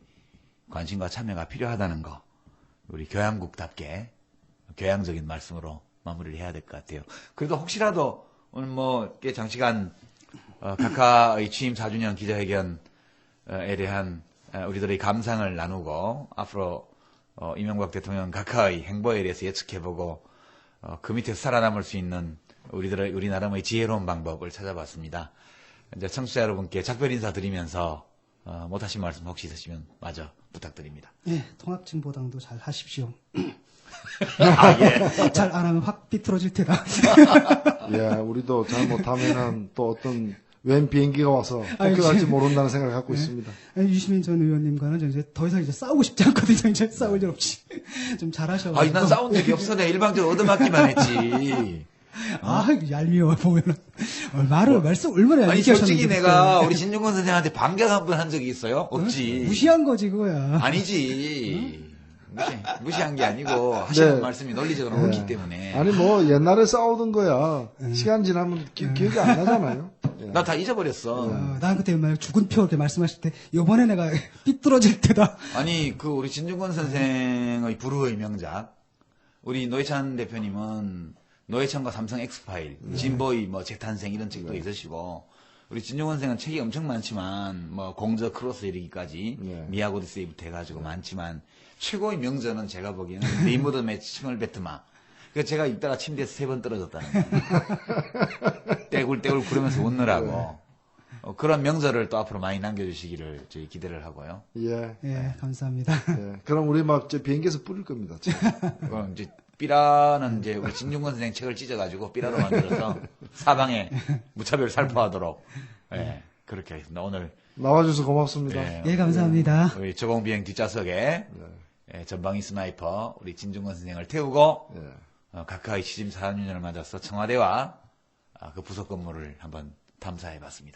C: 관심과 참여가 필요하다는 거, 우리 교양국답게 교양적인 말씀으로 마무리를 해야 될 것 같아요. 그래도 혹시라도 오늘 꽤 장시간 각하의 취임 4주년 기자회견에 대한 우리들의 감상을 나누고 앞으로 이명박 대통령 각하의 행보에 대해서 예측해보고 그 밑에서 살아남을 수 있는 우리 나름의 지혜로운 방법을 찾아봤습니다. 이제 청취자 여러분께 작별 인사 드리면서 못하신 말씀 혹시 있으시면 마저 부탁드립니다.
E: 예, 통합진보당도 잘 하십시오.
C: 아, 예.
E: 잘 안 하면 확 삐뚤어질 테다.
D: 예, 우리도 잘못하면은 또 어떤 웬 비행기가 와서 폭격할지 모른다는 생각을 갖고 있습니다.
E: 유시민 전 의원님과는 이제 더 이상 이제 싸우고 싶지 않거든요. 이제 싸울 일 없이 좀 잘하셔.
C: 아니, 난 싸운 적이 없어. 내가 일방적으로 얻어맞기만 했지.
E: 얄미워 보면은 말씀 얼마나
C: 아니,
E: 얄밉게
C: 솔직히
E: 하셨는데.
C: 내가 우리 진중권 선생한테 반격 한 번 한 적이 있어요? 없지.
E: 무시한 거지 그거야.
C: 아니지. 무시한 게 아니고 하시는
D: 네.
C: 말씀이 논리적으로 옳기 때문에.
D: 아니 옛날에 싸우던 거야. 시간 지나면 기억이 안 나잖아요.
C: 나 다 잊어버렸어.
E: 난 그때 막 죽은 표 이렇게 말씀하실 때 이번에 내가 삐뚤어질 때다.
C: 아니 우리 진중권 선생의 불후의 명작, 우리 노회찬 대표님은 노회찬과 삼성 엑스파일, 진보의 재탄생 이런 책도 있으시고, 우리 진중권 선생은 책이 엄청 많지만 공저 크로스 이르기까지 미학 오디세이부터 해가지고 많지만 최고의 명저는 제가 보기에는 리무드 매치 층을 베트마. 그래서 제가 읽다가 침대에서 3번 떨어졌다는 거예요. 떼굴떼굴 구르면서 웃느라고. 그런 명저를 또 앞으로 많이 남겨주시기를 저희 기대를 하고요.
E: 예, 감사합니다.
D: 예, 그럼 우리 비행기에서 뿌릴 겁니다.
C: 그럼 이제 삐라는 이제 우리 진중권 선생 책을 찢어가지고 삐라로 만들어서 사방에 무차별 살포하도록 그렇게 하겠습니다. 오늘
D: 나와주셔서 고맙습니다.
E: 예, 감사합니다.
C: 우리 저공비행 뒷좌석에 전방위 스나이퍼 우리 진중권 선생을 태우고 각하의 취임 4주년을 맞아서 청와대와 그 부속 건물을 한번 탐사해봤습니다.